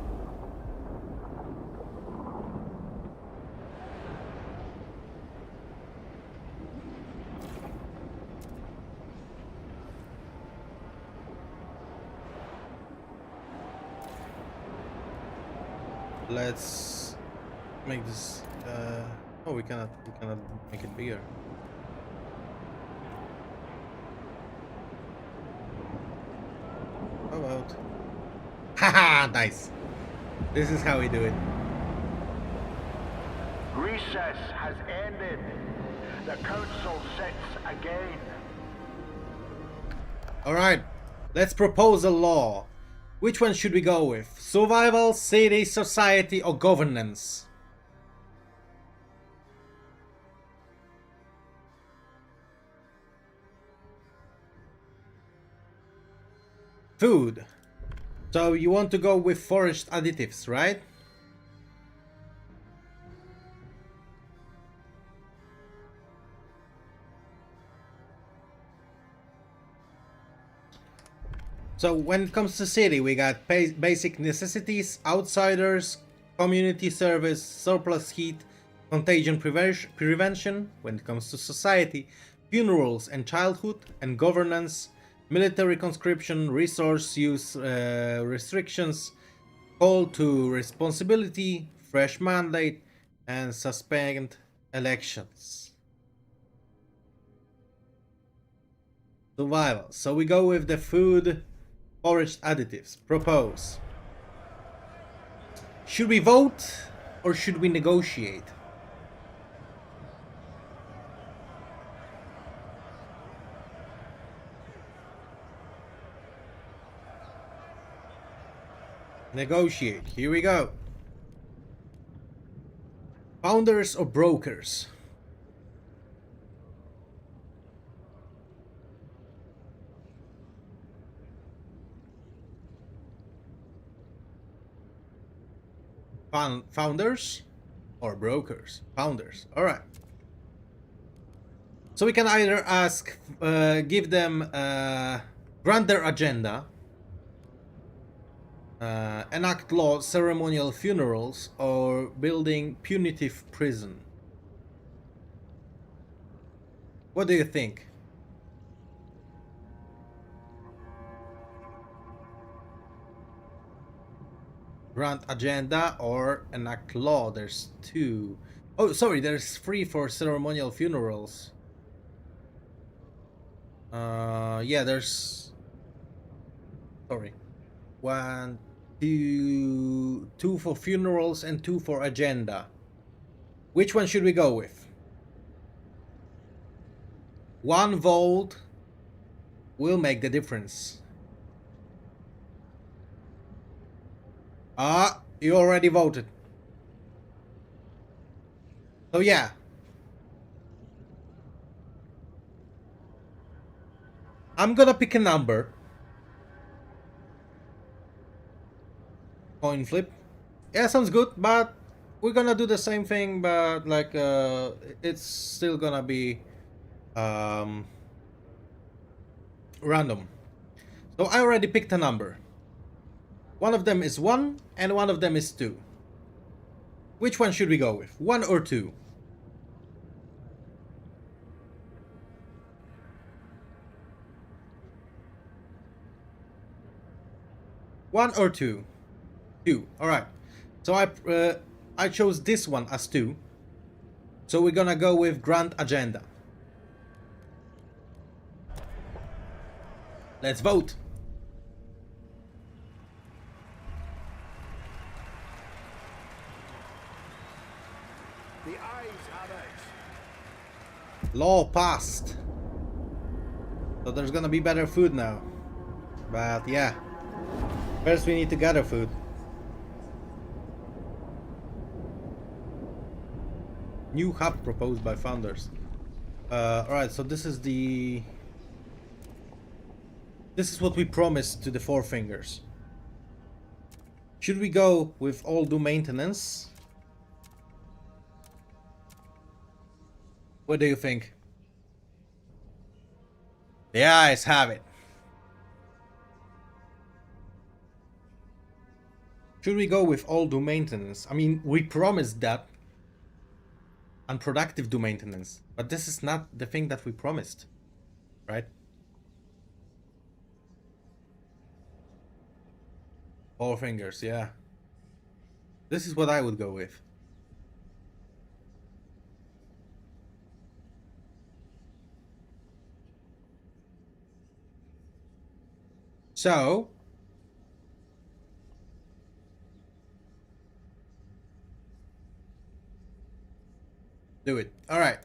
Let's make this. Oh, we cannot make it bigger. How about? Haha, nice. This is how we do it. Recess has ended. The council sits again. Alright, let's propose a law. Which one should we go with? Survival, city, society, or governance? Food. So you want to go with forest additives, right? So when it comes to city, we got basic necessities, outsiders, community service, surplus heat, contagion prevention. When it comes to society, funerals and childhood and governance, military conscription, resource use restrictions, call to responsibility, fresh mandate, and suspend elections. Survival. So we go with the food. Forest additives. Propose. Should we vote or should we negotiate? Negotiate. Here we go. Founders or brokers? Founders or brokers? Founders. All right. So we can either ask, give them, grant their agenda, enact law, ceremonial funerals, or building punitive prison. What do you think? Grant agenda or enact law. There's two. Oh, sorry, there's three for ceremonial funerals. Yeah, there's. Sorry. One, two for funerals and two for agenda. Which one should we go with? One vote will make the difference. Ah, you already voted. So yeah. I'm gonna pick a number. Coin flip. Yeah, sounds good, but we're gonna do the same thing, but like it's still gonna be random. So I already picked a number. One of them is 1 and one of them is 2. Which one should we go with? 1 or 2? One or two? 2. Alright. So I chose this one as 2. So we're gonna go with Grand Agenda. Let's vote. The ayes have it. Law passed. So there's gonna be better food now. But yeah. First we need to gather food. New hub proposed by founders. Alright, so this is what we promised to the Four Fingers. Should we go with all do maintenance? What do you think? The eyes have it. Should we go with all do maintenance? I mean, we promised that. Unproductive do maintenance. But this is not the thing that we promised. Right? Four Fingers, yeah. This is what I would go with. So do it. All right.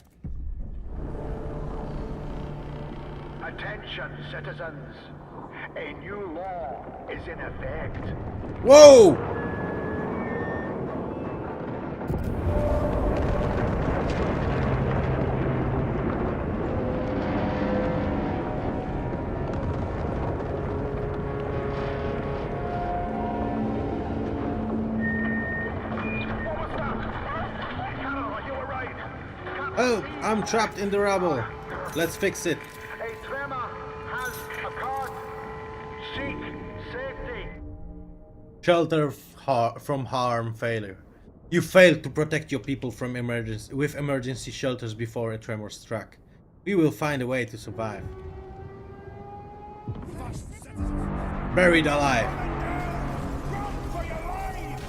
Attention, citizens. A new law is in effect. Whoa! What was that? Carol, you were right. Oh, I'm trapped in the rubble. Let's fix it. A tremor has occurred. Seek safety. Shelter from harm failure. You failed to protect your people from emergency shelters before a tremor struck. We will find a way to survive. Buried alive. Run for your life!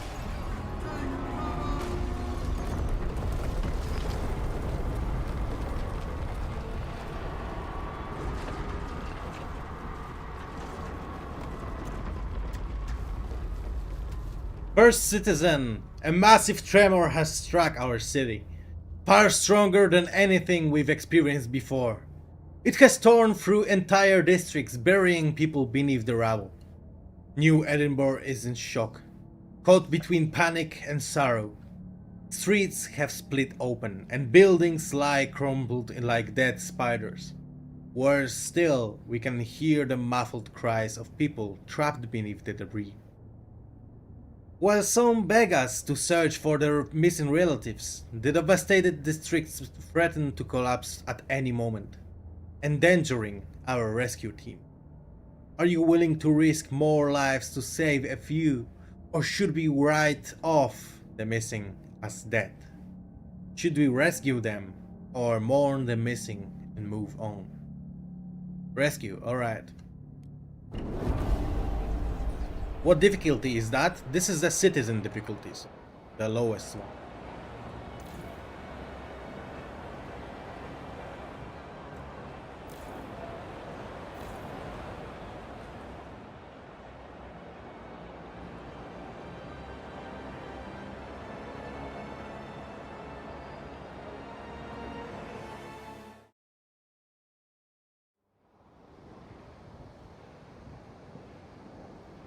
First citizen, a massive tremor has struck our city, far stronger than anything we've experienced before. It has torn through entire districts, burying people beneath the rubble. New Edinburgh is in shock, caught between panic and sorrow. Streets have split open, and buildings lie crumpled like dead spiders. Worse still, we can hear the muffled cries of people trapped beneath the debris. While some beg us to search for their missing relatives, the devastated districts threaten to collapse at any moment, endangering our rescue team. Are you willing to risk more lives to save a few, or should we write off the missing as dead? Should we rescue them, or mourn the missing and move on? Rescue, alright. What difficulty is that? This is the citizen difficulties, the lowest one.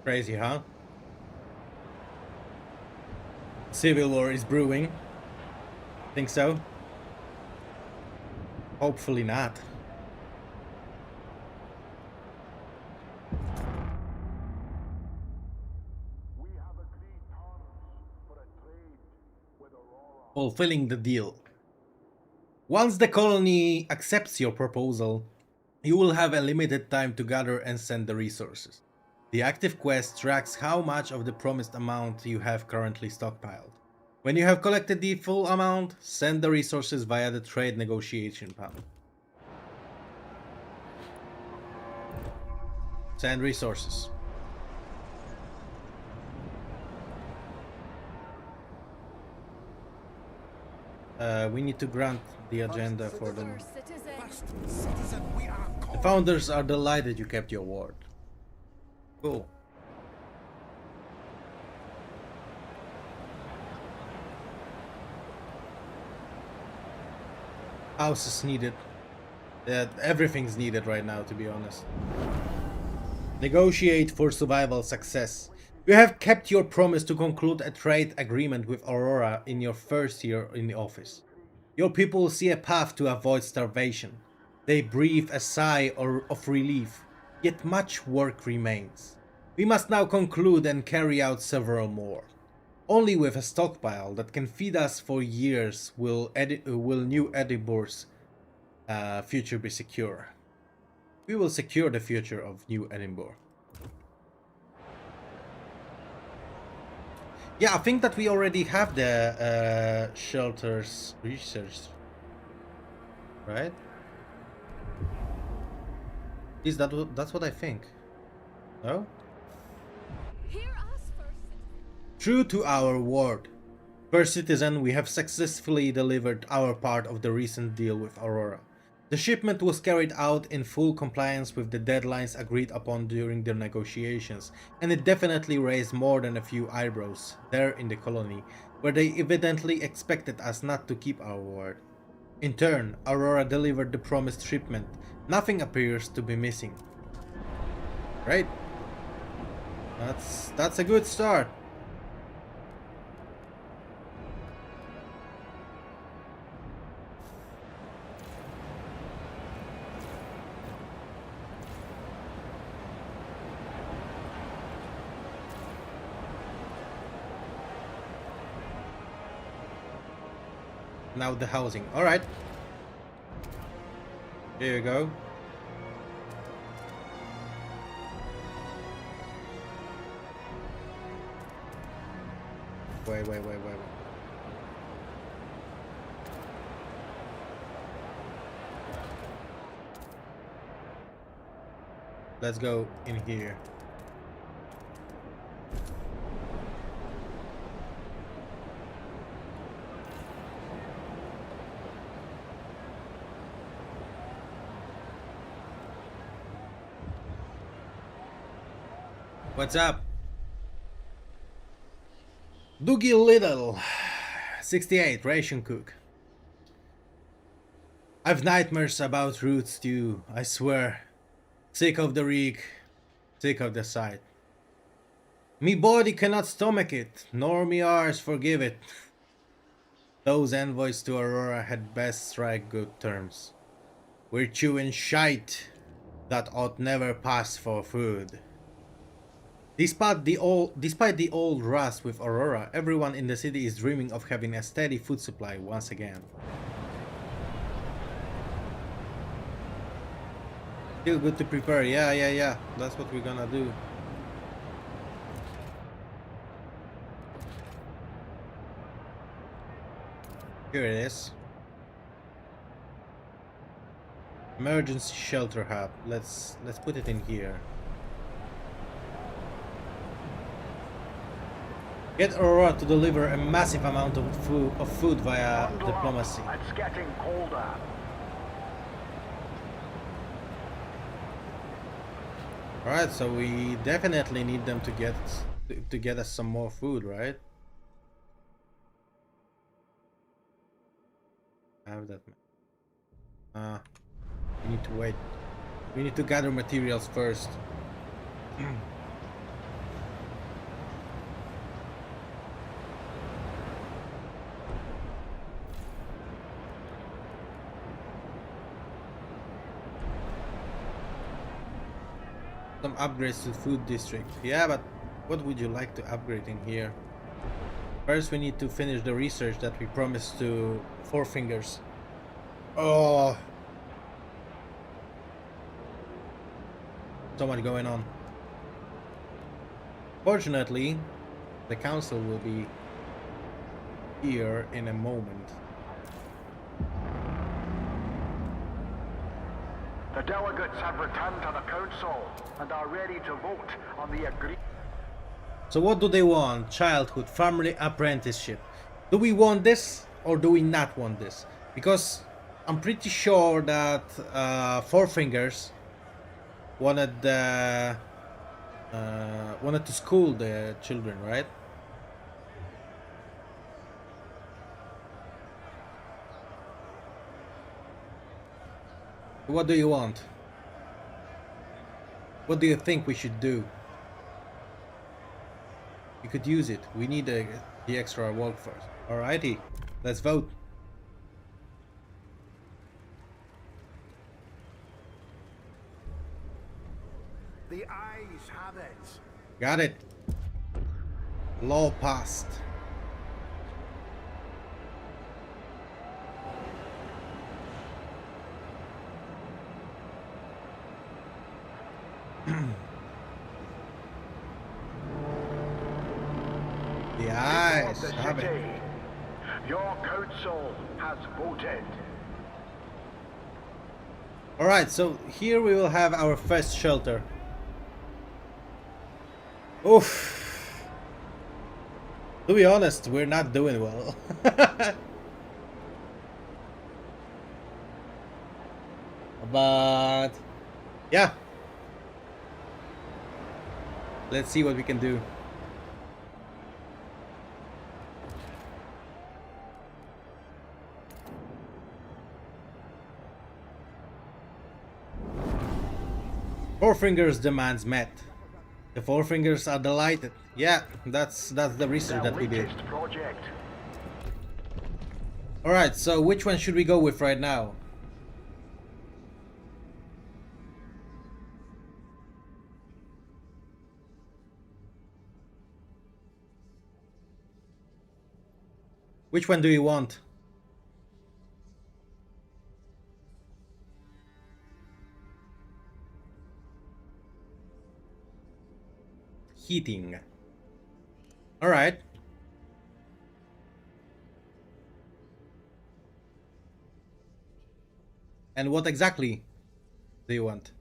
Crazy, huh? Civil war is brewing. Think so? Hopefully not. We have agreed terms for a trade with Aurora. Fulfilling the deal. Once the colony accepts your proposal, you will have a limited time to gather and send the resources. The active quest tracks how much of the promised amount you have currently stockpiled. When you have collected the full amount, send the resources via the trade negotiation panel. Send resources. We need to grant the agenda for them. Citizen. Citizen, we are The called. founders are delighted you kept your word. Cool. House is needed. Everything's needed right now, to be honest. Negotiate for survival success. You have kept your promise to conclude a trade agreement with Aurora in your first year in the office. Your people see a path to avoid starvation. They breathe a sigh of relief, yet much work remains. We must now conclude and carry out several more. Only with a stockpile that can feed us for years will New Edinburgh's future be secure. We will secure the future of New Edinburgh. Yeah, I think that we already have the shelters researched, right? Is that's what I think? No? Hear us first. True to our word, First Citizen, we have successfully delivered our part of the recent deal with Aurora. The shipment was carried out in full compliance with the deadlines agreed upon during the negotiations, and it definitely raised more than a few eyebrows there in the colony, where they evidently expected us not to keep our word. In turn, Aurora delivered the promised shipment. Nothing appears to be missing. Right? That's a good start. Now the housing. All right. Here you go. Wait. Let's go in here. What's up? Doogie Little, 68, ration cook. I've nightmares about root stew, I swear. Sick of the reek, sick of the sight. Me body cannot stomach it, nor me arse forgive it. Those envoys to Aurora had best strike good terms. We're chewing shite that ought never pass for food. Despite the old rust with Aurora, everyone in the city is dreaming of having a steady food supply once again. Still good to prepare. Yeah. That's what we're gonna do. Here it is. Emergency shelter hub. Let's put it in here. Get Aurora to deliver a massive amount of food via diplomacy. It's getting colder. Alright, so we definitely need them to get us some more food, right? Have that. We need to wait. We need to gather materials first. Some upgrades to food district. Yeah, but what would you like to upgrade in here? First we need to finish the research that we promised to Four Fingers. Oh, so much going on. Fortunately, the council will be here in a moment. The delegates have returned to the council and are ready to vote on the agreement. So what do they want? Childhood, family apprenticeship. Do we want this or do we not want this? Because I'm pretty sure that Four Fingers wanted to school their children, right? What do you want? What do you think we should do? We could use it. We need the extra work first. Alrighty, let's vote. The eyes have it. Got it. Law passed. The eyes The have city. it. Your council has voted. Alright, so here we will have our first shelter. Oof. To be honest, we're not doing well. But yeah, let's see what we can do. Four Fingers demands met. The Four Fingers are delighted. Yeah, that's the research that we did. Latest project. Alright, so which one should we go with right now? Which one do you want? Heating. Alright. And what exactly do you want?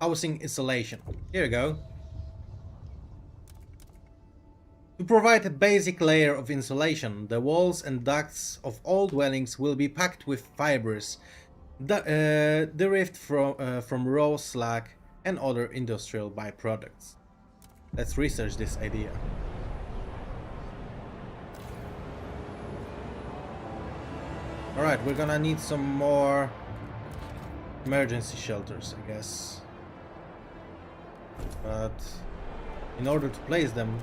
Housing installation. Here we go. To provide a basic layer of insulation, the walls and ducts of all dwellings will be packed with fibers derived from raw slag and other industrial byproducts. Let's research this idea. Alright, we're gonna need some more emergency shelters, I guess. But in order to place them,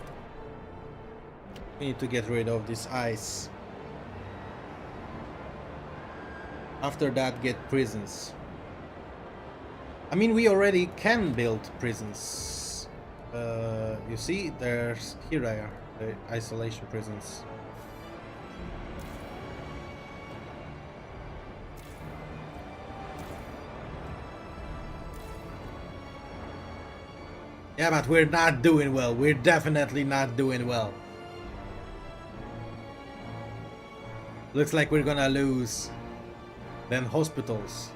we need to get rid of this ice. After that, get prisons. I mean, we already can build prisons. You see, here they are, the isolation prisons. Yeah, but we're not doing well. We're definitely not doing well. Looks like we're gonna lose. Then hospitals.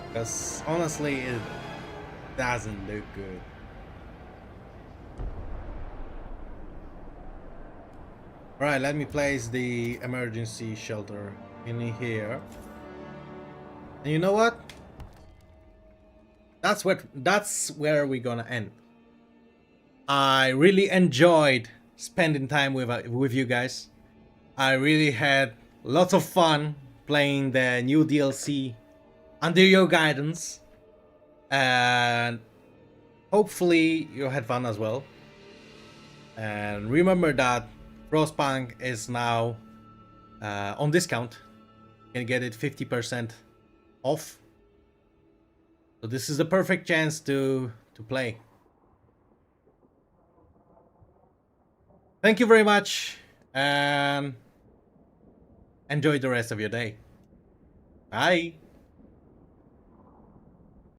Because honestly, it doesn't look good. Alright, let me place the emergency shelter in here. And you know what? That's where we're gonna end. I really enjoyed spending time with you guys. I really had lots of fun playing the new DLC under your guidance, and hopefully you had fun as well. And remember that Frostpunk is now on discount. You can get it 50% off. So this is the perfect chance to play. Thank you very much, and enjoy the rest of your day. Bye.